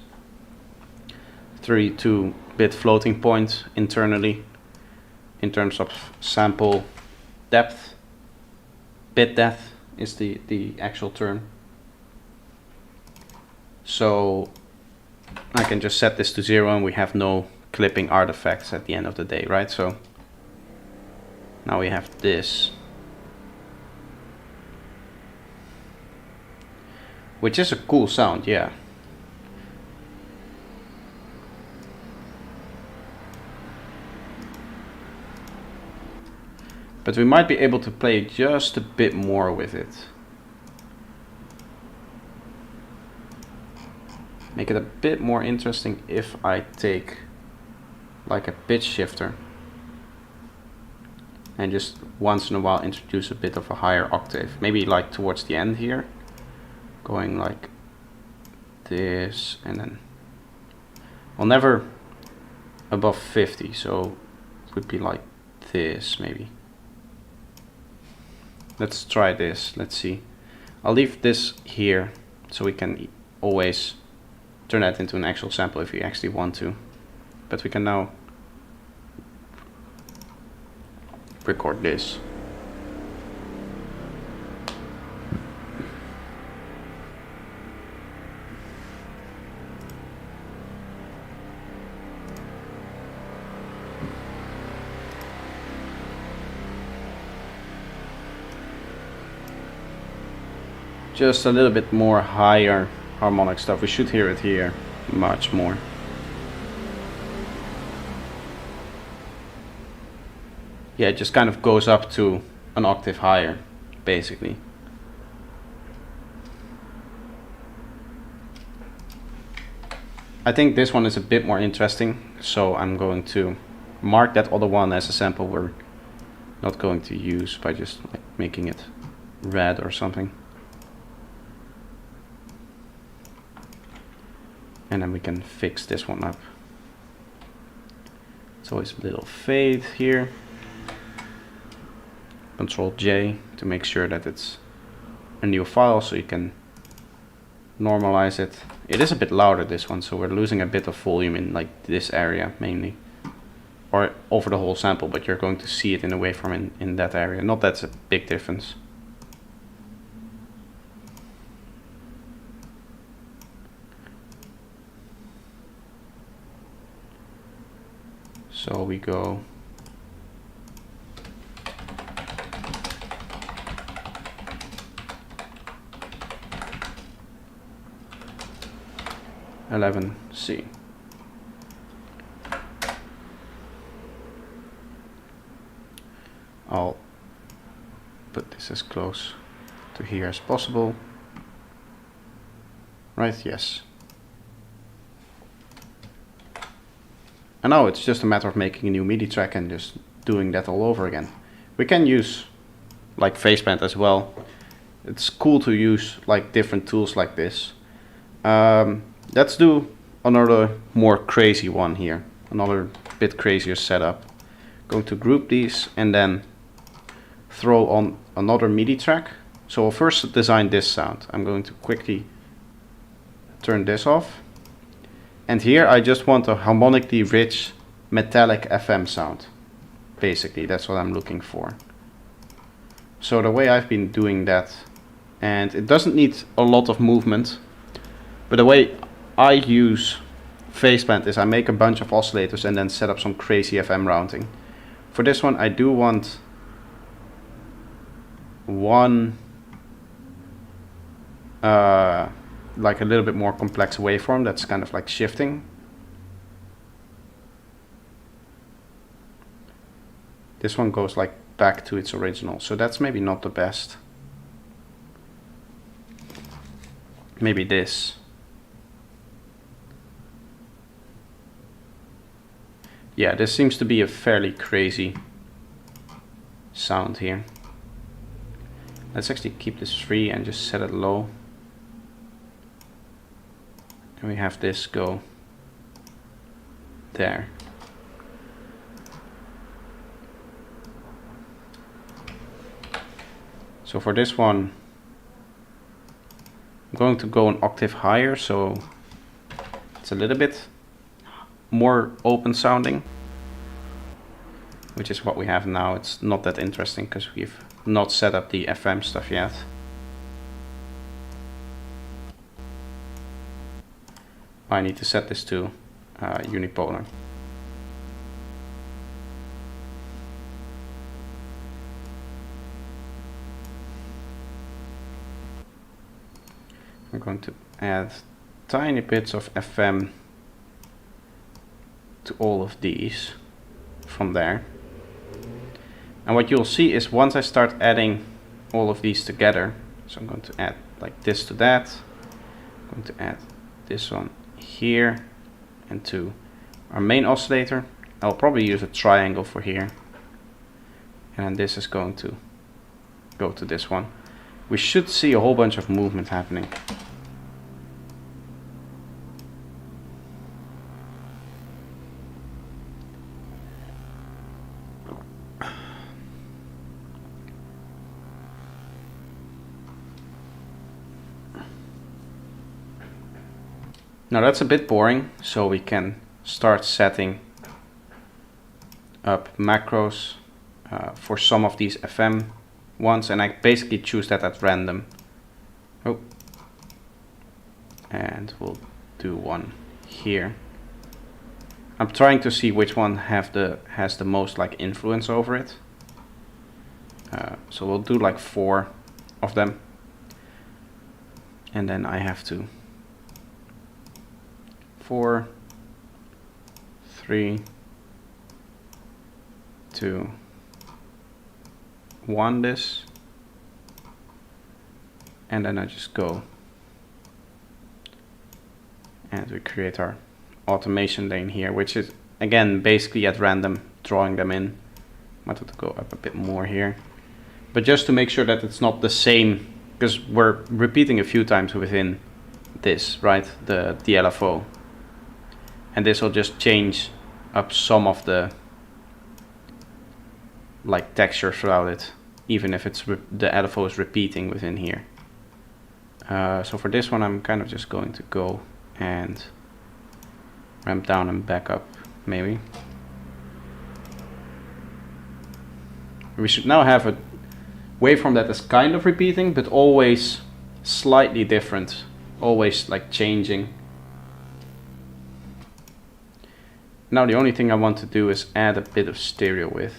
32-bit floating point internally in terms of sample depth. Bit depth is the actual term. So I can just set this to 0 and we have no clipping artifacts at the end of the day, right? So now we have this, which is a cool sound, yeah. But we might be able to play just a bit more with it. Make it a bit more interesting if I take like a pitch shifter and just once in a while introduce a bit of a higher octave. Maybe like towards the end here, going like this, and then, well, never above 50, so it would be like this maybe. Let's try this, let's see. I'll leave this here so we can always turn that into an actual sample if we actually want to. But we can now record this. Just a little bit more higher harmonic stuff. We should hear it here much more. Yeah, it just kind of goes up to an octave higher, basically. I think this one is a bit more interesting, so I'm going to mark that other one as a sample we're not going to use by just like making it red or something. And then we can fix this one up. It's always a little fade here. Control J to make sure that it's a new file so you can normalize it. It is a bit louder, this one, so we're losing a bit of volume in like this area mainly. Or over the whole sample, but you're going to see it in the waveform in that area. Not that's a big difference. So we go C. I'll put this as close to here as possible. Right, yes. And now it's just a matter of making a new MIDI track and just doing that all over again. We can use like FaceBand as well. It's cool to use like different tools like this. Let's do another more crazy one here. Another bit crazier setup. Going to group these and then throw on another MIDI track. So I'll first design this sound. I'm going to quickly turn this off. And here I just want a harmonically rich metallic FM sound. Basically, that's what I'm looking for. So the way I've been doing that, and it doesn't need a lot of movement, but the way I use FaceBand is I make a bunch of oscillators and then set up some crazy FM rounding. For this one I do want one like a little bit more complex waveform that's kind of like shifting. This one goes like back to its original, so that's maybe not the best. Maybe this. Yeah, this seems to be a fairly crazy sound here. Let's actually keep this free and just set it low. And we have this go there. So for this one, I'm going to go an octave higher, so it's a little bit more open sounding, which is what we have now. It's not that interesting because we've not set up the FM stuff yet. I need to set this to unipolar. I'm going to add tiny bits of FM to all of these from there. And what you'll see is once I start adding all of these together, so I'm going to add like this to that, I'm going to add this one here and to our main oscillator. I'll probably use a triangle for here, and then this is going to go to this one. We should see a whole bunch of movement happening. Now that's a bit boring, so we can start setting up macros for some of these FM ones, and I basically choose that at random. Oh, and we'll do one here. I'm trying to see which one has the most like influence over it. So we'll do like 4 of them, and then I have to 4, 3, 2, 1 this, and then I just go and we create our automation lane here, which is again basically at random drawing them in. Might have to go up a bit more here, but just to make sure that it's not the same, because we're repeating a few times within this, right, the LFO, and this will just change up some of the like texture throughout it, even if it's the LFO is repeating within here. So for this one I'm kind of just going to go and ramp down and back up maybe. We should now have a waveform that is kind of repeating but always slightly different, always like changing. Now the only thing I want to do is add a bit of stereo width,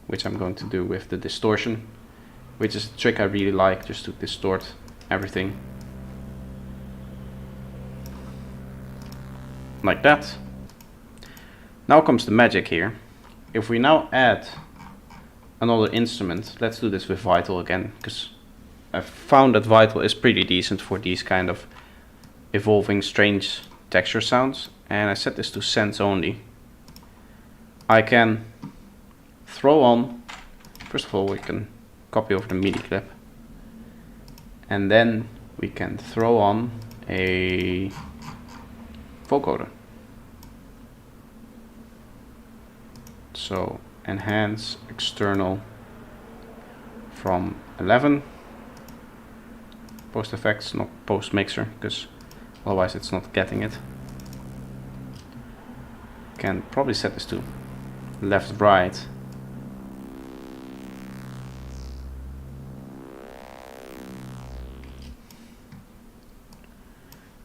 which I'm going to do with the distortion, which is a trick I really like, just to distort everything. Like that. Now comes the magic here. If we now add another instrument, let's do this with Vital again, because I've found that Vital is pretty decent for these kind of evolving strange texture sounds, and I set this to sense only. I can throw on, first of all we can copy over the MIDI clip, and then we can throw on a vocoder. So enhance external from 11, post effects, not post mixer, because otherwise it's not getting it. Can probably set this to left right.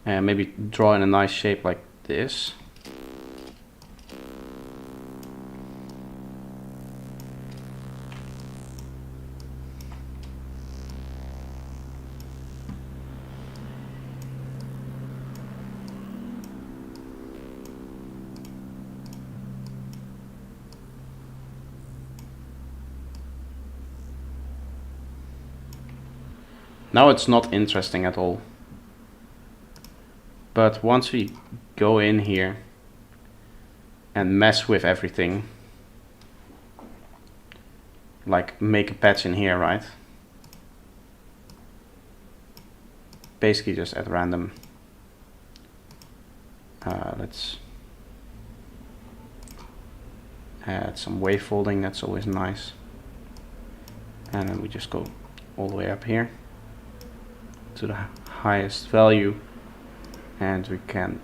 And maybe draw in a nice shape like this. Now it's not interesting at all. But once we go in here and mess with everything, like make a patch in here, right? Basically just at random. Let's add some wave folding, that's always nice. And then we just go all the way up here to the highest value, and we can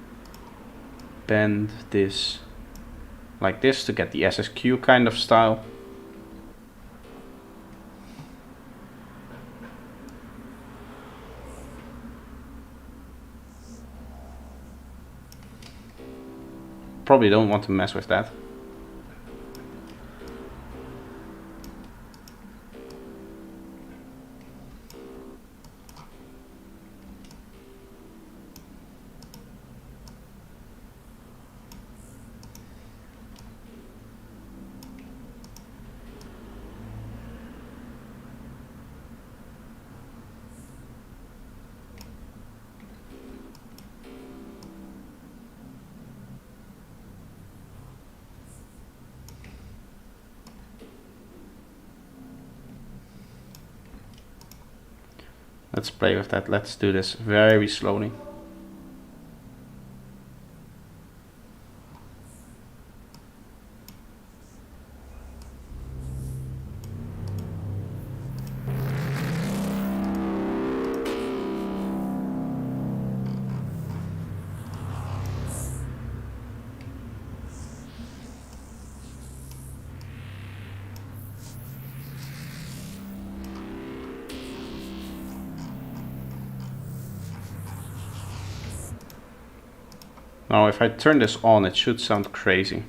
bend this like this to get the SSQ kind of style. Probably don't want to mess with that. Let's play with that. Let's do this very slowly. Now, if I turn this on, it should sound crazy.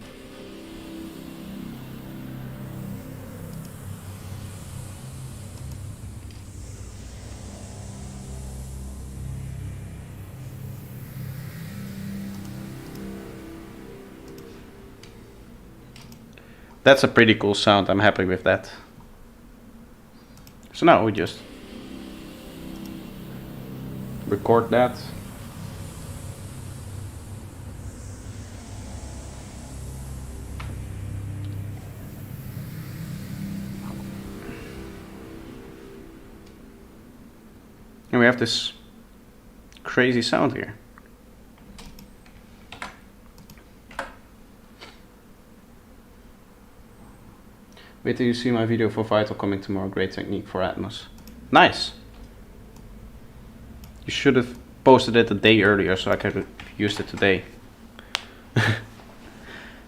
That's a pretty cool sound. I'm happy with that. So now we just record that. And we have this crazy sound here. Wait till you see my video for Vital coming tomorrow. Great technique for Atmos. Nice. You should have posted it a day earlier so I could have used it today.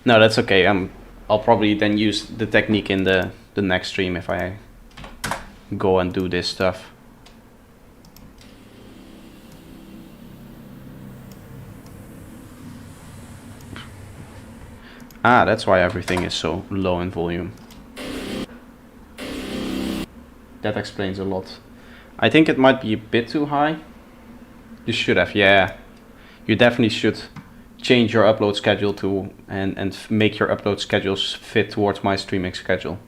No, that's okay. I'll probably then use the technique in the next stream if I go and do this stuff. Ah, that's why everything is so low in volume. That explains a lot. I think it might be a bit too high. You should have, yeah. You definitely should change your upload schedule to and make your upload schedules fit towards my streaming schedule.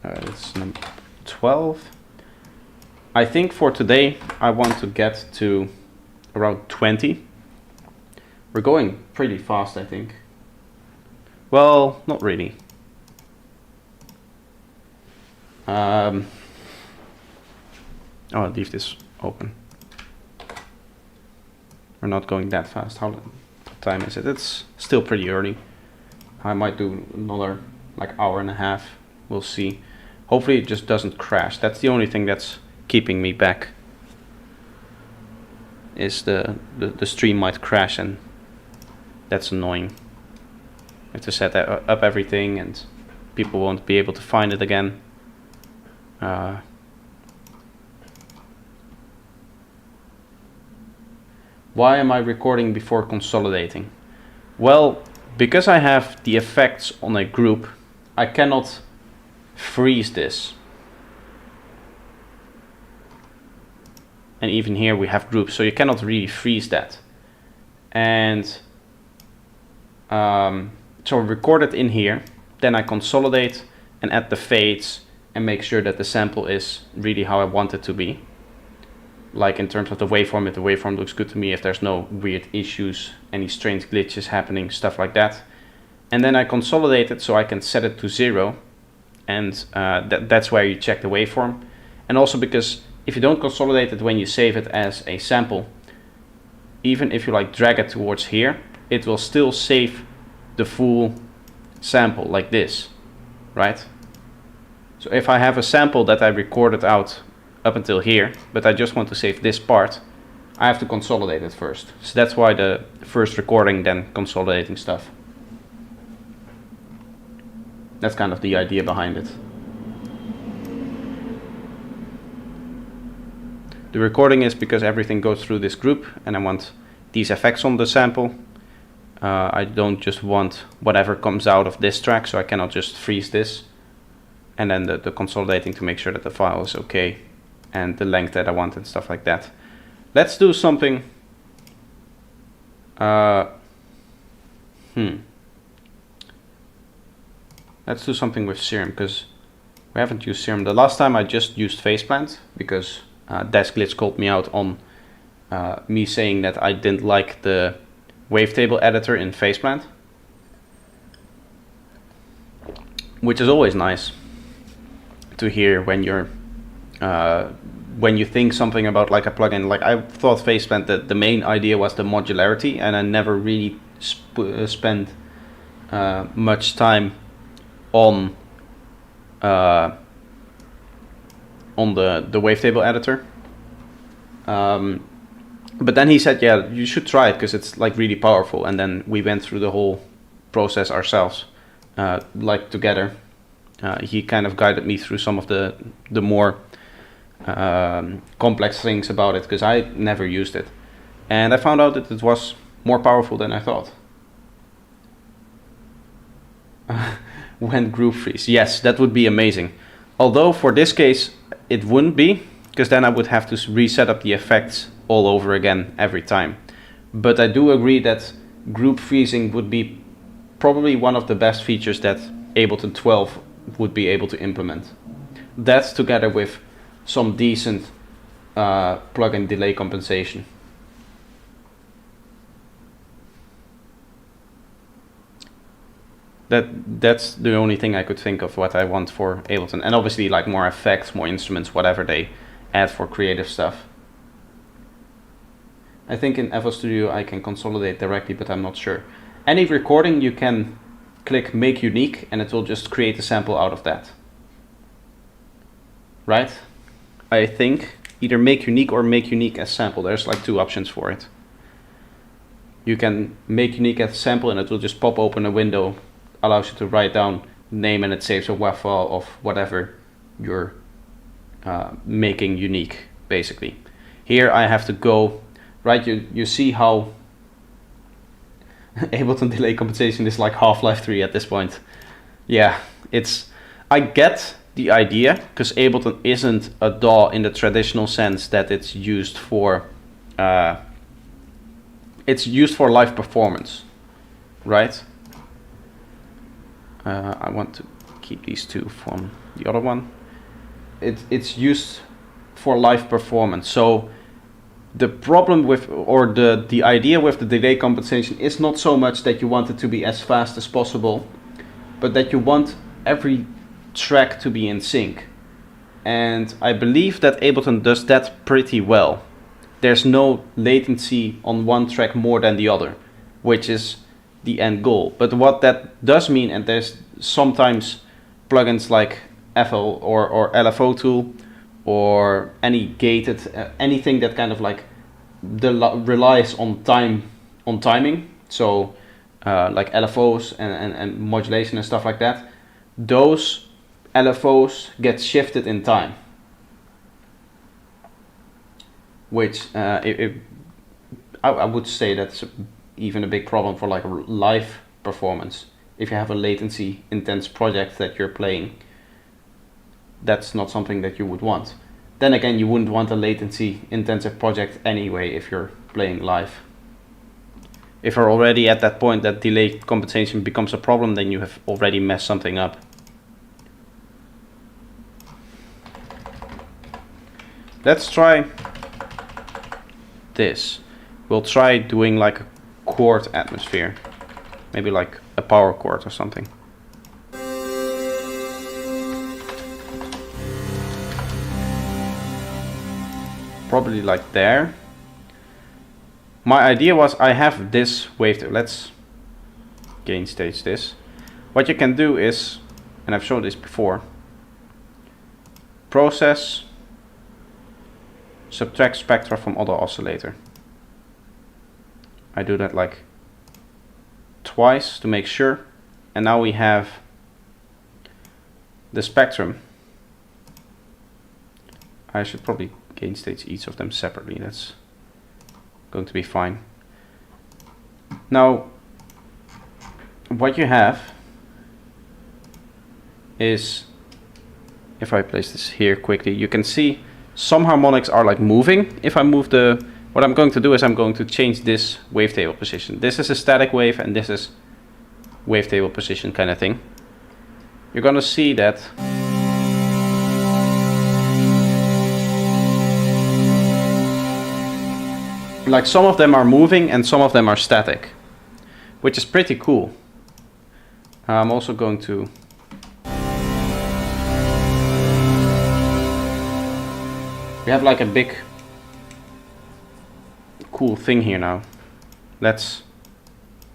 It's number 12. I think for today I want to get to around 20. We're going pretty fast, I think. Well, not really. Oh, I'll leave this open. We're not going that fast. What time is it? It's still pretty early. I might do another like hour and a half. We'll see. Hopefully it just doesn't crash. That's the only thing that's keeping me back. Is the stream might crash, and that's annoying. I have to set up everything and people won't be able to find it again. Why am I recording before consolidating? Well, because I have the effects on a group, I cannot freeze this. And even here we have groups, so you cannot really freeze that. And so I record it in here, then I consolidate and add the fades and make sure that the sample is really how I want it to be. Like in terms of the waveform, if the waveform looks good to me, if there's no weird issues, any strange glitches happening, stuff like that. And then I consolidate it so I can set it to 0. And that's where you check the waveform. And also because if you don't consolidate it when you save it as a sample, even if you like drag it towards here, it will still save the full sample like this, right? So if I have a sample that I recorded out up until here, but I just want to save this part, I have to consolidate it first. So that's why the first recording, then consolidating stuff. That's kind of the idea behind it. The recording is because everything goes through this group and I want these effects on the sample. I don't just want whatever comes out of this track, so I cannot just freeze this. And then the consolidating to make sure that the file is okay and the length that I want and stuff like that. Let's do something. Let's do something with Serum, because we haven't used Serum. The last time I just used Faceplant because Desk Glitch called me out on me saying that I didn't like the wavetable editor in Faceplant, which is always nice to hear when you're when you think something about like a plugin. Like I thought Faceplant that the main idea was the modularity, and I never really spent much time on the wavetable editor. But then he said, yeah, you should try it because it's like really powerful. And then we went through the whole process ourselves, like together. He kind of guided me through some of the more complex things about it, because I never used it. And I found out that it was more powerful than I thought. When group freeze, yes, that would be amazing. Although for this case, it wouldn't be, because then I would have to reset up the effects all over again every time. But I do agree that group freezing would be probably one of the best features that Ableton 12 would be able to implement. That's together with some decent plugin delay compensation. That's the only thing I could think of what I want for Ableton. And obviously like more effects, more instruments, whatever they add for creative stuff. I think in FL Studio I can consolidate directly, but I'm not sure. Any recording you can click make unique and it will just create a sample out of that. Right? I think either make unique or make unique as sample. There's like two options for it. You can make unique as sample and it will just pop open a window, allows you to write down the name, and it saves a WAV file of whatever you're making unique, basically. Here I have to go, right, you see how Ableton delay compensation is like Half-Life 3 at this point. Yeah, I get the idea, because Ableton isn't a DAW in the traditional sense that it's used for live performance, right? I want to keep these two from the other one. It's used for live performance. So the problem with, or the idea with the delay compensation is not so much that you want it to be as fast as possible, but that you want every track to be in sync. And I believe that Ableton does that pretty well. There's no latency on one track more than the other, which is the end goal. But what that does mean, and there's sometimes plugins like FL or LFO tool or any gated anything that kind of like relies on timing, so like LFOs and modulation and stuff like that, those LFOs get shifted in time, which I would say that's even a big problem for like live performance. If you have a latency intense project that you're playing, that's not something that you would want. Then again, you wouldn't want a latency intensive project anyway if you're playing live. If you're already at that point that delay compensation becomes a problem, then you have already messed something up. Let's try this. We'll try doing like a chord atmosphere, maybe like a power chord or something. Probably like there. My idea was I have this wave. Let's gain stage this. What you can do is, and I've shown this before, process, subtract spectra from other oscillator. I do that like twice to make sure, and now we have the spectrum. I should probably gain stage each of them separately. That's going to be fine. Now what you have is, if I place this here quickly, you can see some harmonics are like moving. If I move what I'm going to do is I'm going to change this wavetable position. This is a static wave and this is wavetable position kind of thing. You're going to see that like some of them are moving and some of them are static, which is pretty cool. I'm also going to we have like a big cool thing here now. Let's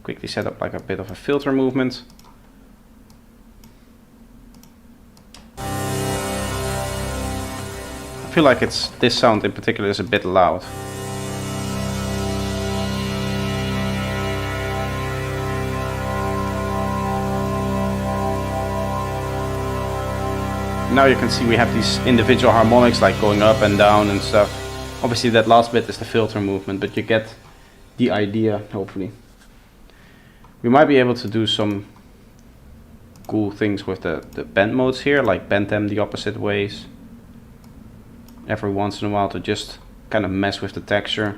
quickly set up like a bit of a filter movement. I feel like this sound in particular is a bit loud. Now you can see we have these individual harmonics like going up and down and stuff. Obviously that last bit is the filter movement, but you get the idea, hopefully. We might be able to do some cool things with the bend modes here, like bend them the opposite ways every once in a while to just kind of mess with the texture.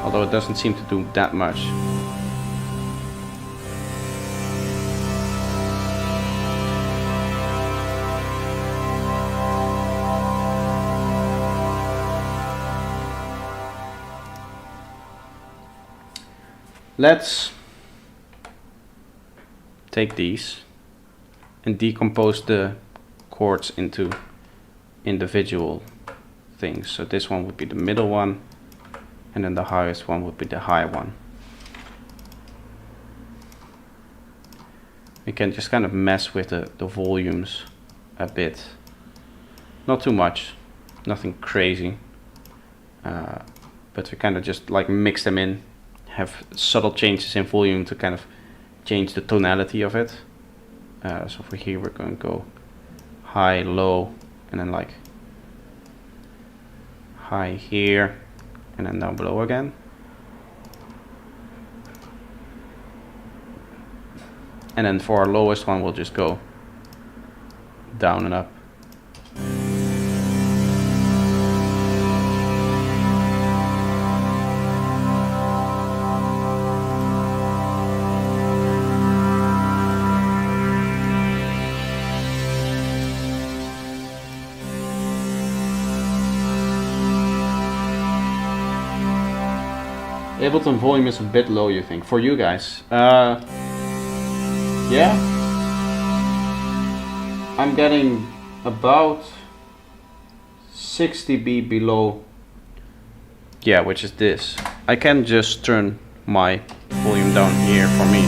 Although it doesn't seem to do that much. Let's take these and decompose the chords into individual things. So this one would be the middle one, and then the highest one would be the high one. We can just kind of mess with the volumes a bit. Not too much, nothing crazy, but we kind of just like mix them in, have subtle changes in volume to kind of change the tonality of it. So for here we're going to go high, low, and then like high here, and then down below again. And then for our lowest one we'll just go down and up. Ableton volume is a bit low, you think, for you guys? Yeah, I'm getting about 60 dB below. Yeah, which is this. I can just turn my volume down here for me.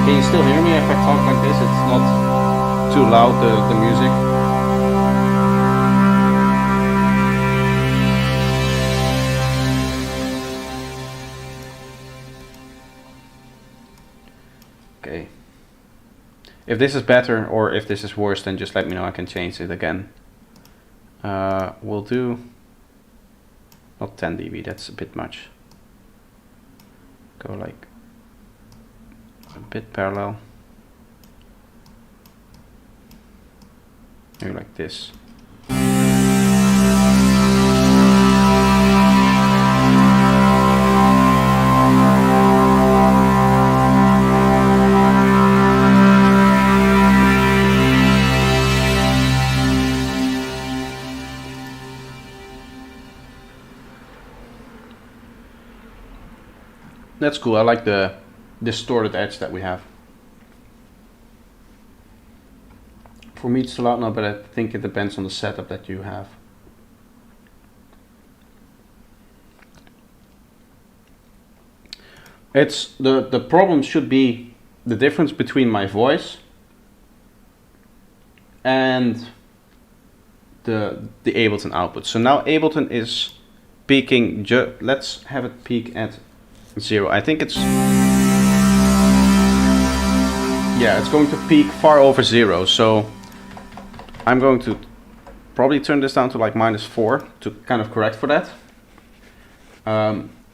Can you still hear me if I talk like this? It's not too loud, the music. Okay. If this is better or if this is worse, then just let me know. I can change it again. We'll do not 10 dB, that's a bit much. Go like a bit parallel. Maybe like this. That's cool. I like the distorted edge that we have. For me it's too loud now, but I think it depends on the setup that you have. It's the problem should be the difference between my voice and the Ableton output. So now Ableton is peaking. Let's have it peak at 0. I think it's, yeah, it's going to peak far over 0. So I'm going to probably turn this down to like -4 to kind of correct for that.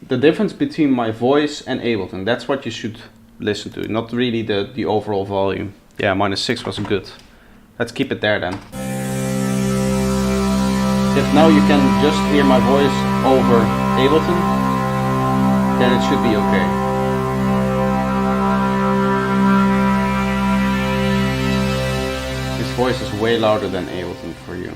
The difference between my voice and Ableton, that's what you should listen to, not really the overall volume. Yeah, -6 was good. Let's keep it there then. If now you can just hear my voice over Ableton, then it should be okay. way louder than Ableton for you.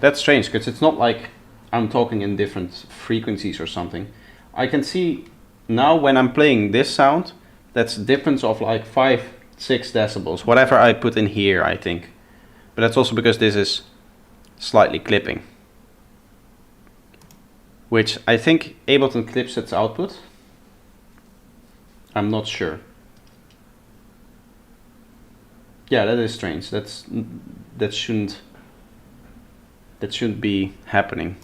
That's strange, because it's not like I'm talking in different frequencies or something. I can see now when I'm playing this sound, that's a difference of like 5, 6 decibels, whatever I put in here, I think. But that's also because this is slightly clipping, which I think Ableton clips its output. I'm not sure. Yeah, that is strange. That shouldn't be happening.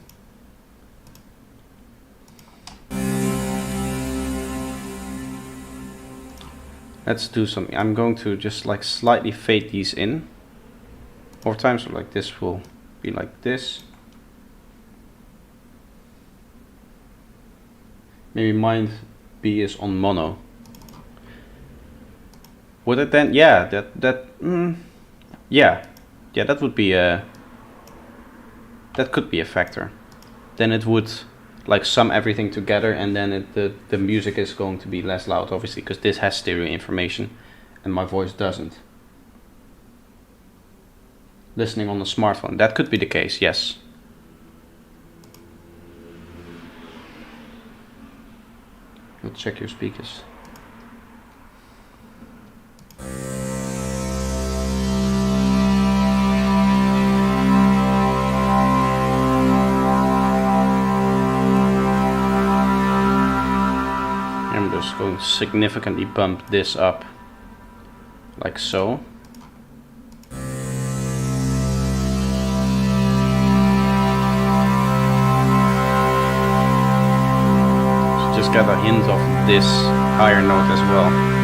Let's do something. I'm going to just like slightly fade these in over time, so like this will be like this. Maybe mind B is on mono. Would it then? Yeah, yeah, that would be a. That could be a factor. Then it would like sum everything together, and then the music is going to be less loud, obviously, because this has stereo information and my voice doesn't. Listening on a smartphone, that could be the case, yes. Let's check your speakers. I'm just going to significantly bump this up, like so. Just get a hint of this higher note as well.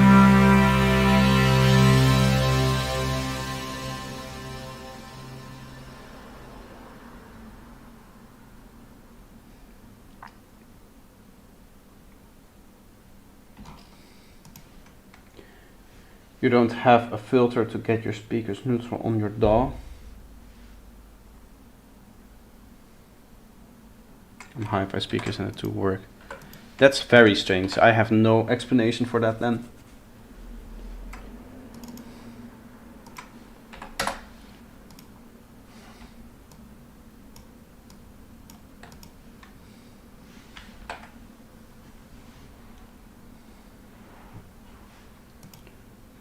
You don't have a filter to get your speakers neutral on your DAW. And hi-fi speakers and it to work. That's very strange. I have no explanation for that then.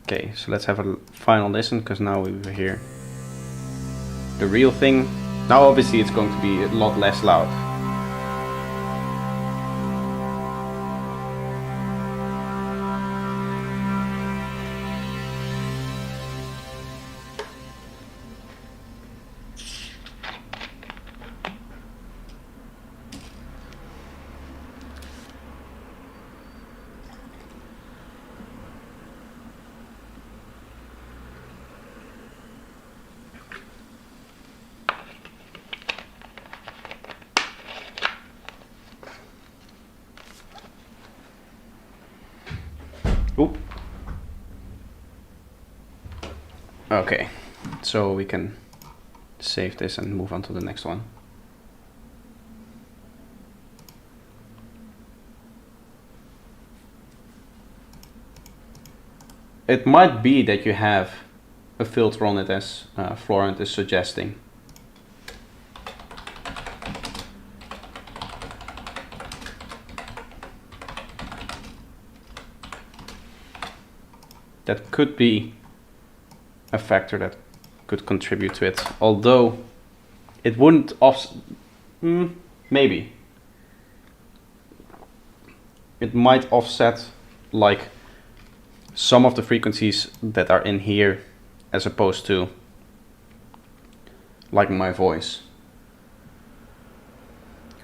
Okay, so let's have a final listen, because now we hear the real thing. Now obviously it's going to be a lot less loud. Oop. Okay, so we can save this and move on to the next one. It might be that you have a filter on it, as Florent is suggesting. That could be a factor that could contribute to it, although it wouldn't maybe. It might offset like some of the frequencies that are in here, as opposed to like my voice.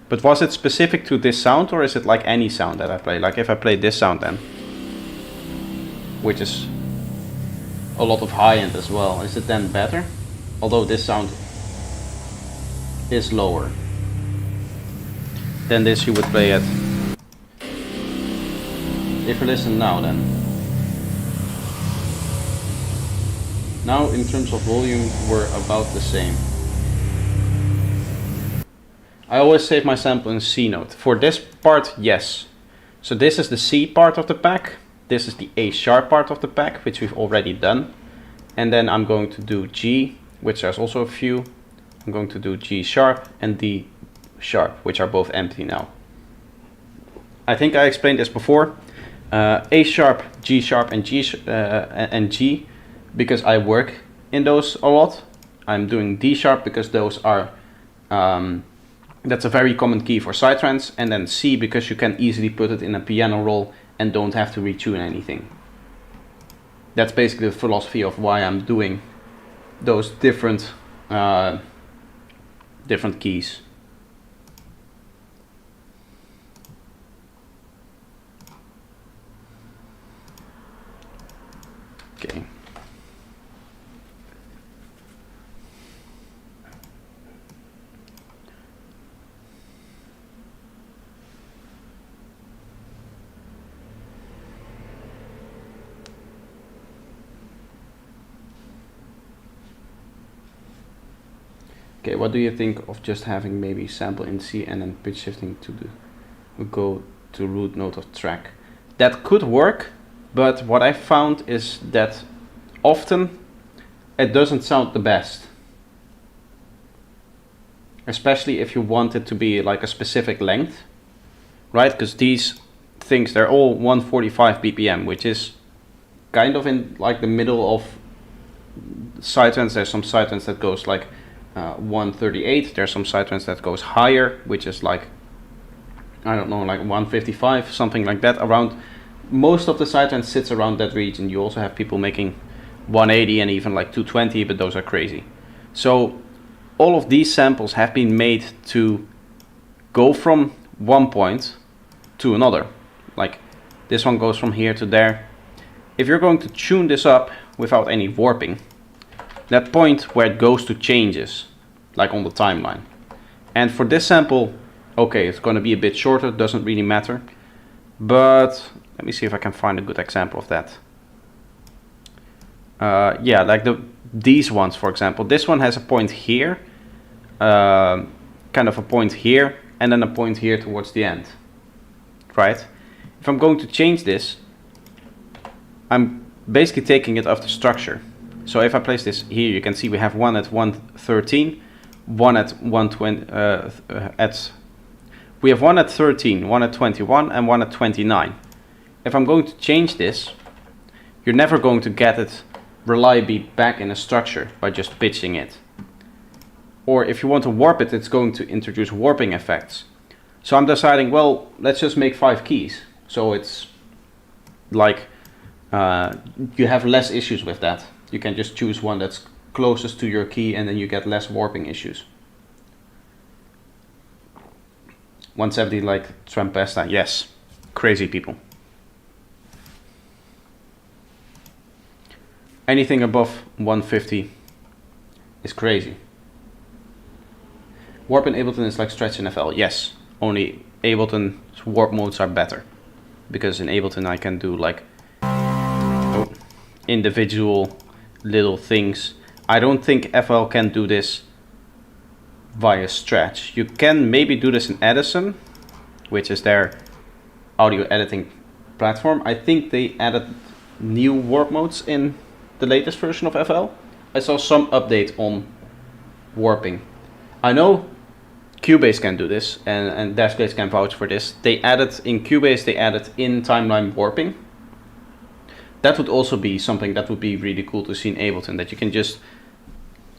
But was it specific to this sound, or is it like any sound that I play? Like if I play this sound then, which is a lot of high end as well, is it then better? Although this sound is lower than this you would play at. If you listen now then. Now in terms of volume we're about the same. I always save my sample in C note. For this part, yes. So this is the C part of the pack. This is the A sharp part of the pack, which we've already done. and then I'm going to do G, which there's also a few. I'm going to do G sharp and D sharp, which are both empty now. I think I explained this before. A sharp, G sharp, and G, because I work in those a lot. I'm doing D sharp because those are that's a very common key for psytrance, and then C because you can easily put it in a piano roll and don't have to retune anything. That's basically the philosophy of why I'm doing those different keys. Okay. Okay, what do you think of just having maybe sample in C and then pitch shifting to go to root node of track? That could work, but what I found is that often it doesn't sound the best. Especially if you want it to be like a specific length, right? Because these things, they're all 145 BPM, which is kind of in like the middle of psytrance. There's some psytrance that goes like 138. There's some psytrance that goes higher, which is like, I don't know, like 155, something like that. Around most of the psytrance sits around that region. You also have people making 180 and even like 220, but those are crazy. So all of these samples have been made to go from one point to another. Like this one goes from here to there. If you're going to tune this up without any warping, that point where it goes to changes, like on the timeline. And for this sample, okay, it's going to be a bit shorter, doesn't really matter. But let me see if I can find a good example of that. Yeah, like these ones, for example. This one has a point here, kind of a point here, and then a point here towards the end, right? If I'm going to change this, I'm basically taking it off the structure. So if I place this here, you can see we have one at 113, one at 120, we have one at 13, one at 21, and one at 29. If I'm going to change this, you're never going to get it reliably back in a structure by just pitching it. Or if you want to warp it, it's going to introduce warping effects. So I'm deciding, well, let's just make 5 keys. So it's like you have less issues with that. You can just choose one that's closest to your key and then you get less warping issues. 170 like Trampesta, yes, crazy people. Anything above 150 is crazy. Warp in Ableton is like Stretch in FL, yes, only Ableton's warp modes are better. Because in Ableton I can do like individual little things. I don't think FL can do this via Stretch. You can maybe do this in Edison, which is their audio editing platform. I think they added new warp modes in the latest version of FL. I saw some update on warping. I know Cubase can do this, and Dashglades can vouch for this. They added in Cubase, they added in timeline warping. That would also be something that would be really cool to see in Ableton, that you can just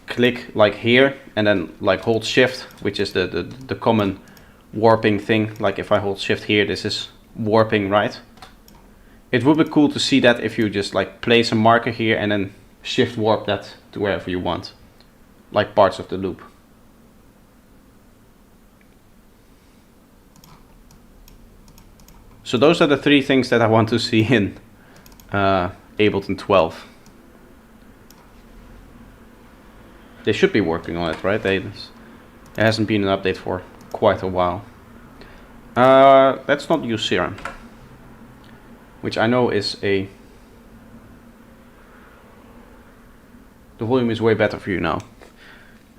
click like here and then like hold shift, which is the common warping thing. Like if I hold shift here, this is warping, right? It would be cool to see that if you just like place a marker here and then shift warp that to wherever you want, like parts of the loop. So those are the 3 things that I want to see in Ableton 12. They should be working on it, right? There hasn't been an update for quite a while. Let's not use Serum, which I know is the volume is way better for you now.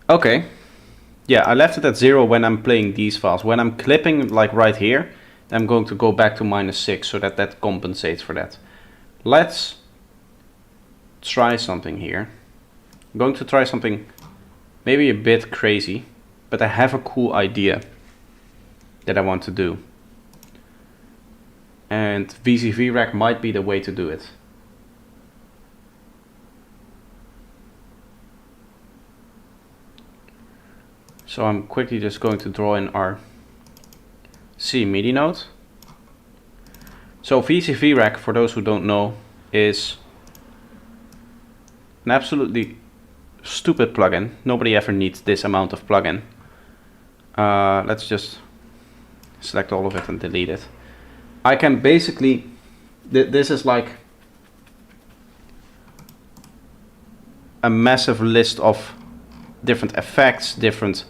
Okay, yeah, I left it at 0 when I'm playing these files. When I'm clipping like right here, I'm going to go back to -6 so that compensates for that. Let's try something here. I'm going to try something maybe a bit crazy, but I have a cool idea that I want to do. And Vcv Rack might be the way to do it. So I'm quickly just going to draw in our C MIDI node. So Vcv Rack, for those who don't know, is an absolutely stupid plugin. Nobody ever needs this amount of plugin. Let's just select all of it and delete it. I can basically, this is like a massive list of different effects, different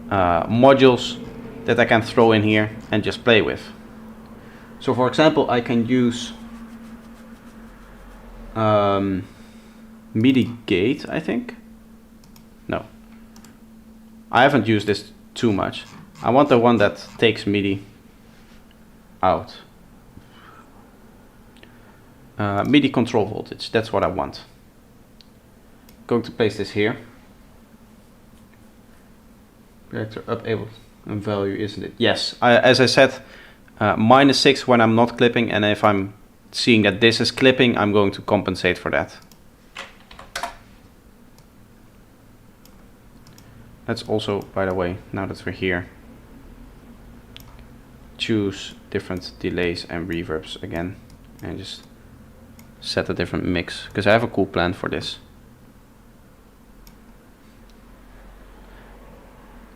modules that I can throw in here and just play with. So for example, I can use MIDI gate, I think. No, I haven't used this too much. I want the one that takes MIDI out. MIDI control voltage, that's what I want. Going to place this here. Reactor up, able, and value, isn't it? Yes, as I said, -6 when I'm not clipping, and if I'm seeing that this is clipping, I'm going to compensate for that. Let's also, by the way, now that we're here, choose different delays and reverbs again, and just set a different mix, because I have a cool plan for this.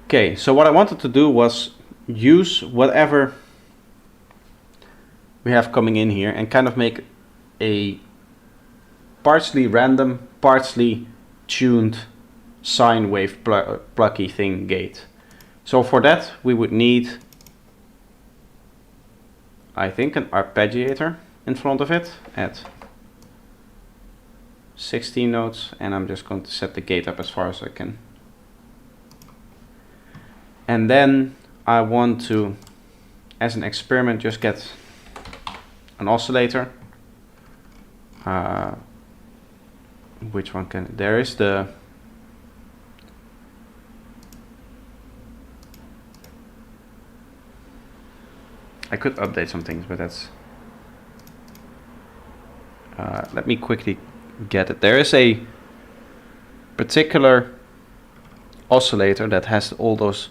Okay, so what I wanted to do was use whatever we have coming in here and kind of make a partially random, partially tuned sine wave plucky thing gate. So for that we would need, I think, an arpeggiator in front of it at 16 notes, and I'm just going to set the gate up as far as I can. And then I want to, as an experiment, just get an oscillator. Which one can, there is the, I could update some things, but that's, let me quickly get it. There is a particular oscillator that has all those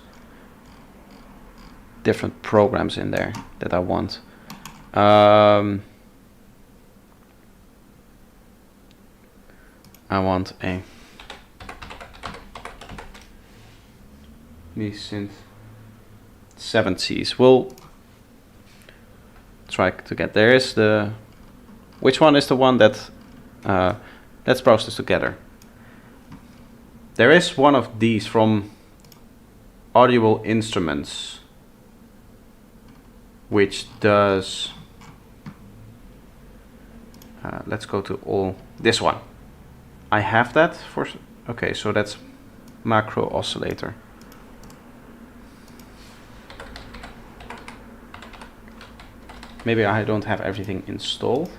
different programs in there that I want. I want a synth 7Cs. We'll try to get, there is the, which one is the one that, let's browse this together. There is one of these from Audible Instruments, which does, let's go to all, this one. I have that for, okay, so that's macro oscillator. Maybe I don't have everything installed.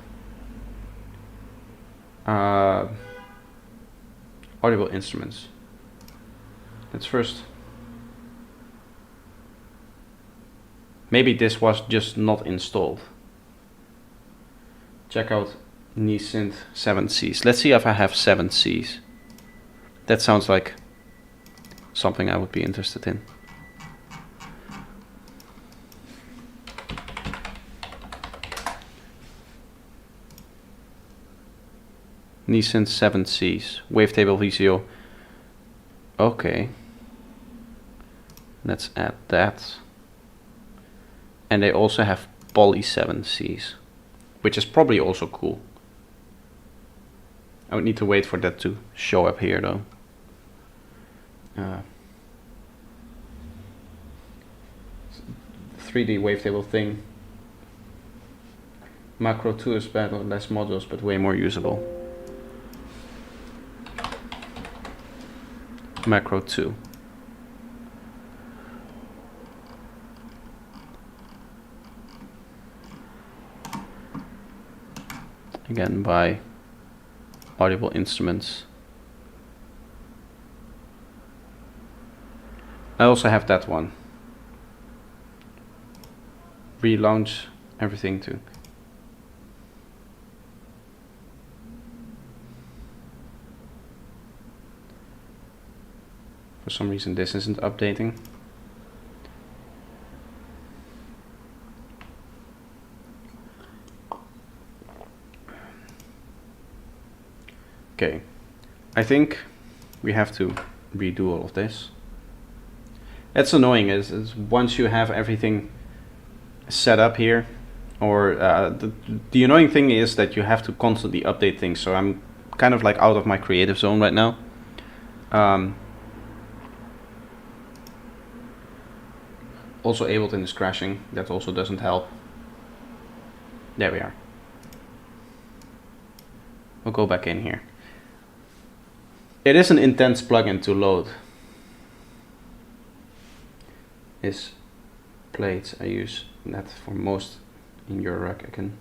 Audible Instruments. Let's first, maybe this was just not installed. Check out Synth 7Cs. Let's see if I have 7Cs. That sounds like something I would be interested in. Synth 7Cs. Wavetable VCO. Okay. Let's add that. And they also have Poly 7Cs, which is probably also cool. I would need to wait for that to show up here though. 3D wavetable thing. Macro 2 is better, less modules, but way more usable. Macro 2. Again by audible instruments. I also have that one. Relaunch everything too. For some reason this isn't updating. Okay, I think we have to redo all of this. It's annoying is once you have everything set up here, or the annoying thing is that you have to constantly update things, so I'm kind of like out of my creative zone right now. Also Ableton is crashing, that also doesn't help. There we are. We'll go back in here. It is an intense plugin to load. Is plates, I use that for most in your rack. I can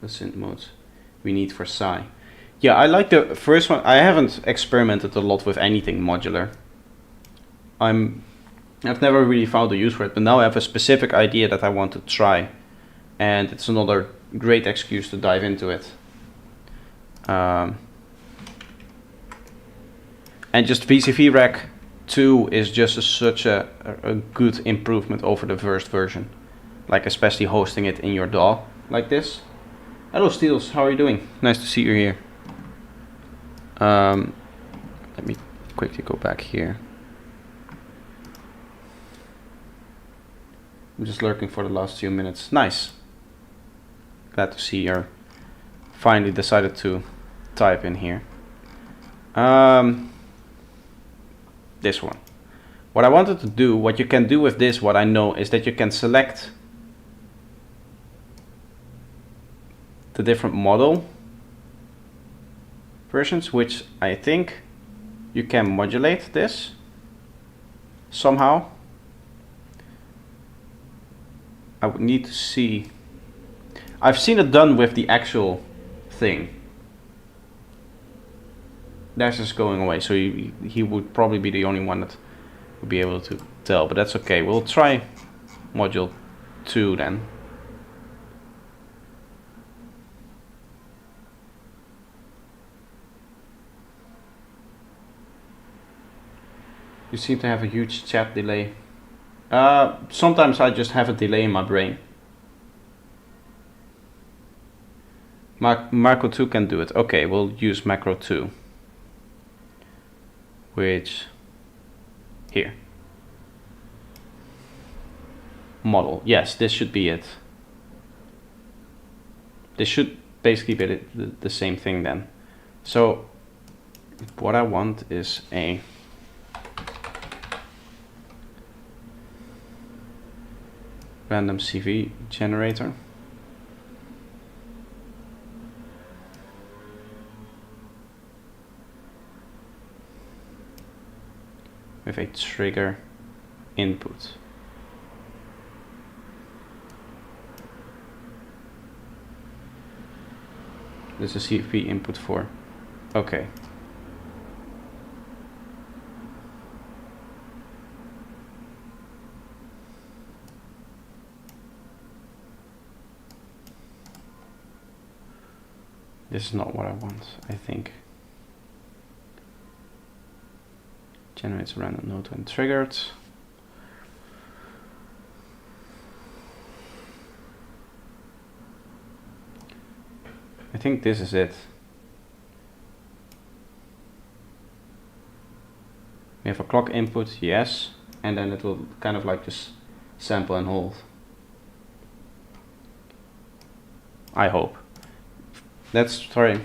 the synth modes we need for Psy. Yeah, I like the first one. I haven't experimented a lot with anything modular. I've never really found a use for it, but now I have a specific idea that I want to try, and it's another great excuse to dive into it. And just Vcv Rack 2 is just such a good improvement over the first version, like especially hosting it in your DAW like this. Hello Steels, how are you doing? Nice to see you here. Let me quickly go back here. I'm just lurking for the last few minutes. Nice. Glad to see you're finally decided to type in here. This one. What I wanted to do, what you can do with this, what I know, is that you can select the different model versions, which I think you can modulate this somehow. I would need to see. I've seen it done with the actual thing. That's just going away, so he would probably be the only one that would be able to tell, but that's okay. We'll try module 2 then. You seem to have a huge chat delay. Sometimes I just have a delay in my brain. Macro 2 can do it. Okay, we'll use Macro 2. Which, here. Model, yes, this should be it. This should basically be the same thing then. So, what I want is a random CV generator. With a trigger input. This is CV input for. Okay. This is not what I want, I think. Generates a random note when triggered. I think this is it. We have a clock input, yes, and then it will kind of like just sample and hold. I hope. Let's try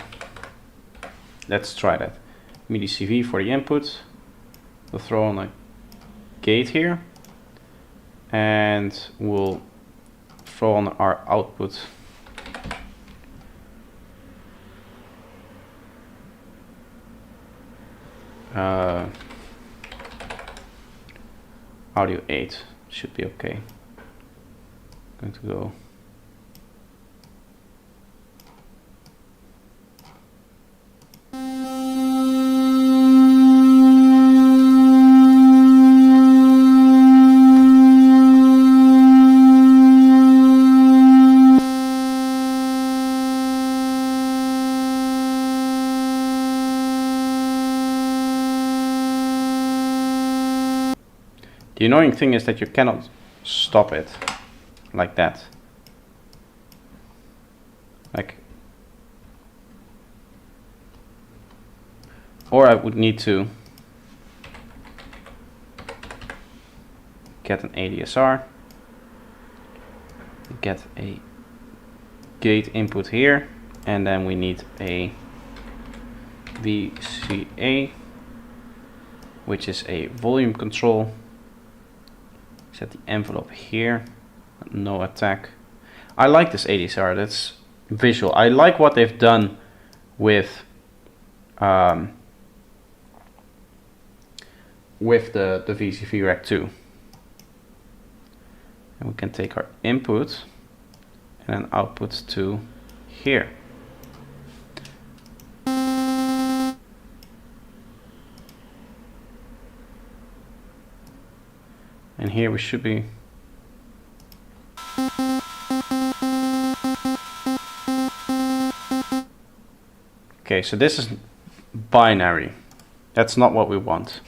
that. MIDI CV for the input. We'll throw on a gate here, and we'll throw on our output. Audio 8 should be okay. I'm going to go. The annoying thing is that you cannot stop it like that. Like, or I would need to get an ADSR, get a gate input here, and then we need a VCA, which is a volume control. Set the envelope here, no attack. I like this ADSR, that's visual. I like what they've done with the Vcv Rack 2. And we can take our input and then output to here. And here we should be okay, so this is binary. That's not what we want.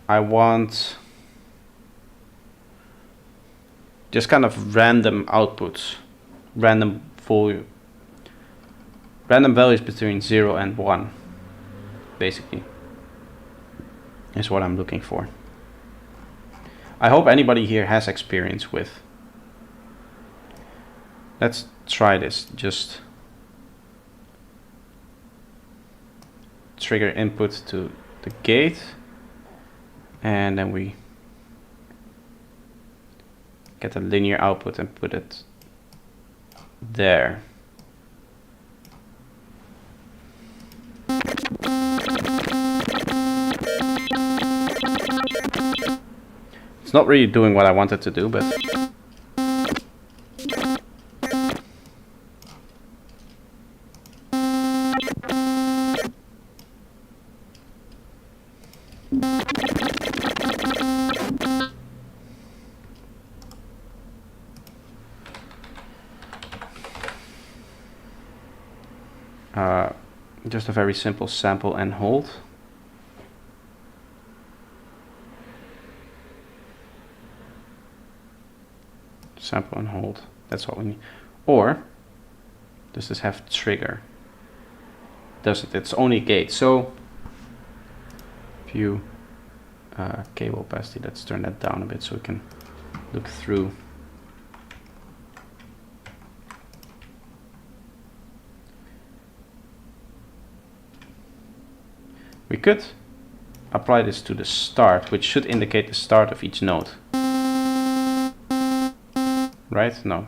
I want just kind of random outputs, random volume, random values between 0 and 1, basically, is what I'm looking for. I hope anybody here has experience with. Let's try this. Just trigger input to the gate, and then we get a linear output and put it there. It's not really doing what I wanted to do, but just a very simple sample and hold. Sample and hold, that's what we need. Or does this have trigger? Does it? It's only gate. So view cable opacity, let's turn that down a bit so we can look through. We could apply this to the start, which should indicate the start of each node. Right? No.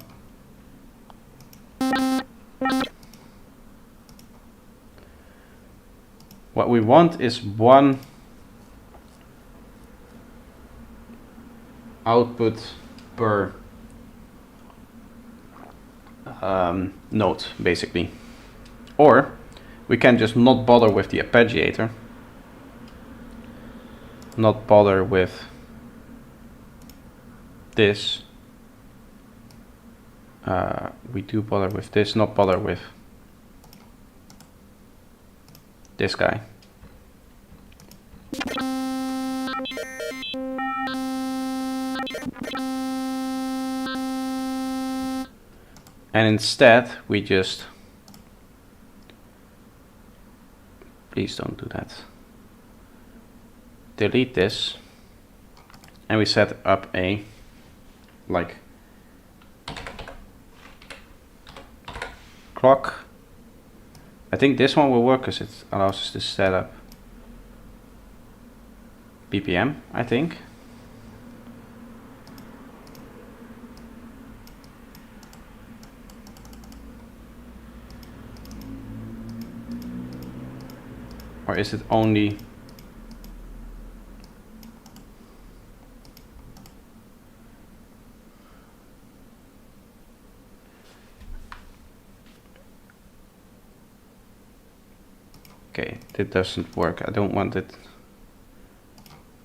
What we want is one output per node, basically. Or we can just not bother with the arpeggiator, not bother with this. We do bother with this, not bother with this guy. And instead we just, please don't do that, delete this, and we set up a like clock. I think this one will work because it allows us to set up BPM, I think. Or is it only okay, it doesn't work. I don't want it.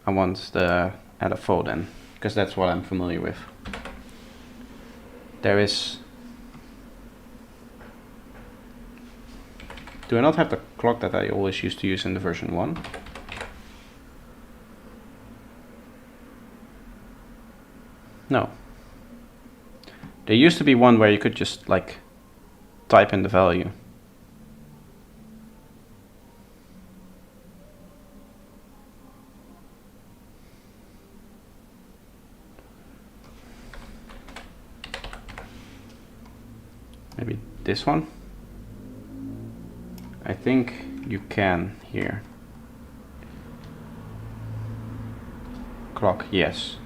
I want the LFO then, because that's what I'm familiar with. There is Do I not have the clock that I always used to use in the version 1? No. There used to be one where you could just like type in the value. Maybe this one? I think you can here. Clock, yes.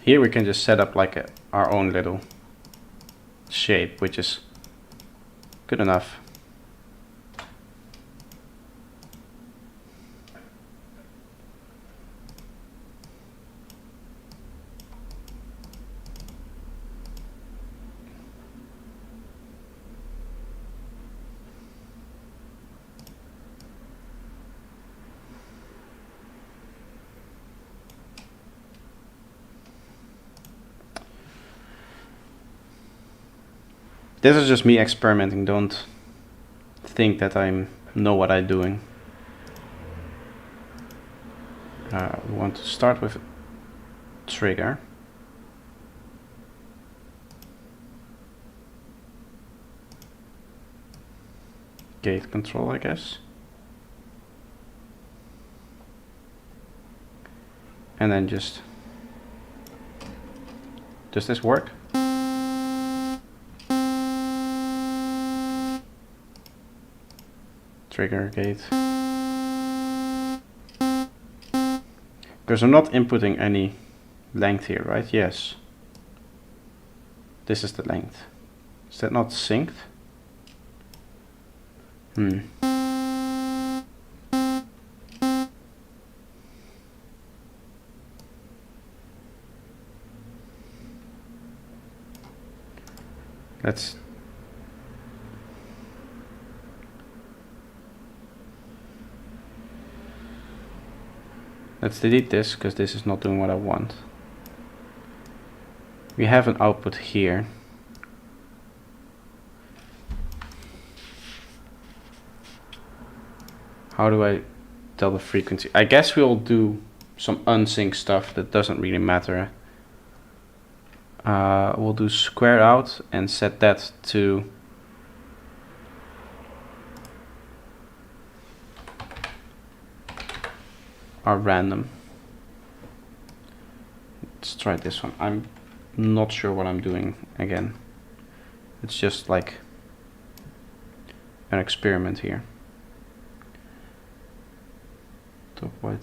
Here we can just set up like our own little shape, which is good enough. This is just me experimenting. Don't think that I know what I'm doing. We want to start with a trigger. Gate control, I guess. And then does this work? Trigger gate. Because I'm not inputting any length here, right? Yes. This is the length. Is that not synced? Let's delete this because this is not doing what I want. We have an output here. How do I tell the frequency? I guess we'll do some unsync stuff that doesn't really matter. We'll do square out and set that to our random. Let's try this one. I'm not sure what I'm doing again. It's just like an experiment here. Top white.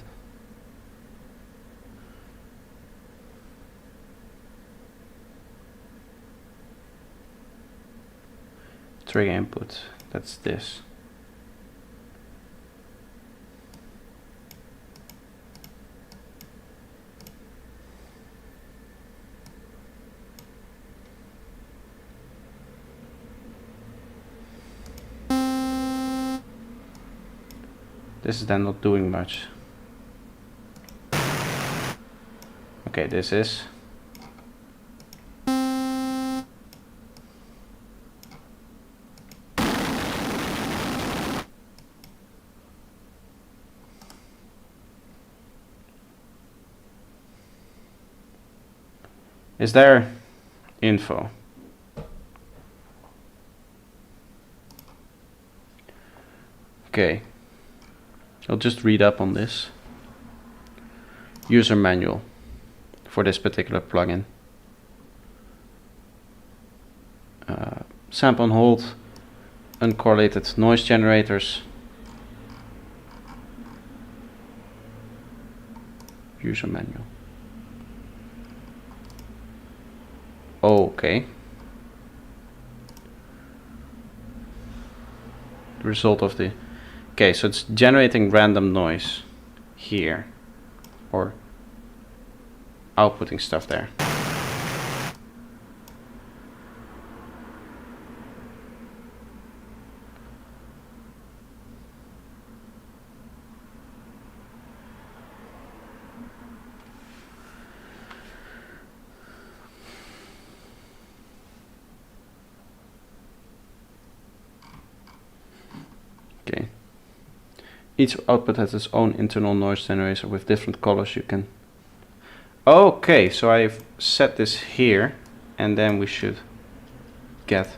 Trigger input, that's this. This is then not doing much. Okay, this is. Is there info? Okay, I'll just read up on this. User manual for this particular plugin. Sample on hold, uncorrelated noise generators, user manual. Okay. The result of the Okay, so it's generating random noise here, or outputting stuff there. Okay. Each output has its own internal noise generator with different colors you can... Okay, so I've set this here, and then we should get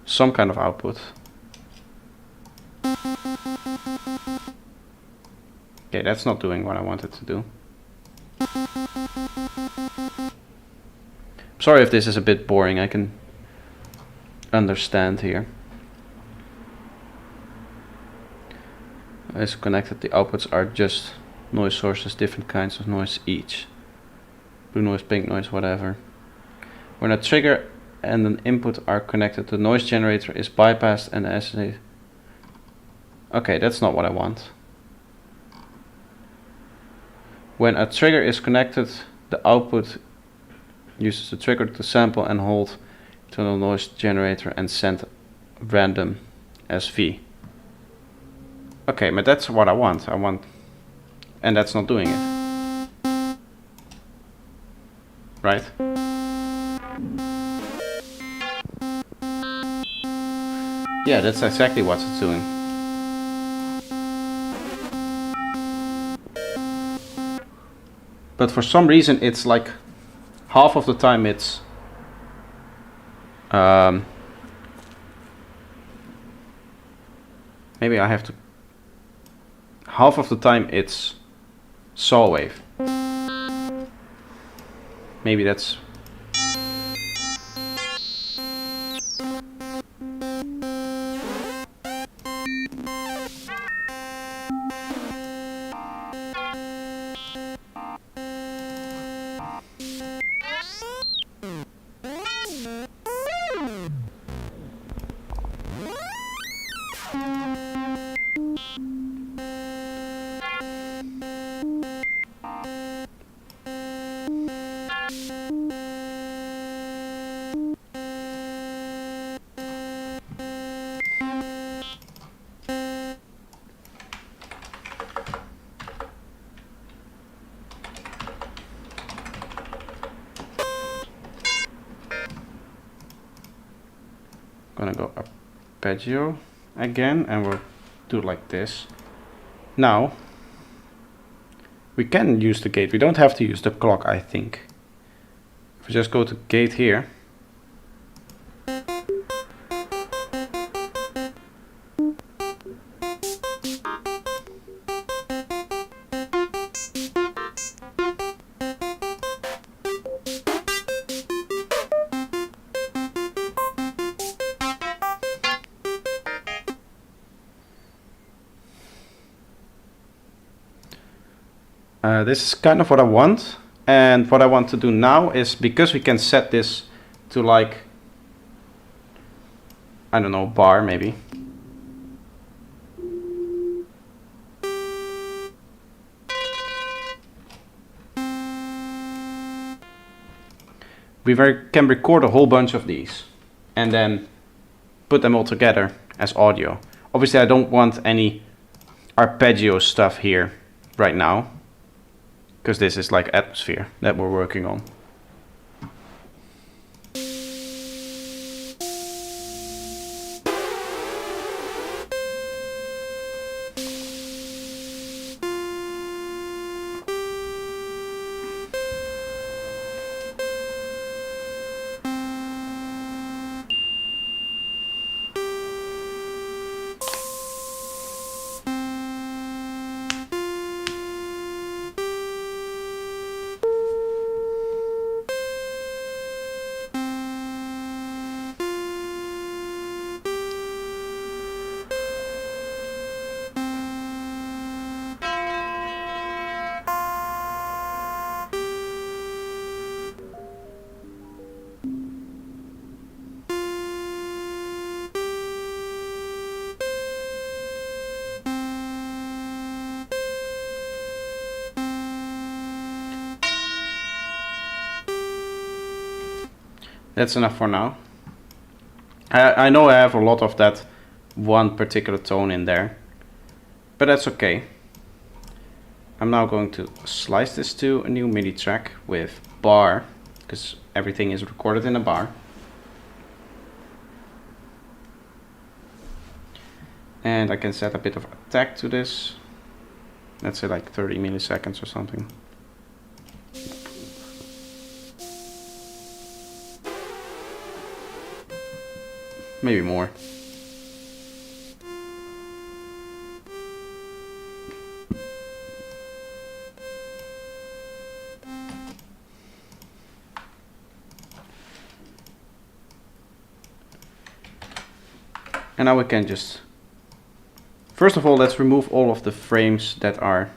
some kind of output. Okay, that's not doing what I wanted to do. Sorry if this is a bit boring, I can understand here. As connected, the outputs are just noise sources, different kinds of noise each. Blue noise, pink noise, whatever. When a trigger and an input are connected, the noise generator is bypassed and as a... Okay, that's not what I want. When a trigger is connected, the output uses the trigger to sample and hold internal noise generator and send random SV. Okay, but that's what I want. And that's not doing it. Right? Yeah, that's exactly what it's doing. But for some reason it's like half of the time it's maybe I have to... Half of the time it's saw wave. Maybe that's... Gonna go arpeggio again, and we'll do it like this. Now we can use the gate. We don't have to use the clock, I think. If we just go to gate here, this is kind of what I want, and what I want to do now is, because we can set this to like, I don't know, bar maybe. We can record a whole bunch of these and then put them all together as audio. Obviously I don't want any arpeggio stuff here right now, because this is like atmosphere that we're working on. That's enough for now. I know I have a lot of that one particular tone in there, but that's okay. I'm now going to slice this to a new MIDI track with bar, because everything is recorded in a bar. And I can set a bit of attack to this. Let's say like 30 milliseconds or something. Maybe more. And now we can just, first of all, let's remove all of the frames that are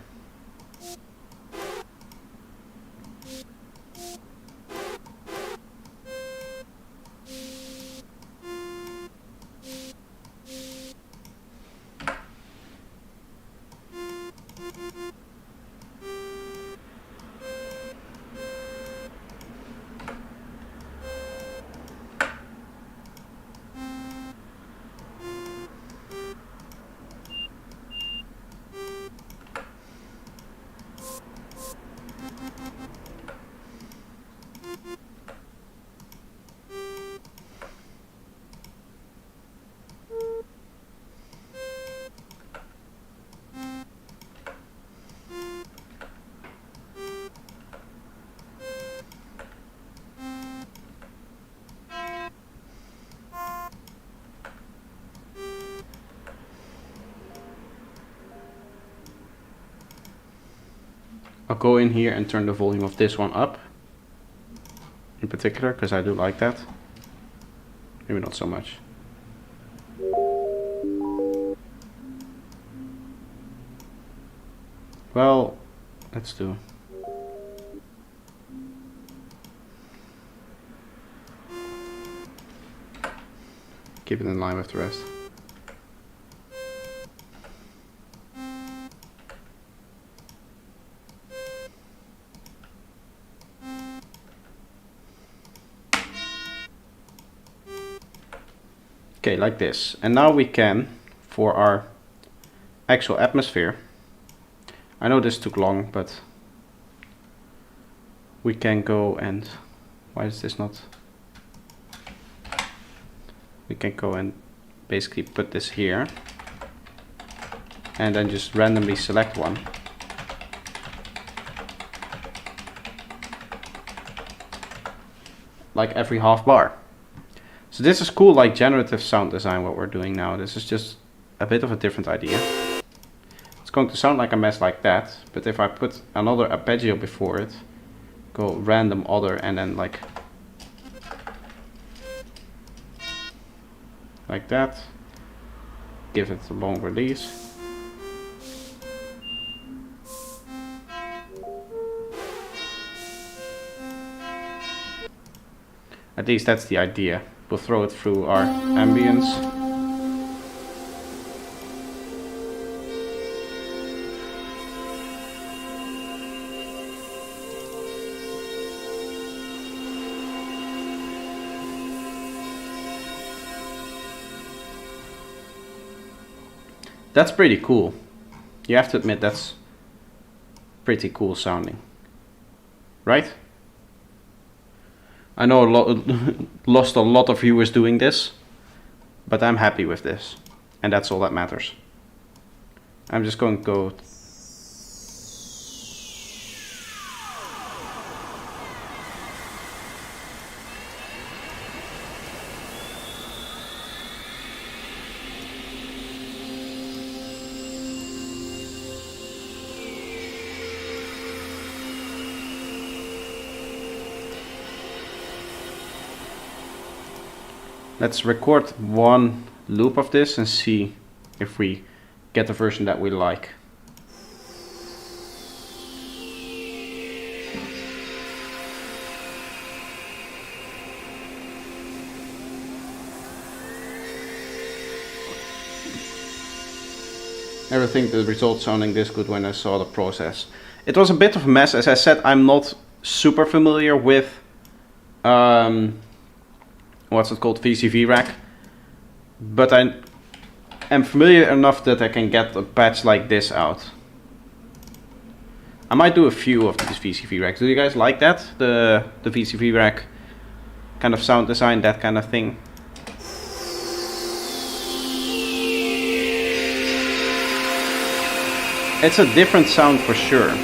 I'll go in here and turn the volume of this one up in particular, because I do like that. Maybe not so much. Well, let's do. Keep it in line with the rest. Okay, like this. And now we can, for our actual atmosphere, I know this took long, but we can go and, why is this not? We can go and basically put this here and then just randomly select one. Like every half bar. So this is cool, like generative sound design, what we're doing now. This is just a bit of a different idea. It's going to sound like a mess like that, but if I put another arpeggio before it, go random other, and then like that, give it a long release. At least that's the idea. We'll throw it through our ambience. That's pretty cool. You have to admit that's pretty cool sounding, right? I know lost a lot of viewers doing this, but I'm happy with this, and that's all that matters. I'm just going to go. Let's record one loop of this and see if we get the version that we like. Never think the result sounding this good when I saw the process. It was a bit of a mess. As I said, I'm not super familiar with what's it called, Vcv Rack, but I am familiar enough that I can get a patch like this out. I might do a few of these Vcv Racks. Do you guys like that? The Vcv Rack kind of sound design, that kind of thing. It's a different sound for sure.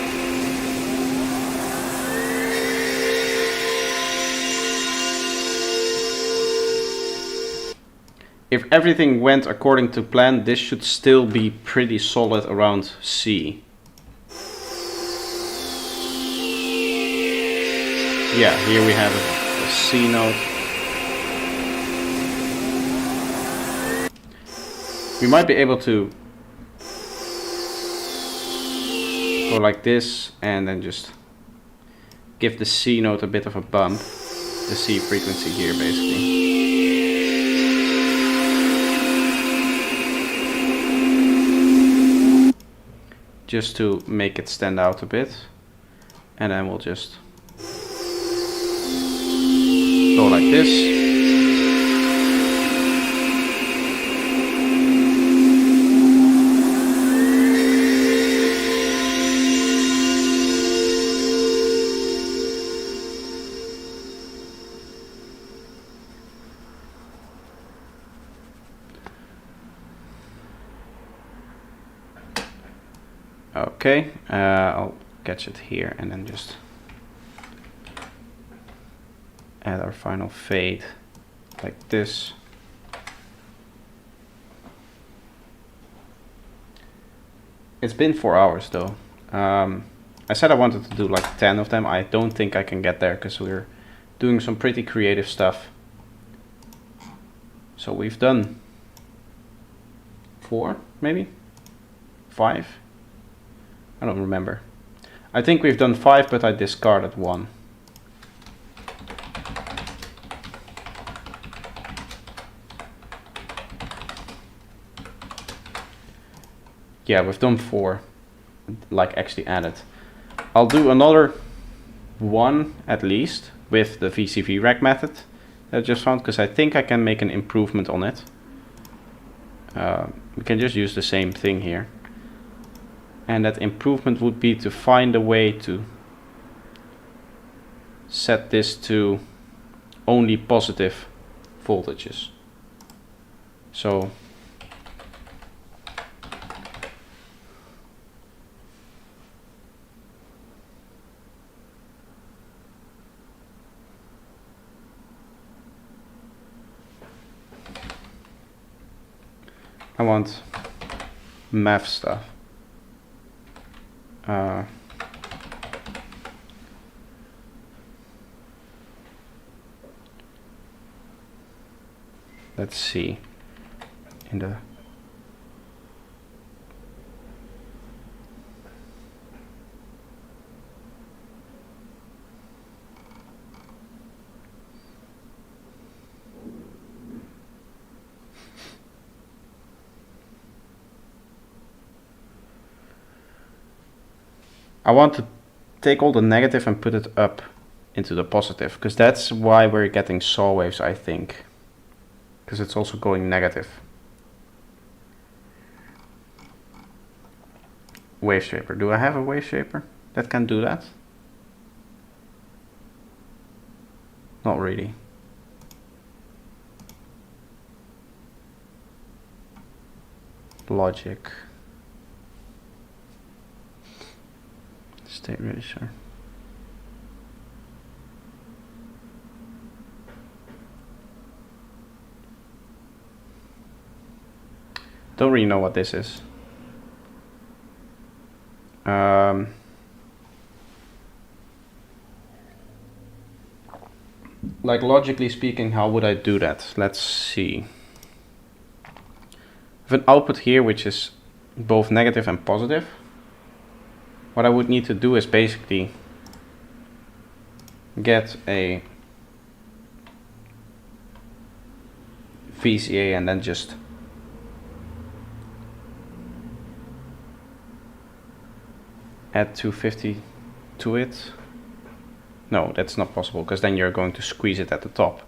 If everything went according to plan, this should still be pretty solid around C. Yeah, here we have a C note. We might be able to go like this and then just give the C note a bit of a bump. The C frequency here, basically. Just to make it stand out a bit. And then we'll just go like this. Okay, I'll catch it here and then just add our final fade like this. It's been 4 hours though. I said I wanted to do like 10 of them. I don't think I can get there because we're doing some pretty creative stuff. So we've done 4, maybe 5. I don't remember. I think we've done 5, but I discarded 1. Yeah, we've done 4, like actually added. I'll do another 1 at least with the Vcv Rack method that I just found, because I think I can make an improvement on it. We can just use the same thing here. And that improvement would be to find a way to set this to only positive voltages. So I want math stuff. Let's see in the I want to take all the negative and put it up into the positive, because that's why we're getting saw waves, I think. Because it's also going negative. Wave shaper. Do I have a wave shaper that can do that? Not really. Logic. State register. Don't really know what this is. Like logically speaking, how would I do that? Let's see. I have an output here which is both negative and positive. What I would need to do is basically get a VCA and then just add 250 to it. No, that's not possible, because then you're going to squeeze it at the top.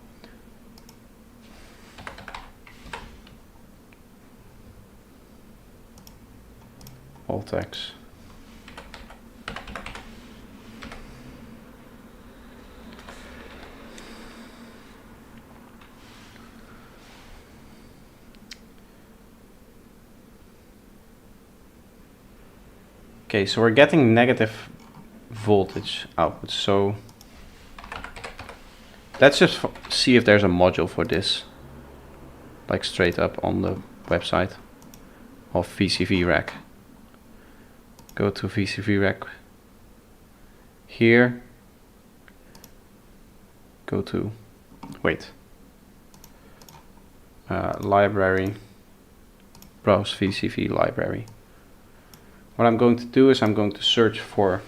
Alt-X. Okay, so we're getting negative voltage output, so let's just see if there's a module for this, like straight up on the website of Vcv Rack. Go to Vcv Rack here, go to, library, browse Vcv library. What I'm going to do is I'm going to search for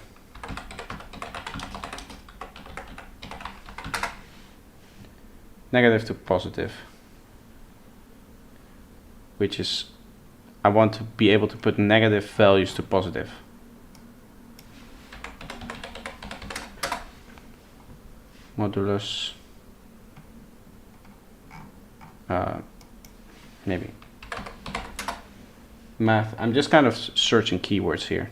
negative to positive, which is, I want to be able to put negative values to positive. Modulus, maybe. Math, I'm just kind of searching keywords here.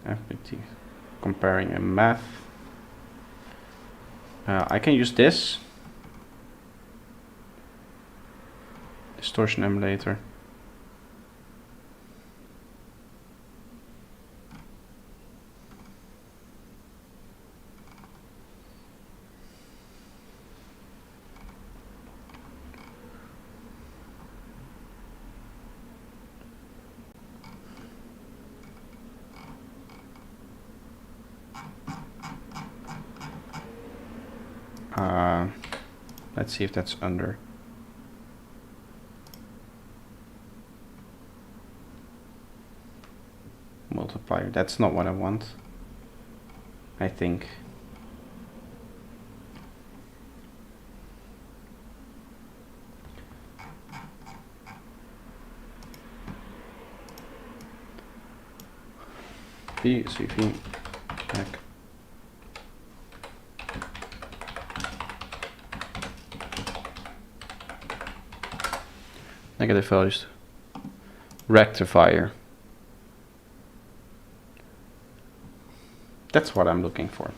FBT, comparing a math. I can use this. Distortion emulator. Let's see if that's under. Multiplier, that's not what I want, I think. Vcv Rack. Negative values. Rectifier. That's what I'm looking for.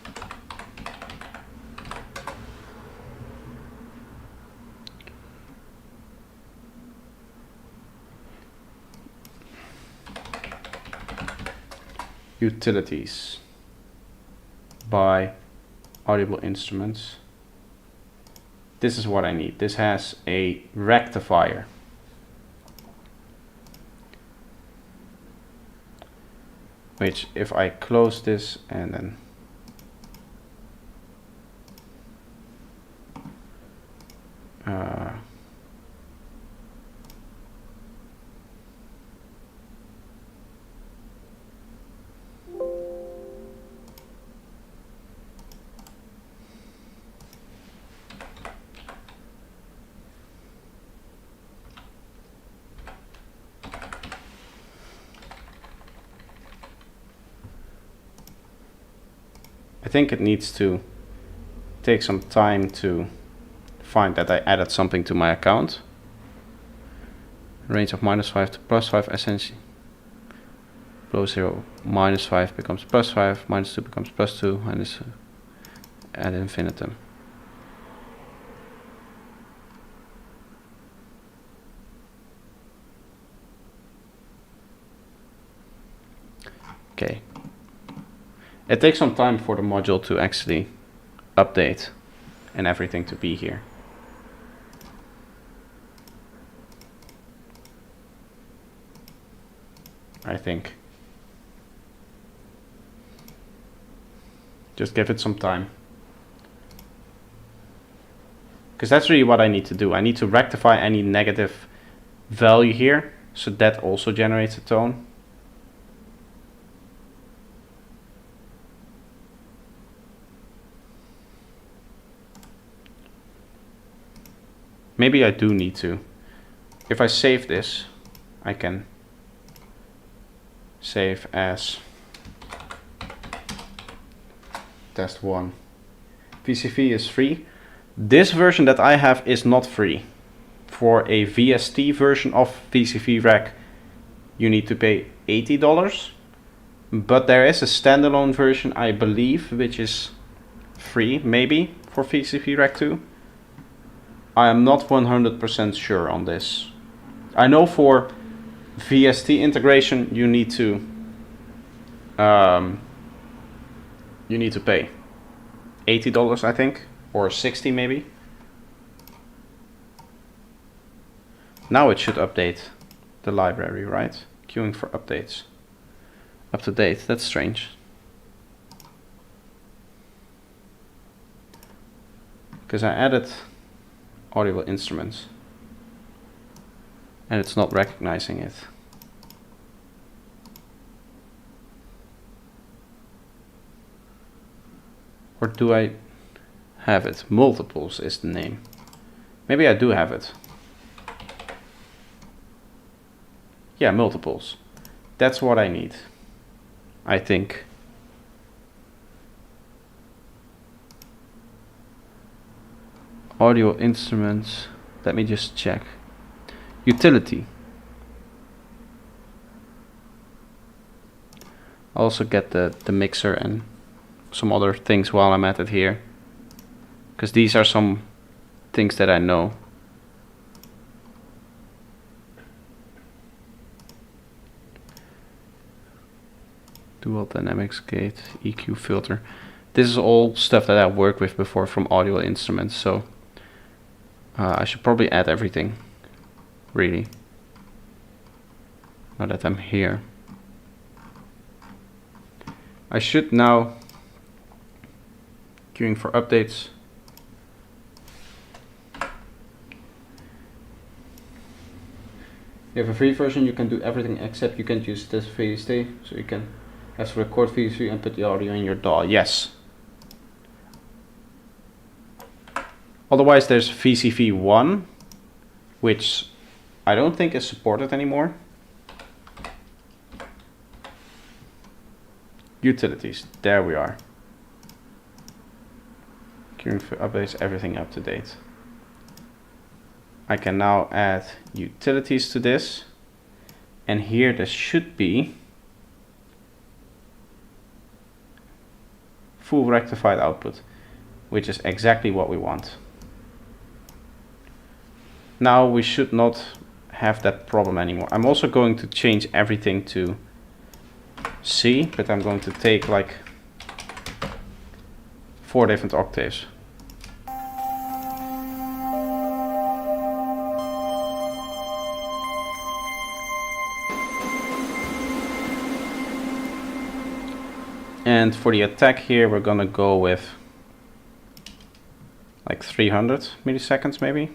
Utilities. By Audible Instruments. This is what I need. This has a rectifier. Which, if I close this and then I think it needs to take some time to find that I added something to my account. Range of -5 to +5 essentially. Below 0, -5 becomes +5, -2 becomes +2, minus ad infinitum. Okay. It takes some time for the module to actually update and everything to be here. I think. Just give it some time. Because that's really what I need to do. I need to rectify any negative value here, so that also generates a tone. Maybe I do need to. If I save this, I can save as test 1. VCV is free. This version that I have is not free. For a VST version of VCV Rack, you need to pay $80. But there is a standalone version, I believe, which is free, maybe, for Vcv Rack 2. I am not 100% sure on this. I know for VST integration you need to pay $80, I think, or $60 maybe. Now it should update the library, right? Queuing for updates. Up to date, that's strange. Because I added audio instruments and it's not recognizing it. Or do I have it? Multiples is the name. Maybe I do have it. Yeah, multiples. That's what I need, I think. Audio instruments. Let me just check. Utility. I'll also get the mixer and some other things while I'm at it here, because these are some things that I know. Dual dynamics gate, EQ filter. This is all stuff that I've worked with before from audio instruments, so I should probably add everything, really, now that I'm here. I should now, queuing for updates, you have a free version, you can do everything except you can't use this VST, so you can have to record VST and put the audio in your DAW. Yes. Otherwise there's Vcv 1, which I don't think is supported anymore. Utilities, there we are. Queuing for updates, everything up to date. I can now add utilities to this, and here there should be full rectified output, which is exactly what we want. Now we should not have that problem anymore. I'm also going to change everything to C, but I'm going to take like 4 different octaves. And for the attack here, we're gonna go with like 300 milliseconds maybe.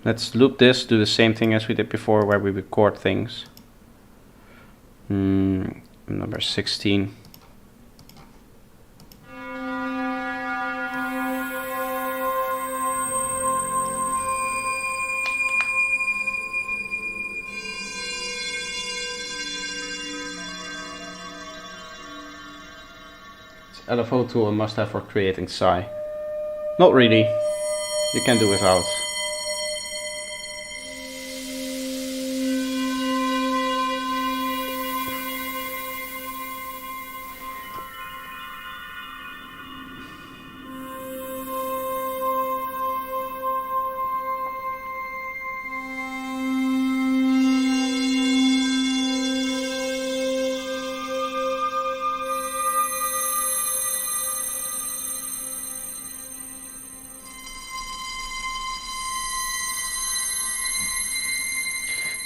Let's loop this, do the same thing as we did before where we record things. Number 16. It's LFO tool a must-have for creating Psy? Not really. You can do without.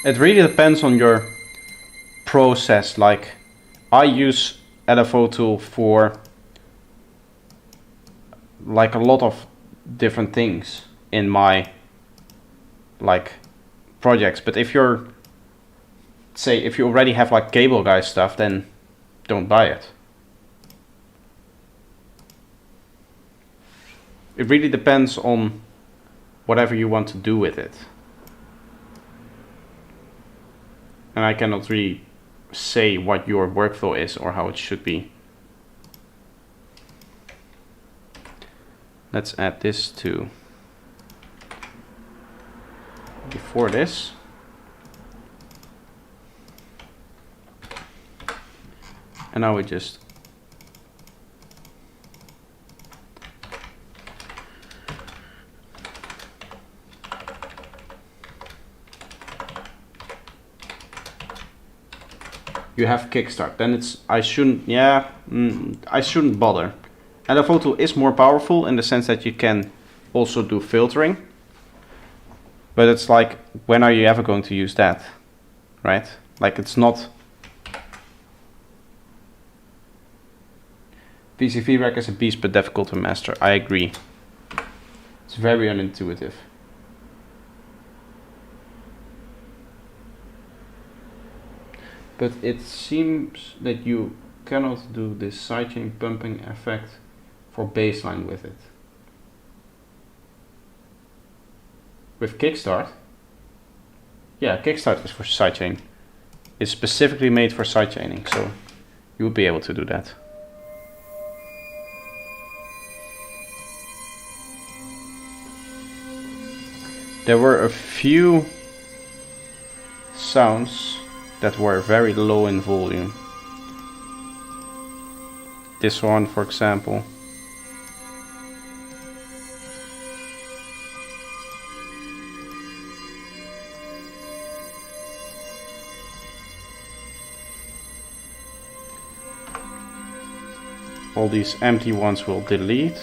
It really depends on your process. Like, I use LFO tool for like a lot of different things in my like projects, but if you're, say, if you already have like cable guy stuff, then don't buy it. It really depends on whatever you want to do with it. And I cannot really say what your workflow is or how it should be. Let's add this to before this. And now we just you have kickstart. Then it's I shouldn't bother. LFO tool is more powerful in the sense that you can also do filtering. But it's like, when are you ever going to use that? Right? Like, it's not. Vcv Rack is a beast but difficult to master. I agree. It's very unintuitive. But it seems that you cannot do this sidechain pumping effect for baseline with it. With kickstart, yeah, kickstart is for sidechain. It's specifically made for sidechaining, so you would be able to do that. There were a few sounds that were very low in volume. This one, for example. All these empty ones will delete.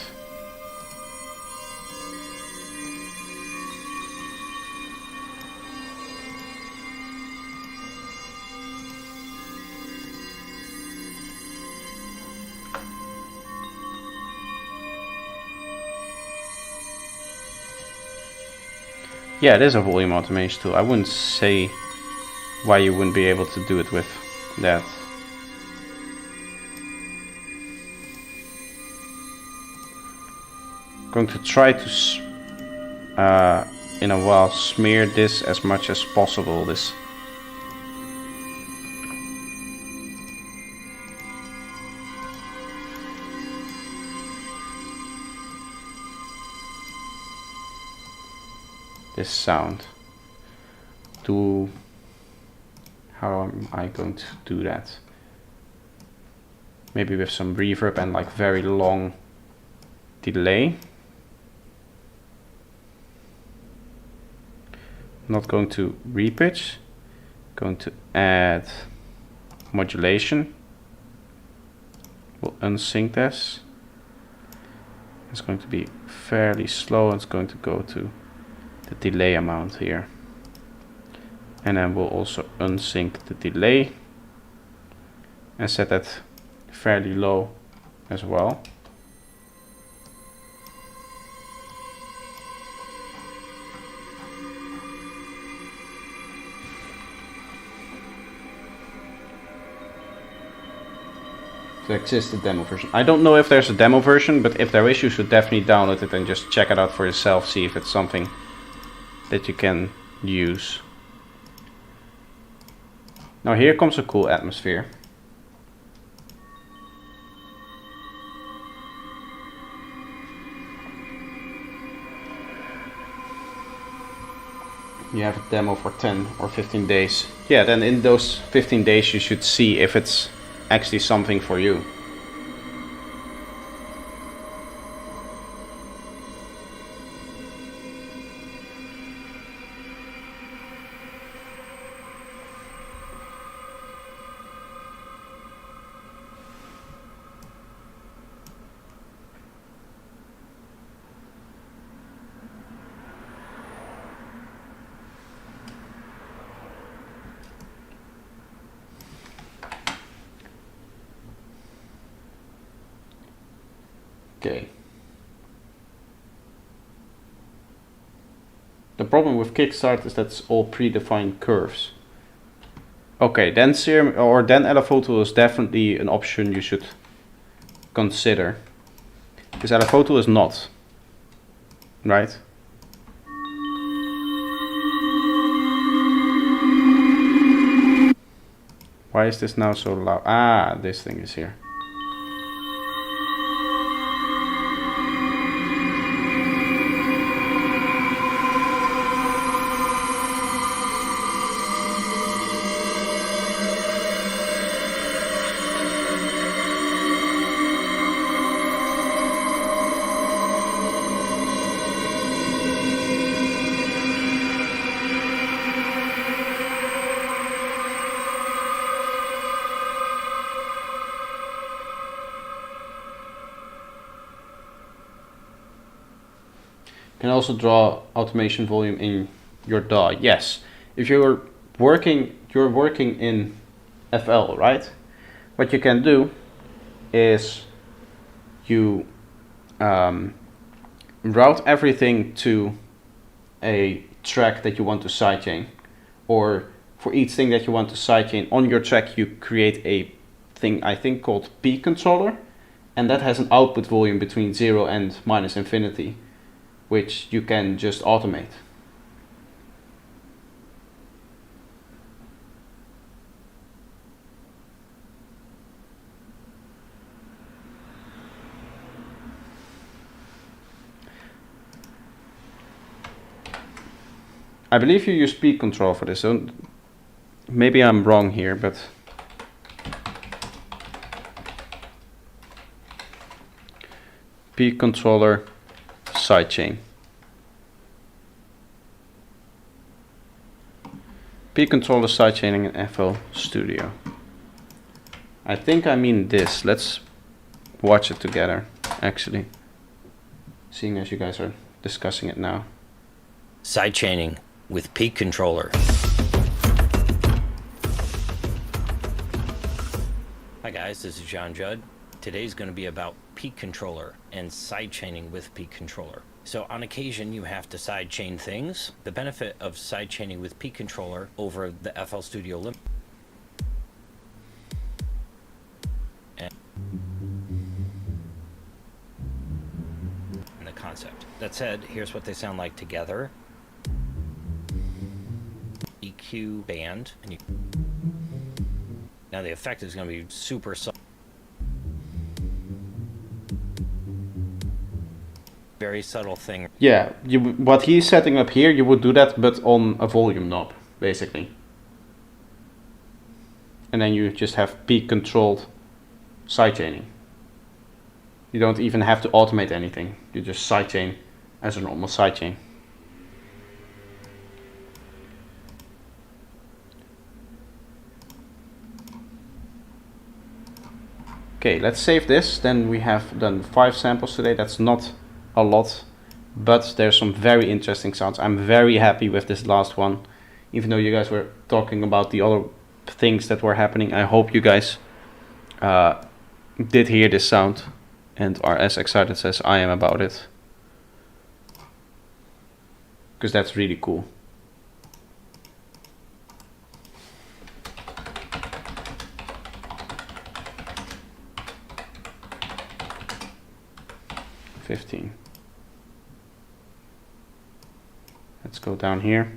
Yeah, it is a volume automation tool. I wouldn't say why you wouldn't be able to do it with that. I'm going to try to, in a while, smear this as much as possible. This sound. How am I going to do that? Maybe with some reverb and like very long delay. Not going to repitch. Going to add modulation. We'll unsync this. It's going to be fairly slow. It's going to go to the delay amount here, and then we'll also unsync the delay and set that fairly low as well. There exists a demo version. I don't know if there's a demo version, but if there is, you should definitely download it and just check it out for yourself, see if it's something that you can use. Now here comes a cool atmosphere. You have a demo for 10 or 15 days. Yeah, then in those 15 days you should see if it's actually something for you. Okay. The problem with kickstart is that's all predefined curves. Okay, then LFO tool is definitely an option you should consider. Because LFO tool is not, right? Why is this now so loud? Ah, this thing is here. You can also draw automation volume in your DAW. Yes, if you're working in FL, right? What you can do is you route everything to a track that you want to sidechain, or for each thing that you want to sidechain on your track, you create a thing I think called peak controller, and that has an output volume between 0 and minus infinity, which you can just automate. I believe you use peak control for this, so maybe I'm wrong here, but peak controller sidechain. Peak controller sidechaining in FL Studio. I think I mean this. Let's watch it together, actually, seeing as you guys are discussing it now. Sidechaining with peak controller. Hi guys, this is John Judd. Today's going to be about peak controller and sidechaining with peak controller. So on occasion you have to sidechain things. The benefit of sidechaining with peak controller over the FL Studio limit and the concept. That said, here's what they sound like together. EQ band, and now the effect is going to be super subtle. Very subtle thing. Yeah, what he's setting up here, you would do that, but on a volume knob, basically. And then you just have peak controlled sidechaining. You don't even have to automate anything. You just sidechain as a normal sidechain. Okay, let's save this. Then we have done 5 samples today. That's not a lot, but there's some very interesting sounds. I'm very happy with this last one, even though you guys were talking about the other things that were happening. I hope you guys did hear this sound and are as excited as I am about it, because that's really cool. Let's go down here.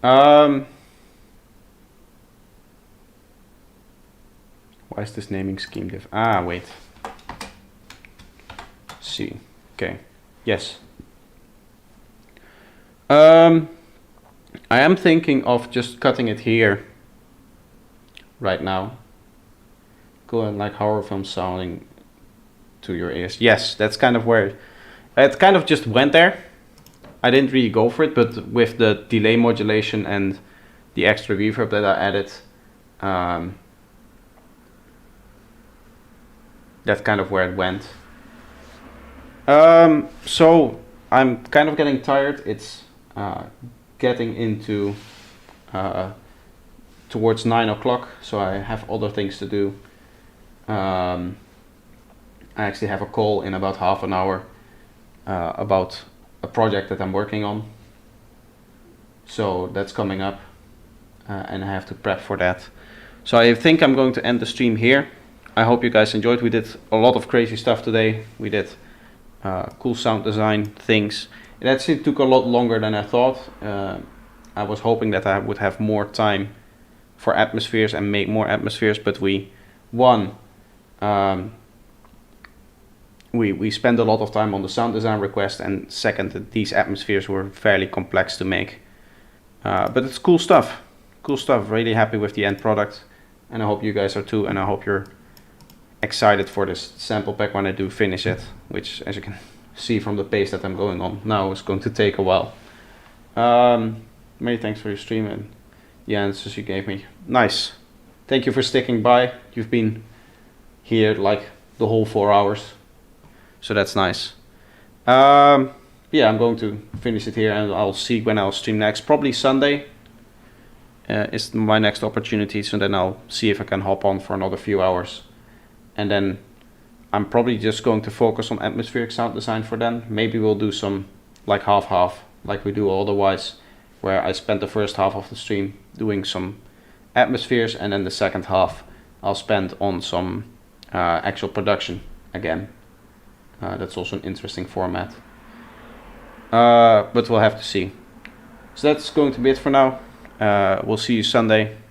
Why is this naming scheme diff? Ah, wait. C. Okay. Yes. I am thinking of just cutting it here right now. Going like horror film sounding to your ears. Yes, that's kind of where it kind of just went there. I didn't really go for it, but with the delay modulation and the extra reverb that I added, that's kind of where it went. So I'm kind of getting tired. It's getting into towards 9 o'clock, so I have other things to do. I actually have a call in about half an hour about a project that I'm working on, so that's coming up, and I have to prep for that. So I think I'm going to end the stream here. I hope you guys enjoyed. We did a lot of crazy stuff today. We did cool sound design things. It actually took a lot longer than I thought. I was hoping that I would have more time for atmospheres and make more atmospheres, but we spend a lot of time on the sound design request, and second, that these atmospheres were fairly complex to make. But it's cool stuff. Cool stuff. Really happy with the end product, and I hope you guys are too, and I hope you're excited for this sample pack when I do finish it, which, as you can see from the pace that I'm going on now, is going to take a while. Many thanks for your stream and the answers you gave me. Nice. Thank you for sticking by. You've been here like the whole 4 hours, so that's nice. Yeah, I'm going to finish it here, and I'll see when I'll stream next. Probably Sunday is my next opportunity, so then I'll see if I can hop on for another few hours. And then I'm probably just going to focus on atmospheric sound design for then. Maybe we'll do some like half-half, like we do otherwise, where I spend the first half of the stream doing some atmospheres, and then the second half I'll spend on some actual production again. That's also an interesting format. But we'll have to see. So that's going to be it for now. We'll see you Sunday.